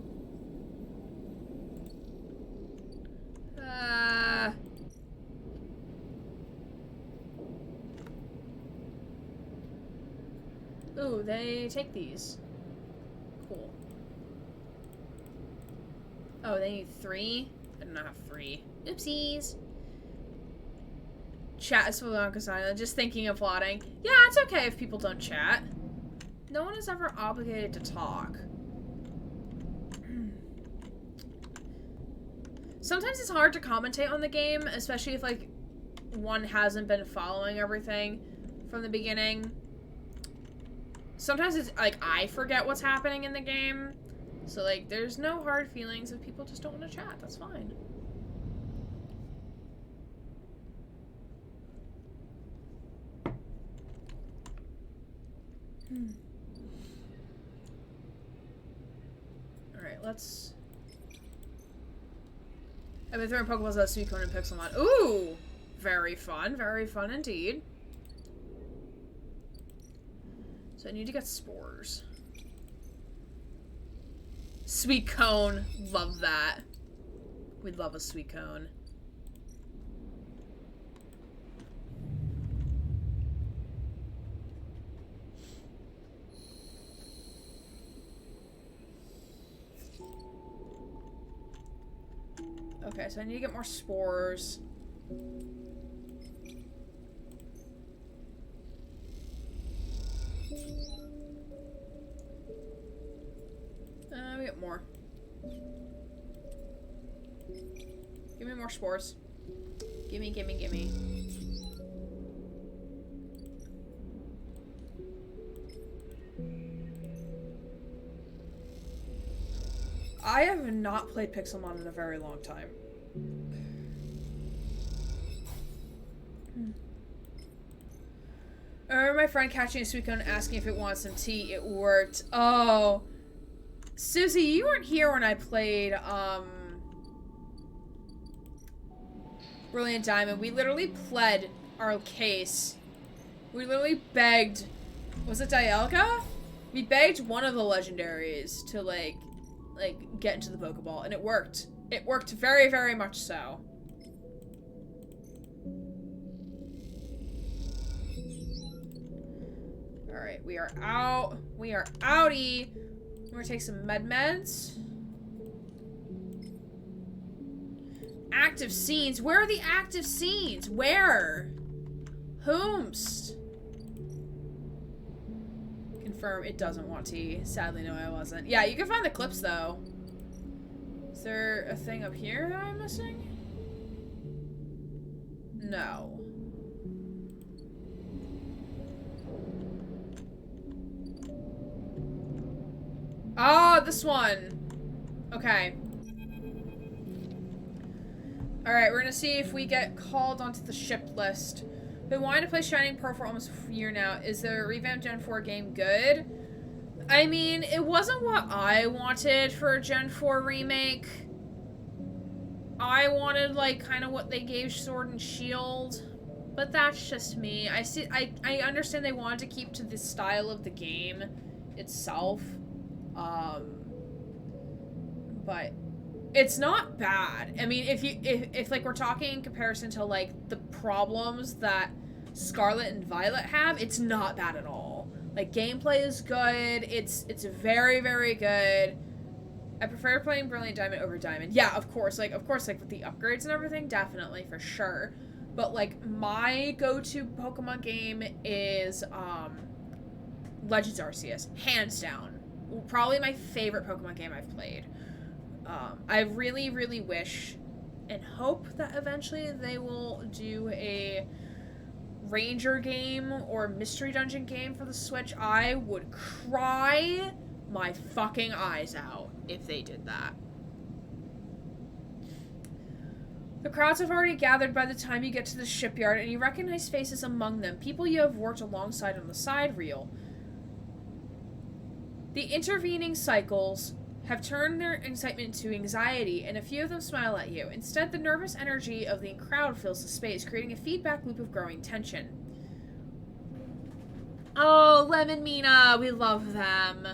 Ooh, they take these. Cool. Oh, they need 3? I do not have 3. Oopsies. Chat is full on Kasana. Just thinking of plotting. Yeah, it's okay if people don't chat. No one is ever obligated to talk. Sometimes it's hard to commentate on the game, especially if, like, one hasn't been following everything from the beginning. Sometimes it's, like, I forget what's happening in the game. So, like, there's no hard feelings if people just don't want to chat. That's fine. Alright, let's... I've been throwing Pokeballs at Suicune and Pixelmon. Ooh! Very fun indeed. So I need to get spores. Sweet cone. Love that. We'd love a sweet cone. Okay, so I need to get more spores. We get more. Give me more spores. Gimme, gimme, gimme. I have not played Pixelmon in a very long time. I remember my friend catching a sweet cone and asking if it wanted some tea. It worked. Oh. Susie, you weren't here when I played, Brilliant Diamond. We literally pled our case. We literally begged... Was it Dialga? We begged one of the legendaries to, like, get into the Pokeball, and it worked. It worked very, very much so. Alright, we are out. We are outie. We're gonna take some meds. Active scenes. Where are the active scenes? Where? Whomst? Confirm it doesn't want tea. Sadly, no, I wasn't. Yeah, you can find the clips, though. Is there a thing up here that I'm missing? No. Oh, this one. Okay. Alright, we're gonna see if we get called onto the ship list. Been wanting to play Shining Pearl for almost a year now. Is the revamped Gen 4 game good? I mean, it wasn't what I wanted for a Gen 4 remake. I wanted, like, kind of what they gave Sword and Shield. But that's just me. I understand they wanted to keep to the style of the game itself. But it's not bad. I mean, if like we're talking in comparison to like the problems that Scarlet and Violet have, it's not bad at all. Like gameplay is good. It's very, very good. I prefer playing Brilliant Diamond over Diamond. Yeah, of course with the upgrades and everything, definitely for sure. But like my go-to Pokemon game is Legends Arceus, hands down. Probably my favorite Pokemon game I've played. I really, really wish and hope that eventually they will do a Ranger game or Mystery Dungeon game for the Switch. I would cry my fucking eyes out if they did that. The crowds have already gathered by the time you get to the shipyard, and you recognize faces among them, people you have worked alongside on the side reel. The intervening cycles have turned their excitement to anxiety, and a few of them smile at you. Instead, the nervous energy of the crowd fills the space, creating a feedback loop of growing tension. Oh, Lem and Mina, we love them.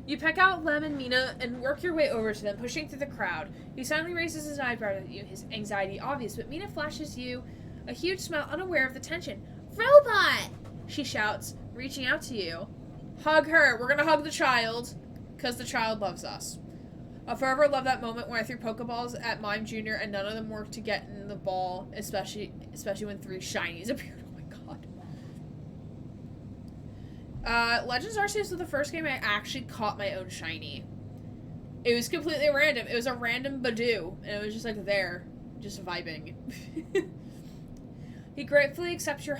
You peck out Lem and Mina and work your way over to them, pushing through the crowd. He silently raises his eyebrow at you, his anxiety obvious, but Mina flashes you a huge smile, unaware of the tension. Robot! She shouts, reaching out to you. Hug her. We're gonna hug the child, because the child loves us. I'll forever love that moment when I threw Pokeballs at Mime Jr. and none of them worked to get in the ball, especially when 3 shinies appeared. Oh my god. Legends Arceus was the first game I actually caught my own shiny. It was completely random. It was a random Badoo, and it was just like there, just vibing. She gratefully accepts your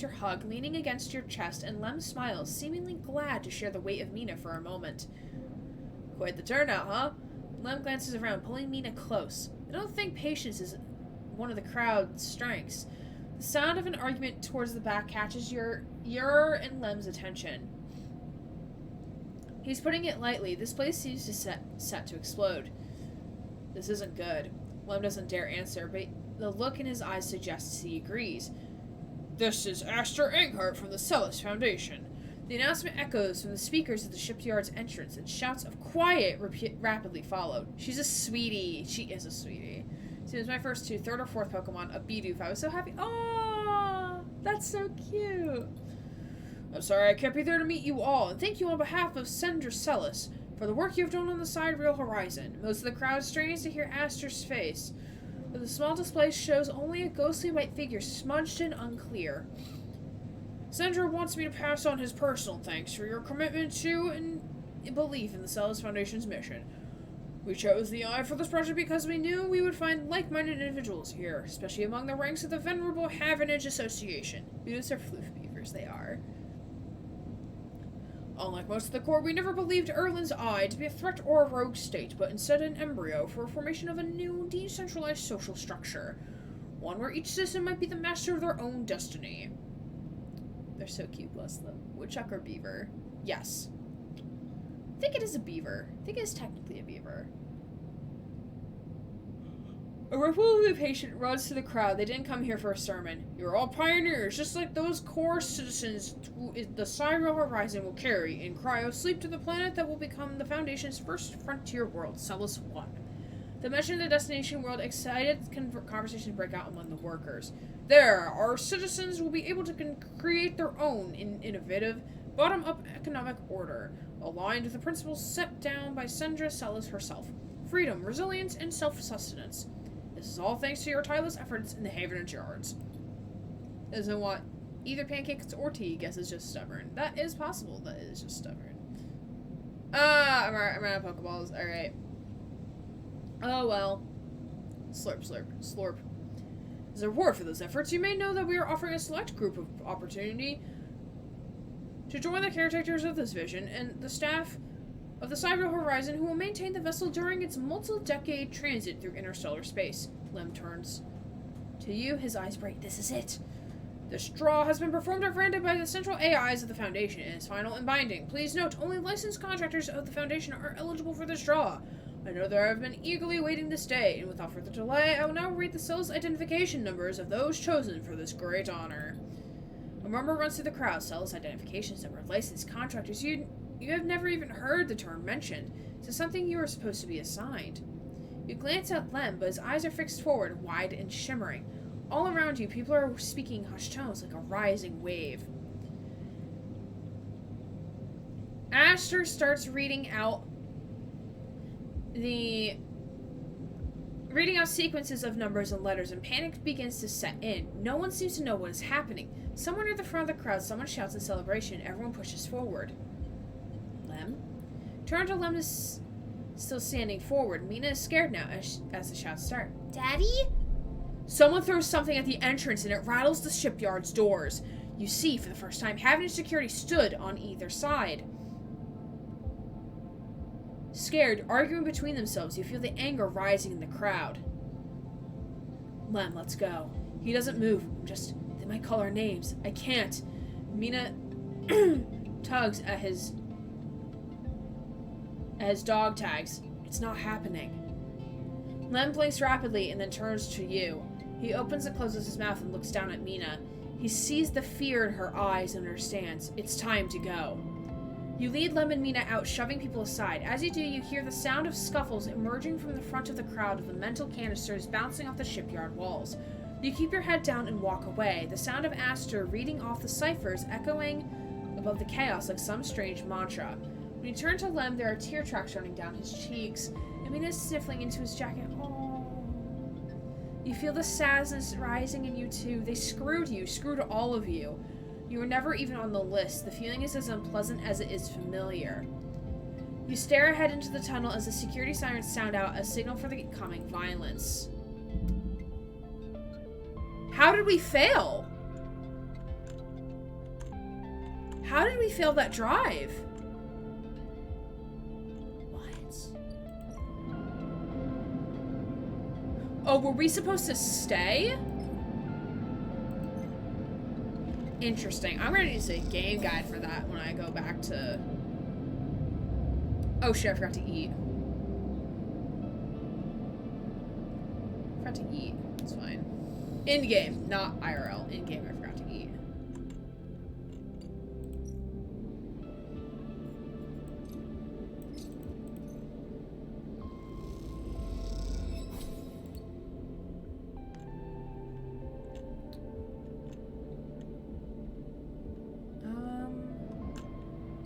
hug, leaning against your chest, and Lem smiles, seemingly glad to share the weight of Mina for a moment. Quite the turnout, huh? Lem glances around, pulling Mina close. I don't think patience is one of the crowd's strengths. The sound of an argument towards the back catches your and Lem's attention. He's putting it lightly. This place seems to set to explode. This isn't good. Lem doesn't dare answer, but the look in his eyes suggests he agrees. This is Aster Inghart from the Celis Foundation. The announcement echoes from the speakers at the shipyard's entrance, and shouts of quiet rapidly followed. She's a sweetie. She is a sweetie. She was my first third or fourth Pokemon, a Bidoof. I was so happy. Oh, that's so cute. I'm sorry I can't be there to meet you all, and thank you on behalf of Sandra Celis for the work you have done on the Sidereal Horizon. Most of the crowd strains to hear Aster's face, but the small display shows only a ghostly white figure, smudged and unclear. Sandra wants me to pass on his personal thanks for your commitment to and belief in the Celis Foundation's mission. We chose the Eye for this project because we knew we would find like-minded individuals here, especially among the ranks of the venerable Havenage Association. Beetles are floof beavers, they are. Unlike most of the Corps, we never believed Erland's Eye to be a threat or a rogue state, but instead an embryo for a formation of a new, decentralized social structure. One where each citizen might be the master of their own destiny. They're so cute, bless them. Woodchuck or beaver? Yes. I think it is a beaver. I think it is technically a beaver. A ripple of impatience runs through the crowd. They didn't come here for a sermon. You're all pioneers, just like those core citizens who the Sidereal Horizon will carry in cryo sleep to the planet that will become the Foundation's first frontier world, Celis 1. The mention of the destination world excited conversations break out among the workers. There, our citizens will be able to create their own innovative, bottom-up economic order, aligned with the principles set down by Sandra Celis herself. Freedom, resilience, and self-sustenance. This is all thanks to your tireless efforts in the Havenage Yards. Doesn't want either pancakes or tea, guess it's just stubborn. That is possible, that is just stubborn. I'm out of Pokeballs, alright. Oh well. Slurp, slurp, slorp. As a reward for those efforts, you may know that we are offering a select group of opportunity to join the caretakers of this vision and the staff of the Sidereal Horizon who will maintain the vessel during its multi-decade transit through interstellar space. Lem turns to you, his eyes bright. This is it. This draw has been performed at random by the central AIs of the Foundation and is final and binding. Please note, only licensed contractors of the Foundation are eligible for this draw. I know that I have been eagerly waiting this day, and without further delay, I will now read the Celis identification numbers of those chosen for this great honor. A murmur runs through the crowd. Celis identifications number, licensed contractors. You have never even heard the term mentioned, so something you are supposed to be assigned. You glance at Lem, but his eyes are fixed forward, wide and shimmering. All around you, people are speaking hushed tones like a rising wave. Aster starts reading out sequences of numbers and letters, and panic begins to set in. No one seems to know what is happening. Somewhere near the front of the crowd, someone shouts in celebration. Everyone pushes forward. Lem? Turn to Lem is still standing forward. Mina is scared now as the shouts start. Daddy? Someone throws something at the entrance and it rattles the shipyard's doors. You see, for the first time, Havenage security stood on either side. Scared, arguing between themselves, you feel the anger rising in the crowd. Lem, let's go. He doesn't move. They might call our names. I can't. Mina tugs at his dog tags. It's not happening. Lem blinks rapidly and then turns to you. He opens and closes his mouth and looks down at Mina. He sees the fear in her eyes and understands. It's time to go. You lead Lem and Mina out, shoving people aside. As you do, you hear the sound of scuffles emerging from the front of the crowd of the mental canisters bouncing off the shipyard walls. You keep your head down and walk away, the sound of Aster reading off the ciphers echoing above the chaos like some strange mantra. When you turn to Lem, there are tear tracks running down his cheeks, and Mina is sniffling into his jacket. Oh. You feel the sadness rising in you too. They screwed all of you. You were never even on the list. The feeling is as unpleasant as it is familiar. You stare ahead into the tunnel as the security sirens sound out, a signal for the coming violence. How did we fail? How did we fail that drive? What? Oh, were we supposed to stay? Interesting. I'm gonna use a game guide for that when I go back to Oh shit, I forgot to eat. Forgot to eat. It's fine. In-game, not IRL. In-game, I forgot to eat.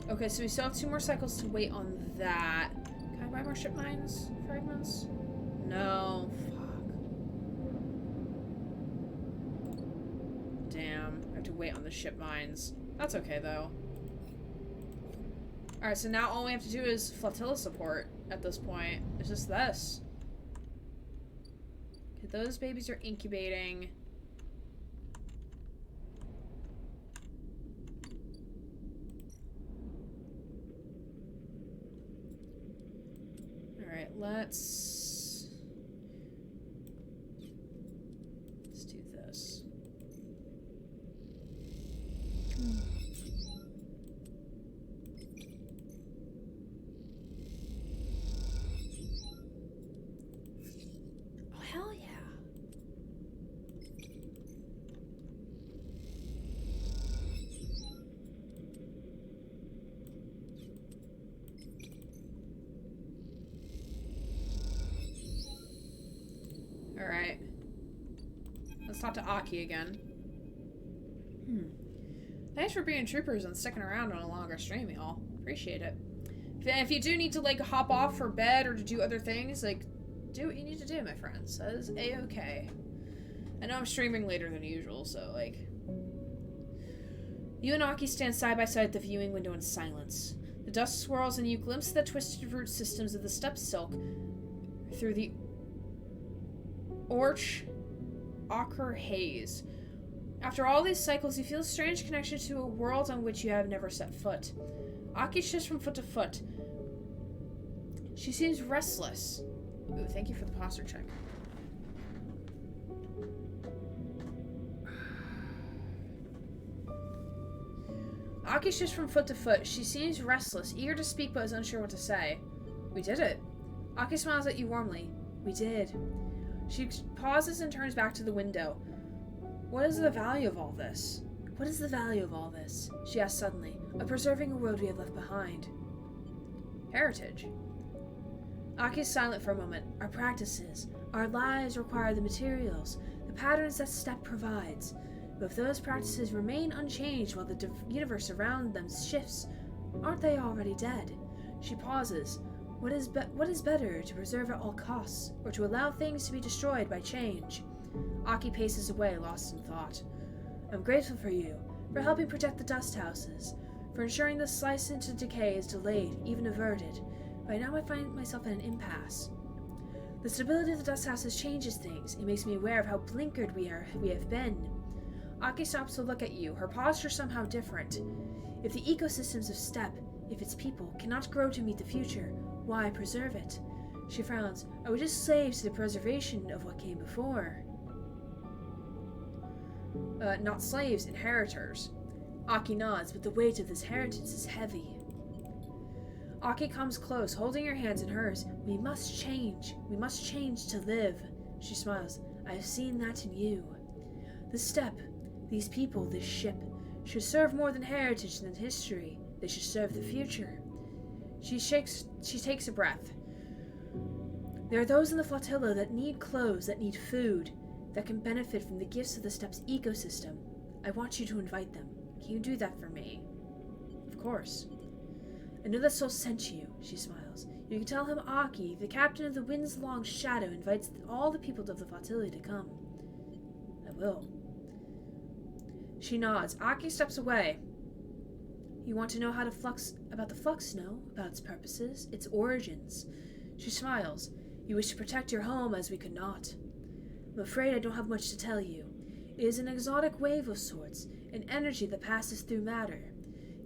Okay, so we still have 2 more cycles to wait on that. Can I buy more ship mines fragments? No. Fuck. Damn. I have to wait on the ship mines. That's okay, though. Alright, so now all we have to do is flotilla support at this point. It's just this. Okay, those babies are incubating. Let's do this. Oh, hell yeah. Alright. Let's talk to Aki again. Thanks for being troopers and sticking around on a longer stream, y'all. Appreciate it. If you do need to, like, hop off for bed or to do other things, like, do what you need to do, my friends. That is A-okay. I know I'm streaming later than usual, so, like... You and Aki stand side by side at the viewing window in silence. The dust swirls and you glimpse the twisted root systems of the steppe silk through the ochre haze. After all these cycles, you feel a strange connection to a world on which you have never set foot. Aki shifts from foot to foot. She seems restless. Ooh, thank you for the posture check. Aki shifts from foot to foot. She seems restless, eager to speak but is unsure what to say. We did it. Aki smiles at you warmly. We did. She pauses and turns back to the window. What is the value of all this? What is the value of all this? She asks suddenly, of preserving a world we have left behind. Heritage. Aki is silent for a moment. Our practices, our lives require the materials, the patterns that steppe provides. But if those practices remain unchanged while the universe around them shifts, aren't they already dead? She pauses. What is better, to preserve at all costs, or to allow things to be destroyed by change? Aki paces away, lost in thought. I'm grateful for you, for helping protect the dust houses, for ensuring the slice into decay is delayed, even averted. But now I find myself at an impasse. The stability of the dust houses changes things. It makes me aware of how blinkered we have been. Aki stops to look at you, her posture somehow different. If the ecosystems of steppe, if its people, cannot grow to meet the future, why preserve it? She frowns. Are we just slaves to the preservation of what came before? Not slaves, inheritors. Aki nods, but the weight of this heritage is heavy. Aki comes close, holding her hands in hers. We must change. We must change to live. She smiles. I have seen that in you. The steppe, these people, this ship, should serve more than heritage than history. They should serve the future. She takes a breath. There are those in the flotilla that need clothes, that need food, that can benefit from the gifts of the steppe's ecosystem. I want you to invite them. Can you do that for me? Of course. I know that soul sent you, she smiles. You can tell him Aki, the captain of the Wind's Long Shadow, invites all the people of the flotilla to come. I will. She nods. Aki steps away. You want to know about the flux, no? About its purposes, its origins. She smiles. You wish to protect your home as we could not. I'm afraid I don't have much to tell you. It is an exotic wave of sorts, an energy that passes through matter.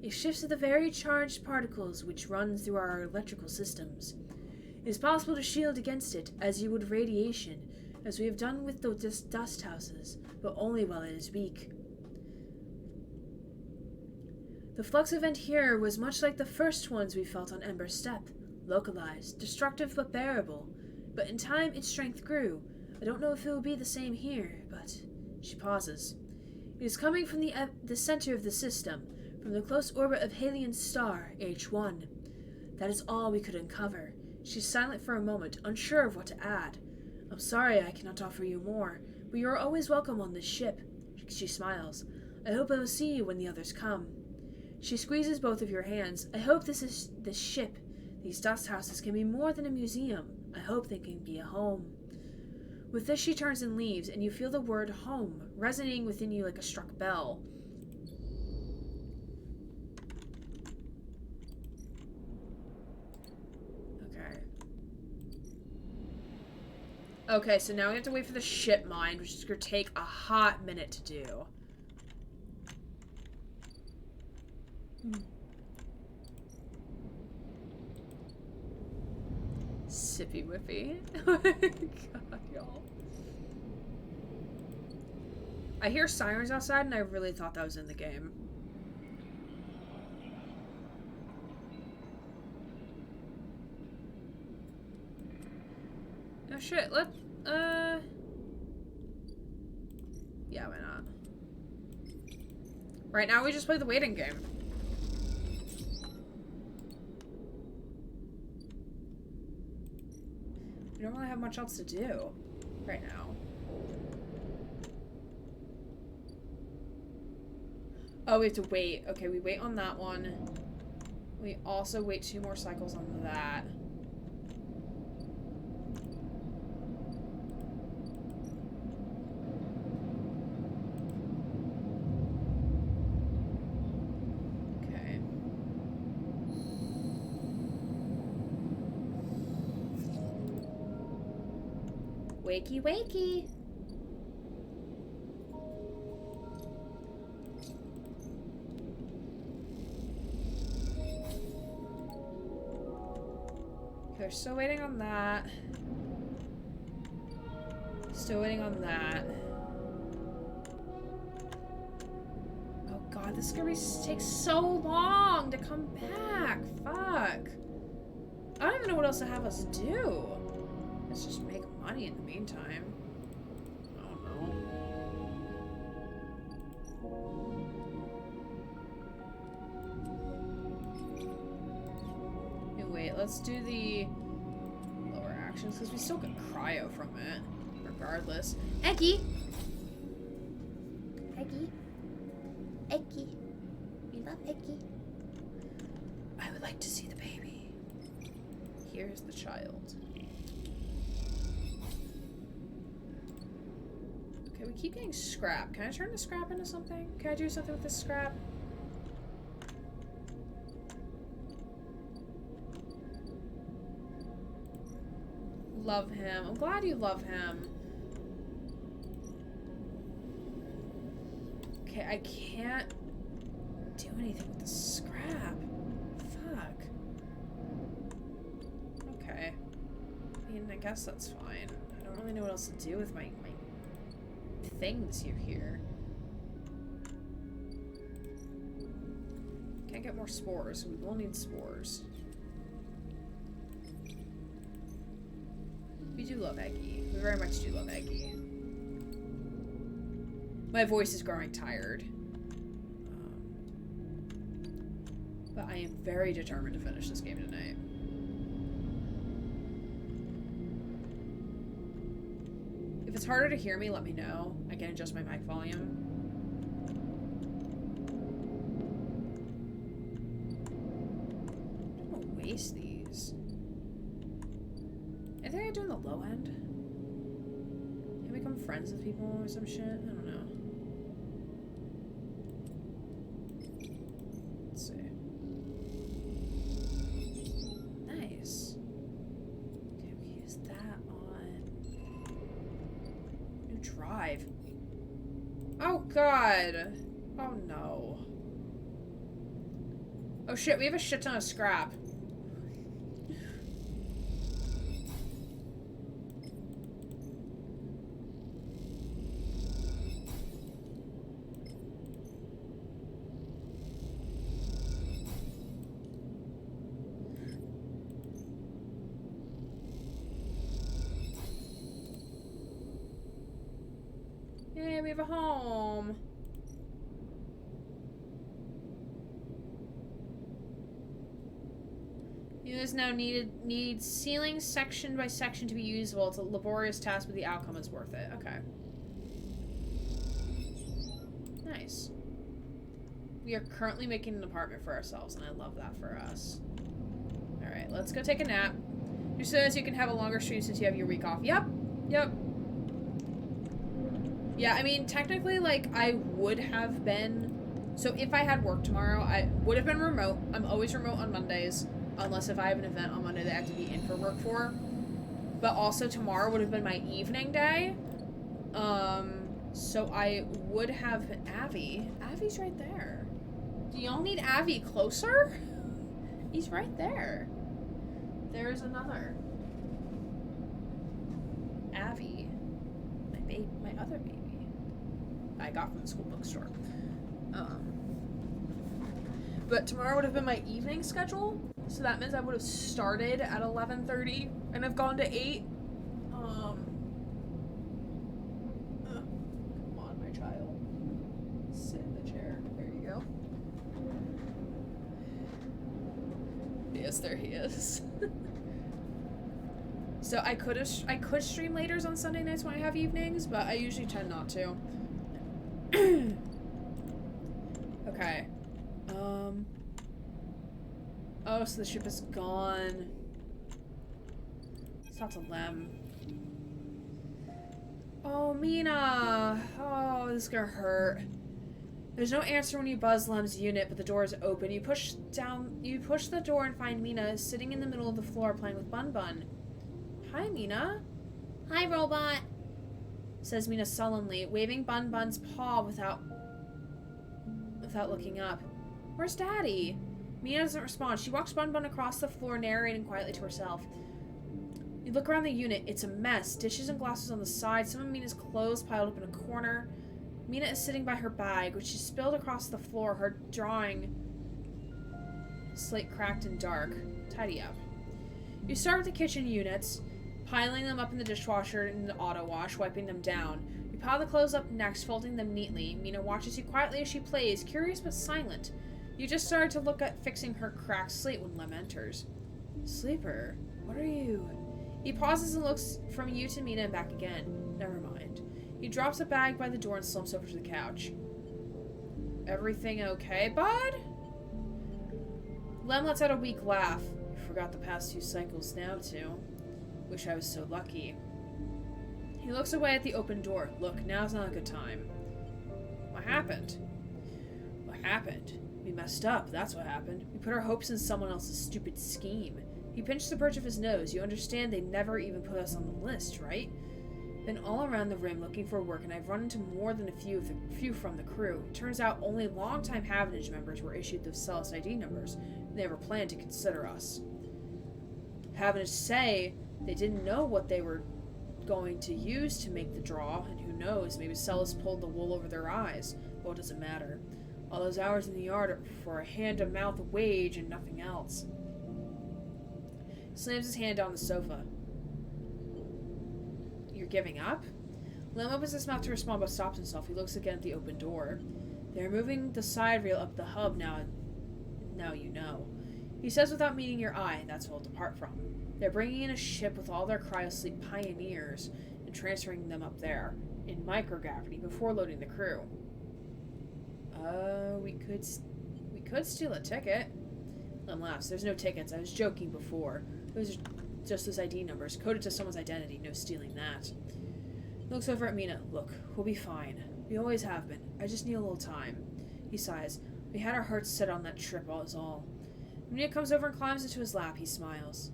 It shifts to the very charged particles which run through our electrical systems. It is possible to shield against it, as you would radiation, as we have done with the dust houses, but only while it is weak. The flux event here was much like the first ones we felt on Ember Steppe. Localized, destructive but bearable. But in time, its strength grew. I don't know if it will be the same here, but... She pauses. It is coming from the center of the system, from the close orbit of Halion's star, H1. That is all we could uncover. She's silent for a moment, unsure of what to add. I'm sorry I cannot offer you more, but you are always welcome on this ship. She smiles. I hope I will see you when the others come. She squeezes both of your hands. I hope this ship, these dust houses, can be more than a museum. I hope they can be a home. With this, she turns and leaves, and you feel the word home resonating within you like a struck bell. Okay, so now we have to wait for the ship mine, which is going to take a hot minute to do. Sippy whippy. Oh my god, y'all. I hear sirens outside, and I really thought that was in the game. Oh shit, yeah, why not? Right now we just play the waiting game. We don't really have much else to do right now. Oh, we have to wait. Okay, we wait on that one. We also wait 2 more cycles on that. Wakey, wakey. Okay, we're still waiting on that. Still waiting on that. Oh god, this is gonna take so long to come back. Fuck. I don't even know what else to have us do. Let's just make money in the meantime. I don't know. Hey, wait, let's do the lower actions because we still get cryo from it, regardless. Eggy! Eggy. Eggy. We love Eggy. I would like to see the baby. Here's the child. We keep getting scrap. Can I turn the scrap into something? Can I do something with this scrap? Love him. I'm glad you love him. Okay, I can't do anything with the scrap. Fuck. Okay. I mean, I guess that's fine. I don't really know what else to do with my things here. Can't get more spores. We will need spores. We do love Eggy. We very much do love Eggy. My voice is growing tired. But I am very determined to finish this game tonight. If it's harder to hear me, let me know. I can adjust my mic volume. I don't want to waste these. I think I do in the low end. Can we become friends with people or some shit? I don't know. Let's see. Nice. Okay, we use that on new drive. Oh god. Oh no. Oh shit, we have a shit ton of scrap. Yay, we have a home. Units now need ceiling section by section to be usable. It's a laborious task, but the outcome is worth it. Okay. Nice. We are currently making an apartment for ourselves, and I love that for us. Alright, let's go take a nap. Just so as you can have a longer stream since you have your week off. Yep. Yep. Yeah, I mean, technically, like, I would have been... So if I had work tomorrow, I would have been remote. I'm always remote on Mondays. Unless if I have an event on Monday that I have to be in for work for. But also tomorrow would have been my evening day. So I would have been... Avi. Avi's right there. Do y'all need Avi closer? He's right there. There's another. Avi. My baby. My other baby. I got from the school bookstore. But tomorrow would have been my evening schedule. So that means I would have started at 11:30 and have gone to 8. Come on, my child. Sit in the chair. There you go. Yes, there he is. So I could stream laters on Sunday nights when I have evenings, but I usually tend not to. Okay. Oh, so the ship is gone. Let's talk to Lem. Oh, Mina! Oh, this is gonna hurt. There's no answer when you buzz Lem's unit, but the door is open. You push the door and find Mina sitting in the middle of the floor playing with Bun Bun. Hi, Mina. Hi, robot, says Mina sullenly, waving Bun Bun's paw without looking up. Where's Daddy? Mina doesn't respond. She walks Bun Bun across the floor, narrating quietly to herself. You look around the unit. It's a mess. Dishes and glasses on the side. Some of Mina's clothes piled up in a corner. Mina is sitting by her bag, which she spilled across the floor, her drawing slate cracked and dark. Tidy up. You start with the kitchen units, piling them up in the dishwasher and the auto wash, wiping them down. You pile the clothes up next, folding them neatly. Mina watches you quietly as she plays, curious but silent. You just started to look at fixing her cracked slate when Lem enters. Sleeper, what are you? He pauses and looks from you to Mina and back again. Never mind. He drops a bag by the door and slumps over to the couch. Everything okay, bud? Lem lets out a weak laugh. You forgot the past 2 cycles now, too. Wish I was so lucky. He looks away at the open door. Look, now's not a good time. What happened? What happened? We messed up, that's what happened. We put our hopes in someone else's stupid scheme. He pinched the bridge of his nose. You understand they never even put us on the list, right? Been all around the rim looking for work, and I've run into more than a few from the crew. Turns out only longtime Havenage members were issued those Celis ID numbers, and they never planned to consider us. Havenage say they didn't know what they were going to use to make the draw, and who knows, maybe Celis pulled the wool over their eyes. Well, it doesn't matter. All those hours in the yard are for a hand-to-mouth wage and nothing else. Slams his hand down the sofa. You're giving up? Lem opens his mouth to respond but stops himself. He looks again at the open door. They're moving the side rail up the hub now you know. He says without meeting your eye, that's what we'll depart from. They're bringing in a ship with all their cryosleep pioneers and transferring them up there, in microgravity, before loading the crew. We could steal a ticket. Lem laughs. There's no tickets. I was joking before. Those are just those ID numbers, coded to someone's identity. No stealing that. He looks over at Mina. Look, we'll be fine. We always have been. I just need a little time. He sighs. We had our hearts set on that trip, all is all. Mina comes over and climbs into his lap. He smiles.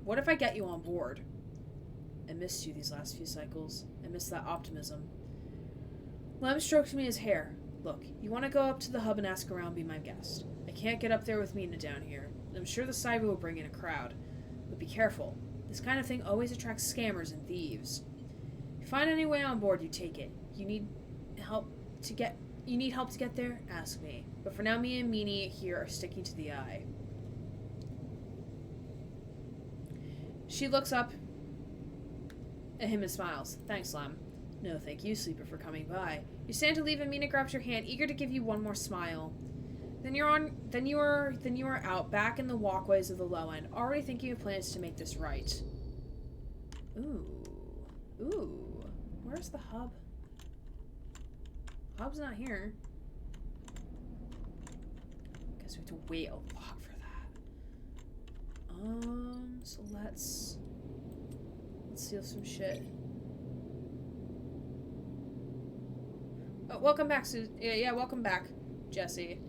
What if I get you on board? I missed you these last few cycles. I missed that optimism. Lem strokes Mina's hair. Look, you want to go up to the hub and ask around, be my guest. I can't get up there with Mina down here. I'm sure the Cyber will bring in a crowd. But be careful. This kind of thing always attracts scammers and thieves. If you find any way on board, you take it. You need help to get there? Ask me. But for now, me and Meanie here are sticking to the eye. She looks up at him and smiles. Thanks, Lem. No, thank you, Sleeper, for coming by. You stand to leave and Mina grabs your hand, eager to give you one more smile. Then you are out, back in the walkways of the low end, already thinking of plans to make this right. Ooh. Where's the hub? Hub's not here. Guess we have to wait a lot for that. So let's steal some shit. Oh, welcome back, yeah, welcome back, Jesse.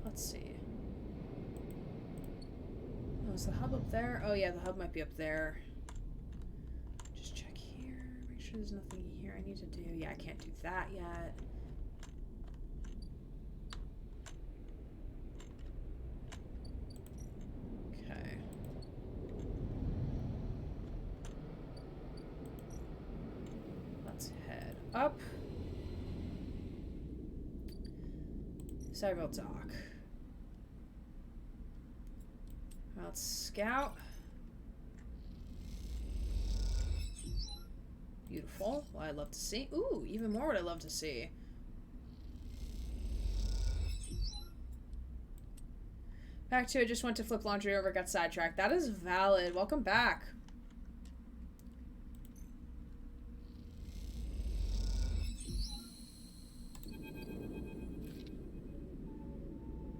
Let's see. Oh, is the hub up there? Oh yeah, the hub might be up there. Just check here. Make sure there's nothing here I need to do. Yeah, I can't do that yet. Okay. Let's head up. Cyberville Dock. Let's scout. Beautiful. Well, I'd love to see. Ooh, even more what I'd love to see. Back to it. Just went to flip laundry over, got sidetracked. That is valid. Welcome back.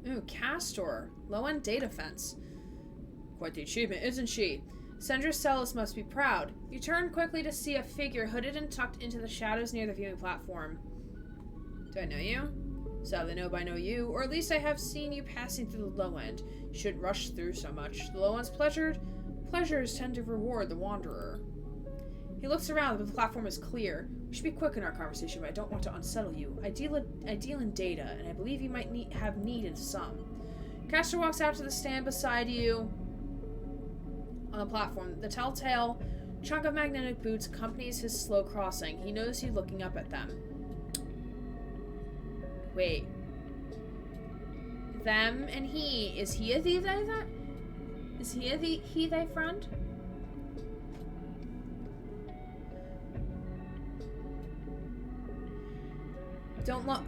Ooh, Castor. Low-end data fence. Quite the achievement, isn't she? Sandra Celis must be proud. You turn quickly to see a figure hooded and tucked into the shadows near the viewing platform. Do I know you? Sadly, no, but I know you, or at least I have seen you passing through the low end. You shouldn't rush through so much. The low end's pleasures tend to reward the wanderer. He looks around, but the platform is clear. We should be quick in our conversation, but I don't want to unsettle you. I deal in data, and I believe you might have need of some. Castor walks out to the stand beside you on the platform. The telltale chunk of magnetic boots accompanies his slow crossing. He notices you looking up at them. Wait. Them and he. Is he a thee thy that? Is he a he thy friend?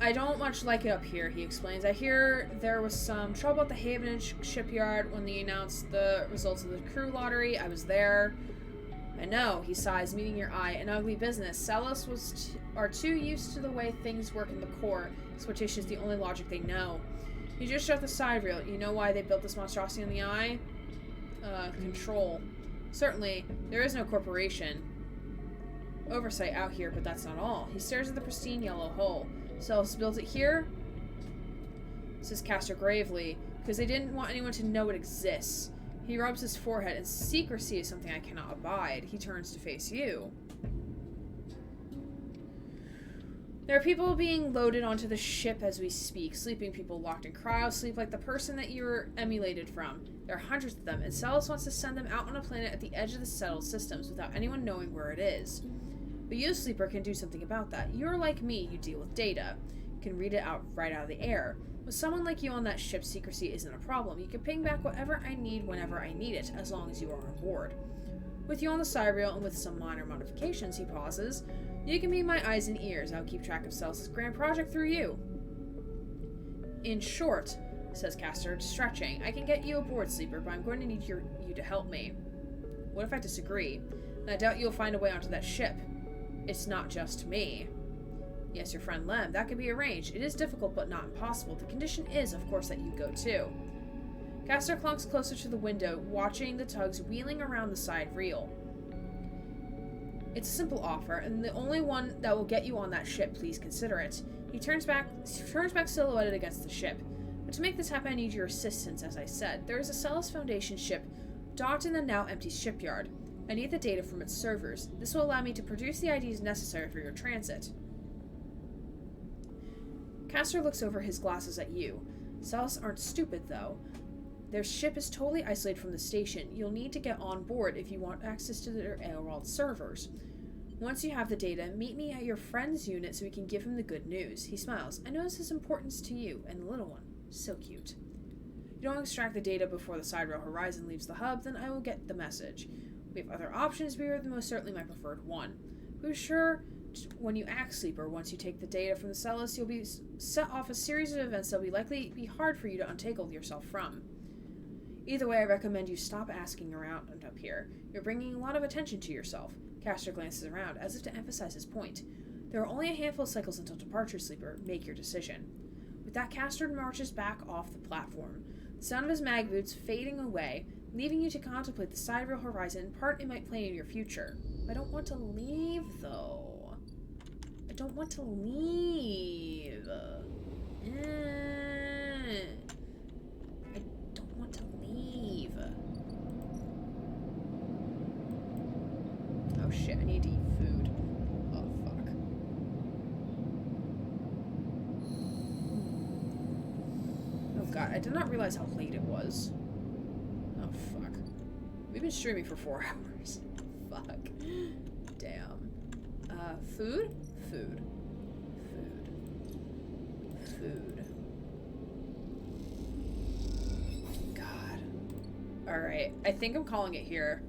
I don't much like it up here, he explains. I hear there was some trouble at the Haven shipyard when they announced the results of the crew lottery. I was there. I know, he sighs, meeting your eye. An ugly business. Celis are too used to the way things work in the core. Exploitation is the only logic they know. You just shut the side reel. You know why they built this monstrosity in the eye? Control. Certainly, there is no corporation oversight out here, but that's not all. He stares at the pristine yellow hull. Celis built it here, says Castor gravely, because they didn't want anyone to know it exists. He rubs his forehead, and secrecy is something I cannot abide. He turns to face you. There are people being loaded onto the ship as we speak. Sleeping people locked in cryo sleep like the person that you were emulated from. There are hundreds of them, and Celis wants to send them out on a planet at the edge of the settled systems without anyone knowing where it is. But you, Sleeper, can do something about that. You're like me, you deal with data. You can read it out right out of the air. With someone like you on that ship, secrecy isn't a problem. You can ping back whatever I need whenever I need it, as long as you are on board. With you on the side reel and with some minor modifications, he pauses. You can be my eyes and ears. I'll keep track of Celis' grand project through you. In short, says Castor, stretching, I can get you aboard, Sleeper, but I'm going to need you to help me. What if I disagree? And I doubt you'll find a way onto that ship. It's not just me. Yes, your friend Lem. That can be arranged. It is difficult, but not impossible. The condition is, of course, that you go too. Castor clunks closer to the window, watching the tugs wheeling around the side reel. It's a simple offer, and the only one that will get you on that ship. Please consider it. He turns back silhouetted against the ship. But to make this happen, I need your assistance, as I said. There is a Celis Foundation ship docked in the now empty shipyard. I need the data from its servers. This will allow me to produce the IDs necessary for your transit. Castor looks over his glasses at you. Celis aren't stupid, though. Their ship is totally isolated from the station. You'll need to get on board if you want access to their Aelrod servers. Once you have the data, meet me at your friend's unit so we can give him the good news. He smiles. I know this is importance to you and the little one. So cute. You don't extract the data before the Sidereal Horizon leaves the hub, then I will get the message. We have other options, but you're most certainly my preferred one. We're sure when you act Sleeper, once you take the data from the Cellus, you'll be set off a series of events that will likely be hard for you to untangle yourself from. Either way, I recommend you stop asking around up here. You're bringing a lot of attention to yourself. Castor glances around, as if to emphasize his point. There are only a handful of cycles until departure, Sleeper. Make your decision. With that, Castor marches back off the platform, the sound of his mag boots fading away, leaving you to contemplate the Sidereal Horizon, part it might play in your future. I don't want to leave, though. I don't want to leave. I don't want to leave. Oh shit, I need to eat food. Oh fuck. Oh god, I did not realize how late it was. Oh fuck. We've been streaming for 4 hours. Fuck. Damn. Food? Food. Food. God. Alright, I think I'm calling it here.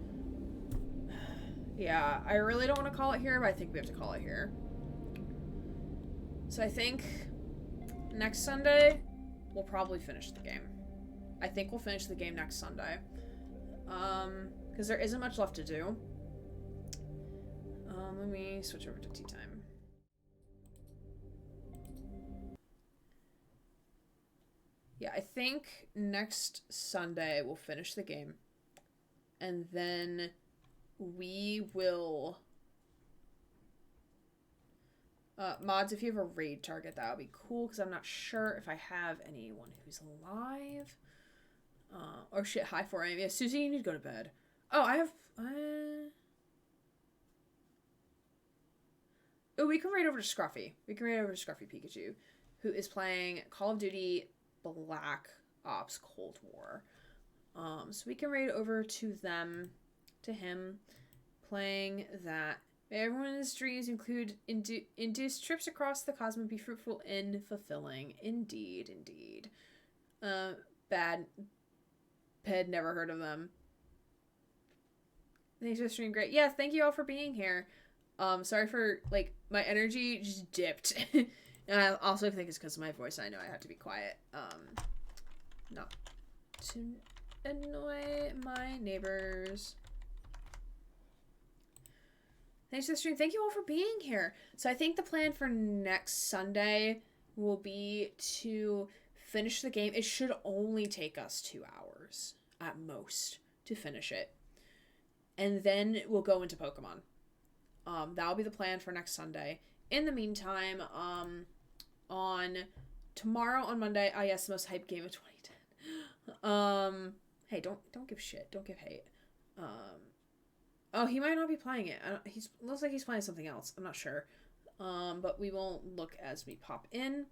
Yeah, I really don't want to call it here, but I think we have to call it here. So I think next Sunday, we'll probably finish the game. I think we'll finish the game next Sunday. Because there isn't much left to do. Let me switch over to tea time. Yeah, I think next Sunday we'll finish the game. And then we will... mods, if you have a raid target, that would be cool, because I'm not sure if I have anyone who's alive. Or shit, hi 4 AM. Yeah, Susie, you need to go to bed. Oh, I have... Oh, we can raid over to Scruffy. We can raid over to Scruffy Pikachu, who is playing Call of Duty Black Ops Cold War. So we can raid over to them, to him, playing that. May everyone's dreams include induce trips across the cosmos be fruitful and fulfilling. Indeed, indeed. Bad. Ped, never heard of them. Thanks for the stream, great. Yeah, thank you all for being here. Sorry for, like, my energy just dipped. And I also think it's because of my voice. I know I have to be quiet. Not to annoy my neighbors. Thanks for the stream. Thank you all for being here. So I think the plan for next Sunday will be to finish the game. It should only take us 2 hours at most to finish it. And then we'll go into Pokemon. That'll be the plan for next Sunday. In the meantime, on tomorrow on Monday, yes, the most hyped game of 2010. Hey, don't give shit. Don't give hate. Oh, he might not be playing it. Looks like he's playing something else. I'm not sure. But we won't look as we pop in.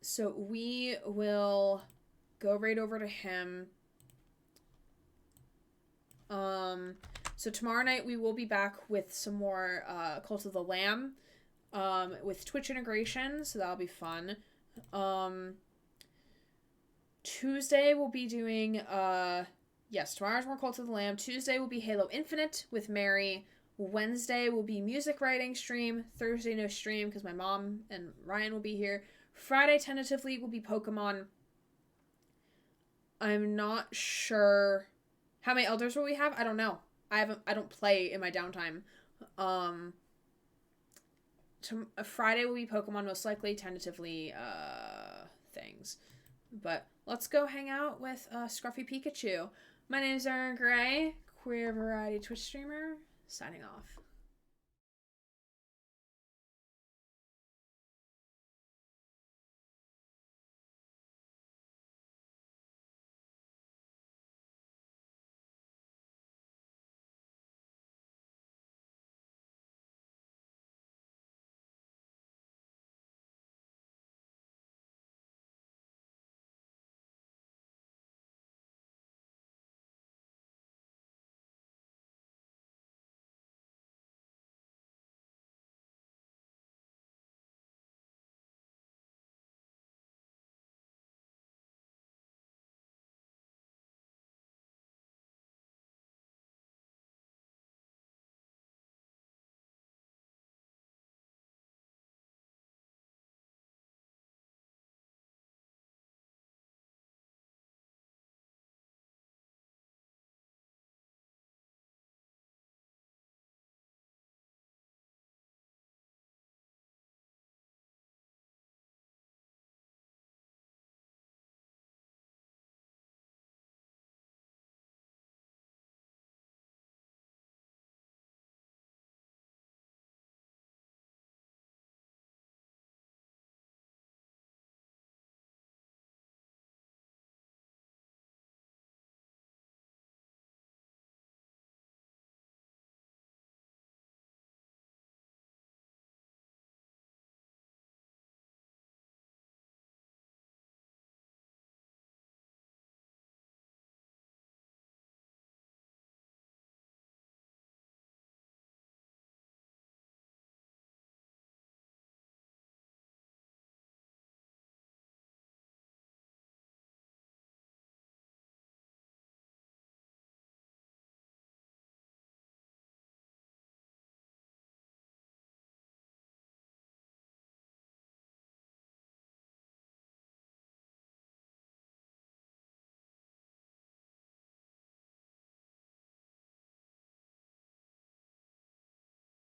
So we will go right over to him. So tomorrow night we will be back with some more Cult of the Lamb with Twitch integration, so that'll be fun. Tuesday we'll be doing yes, tomorrow's more Cult of the Lamb. Tuesday will be Halo Infinite with Mary. Wednesday will be music writing stream. Thursday no stream because my mom and Ryan will be here. Friday tentatively will be Pokemon. I'm not sure how many elders will we have? I don't know. I don't play in my downtime. Friday will be Pokemon most likely, tentatively things. But let's go hang out with Scruffy Pikachu. My name is Erin Gray, queer variety Twitch streamer, signing off.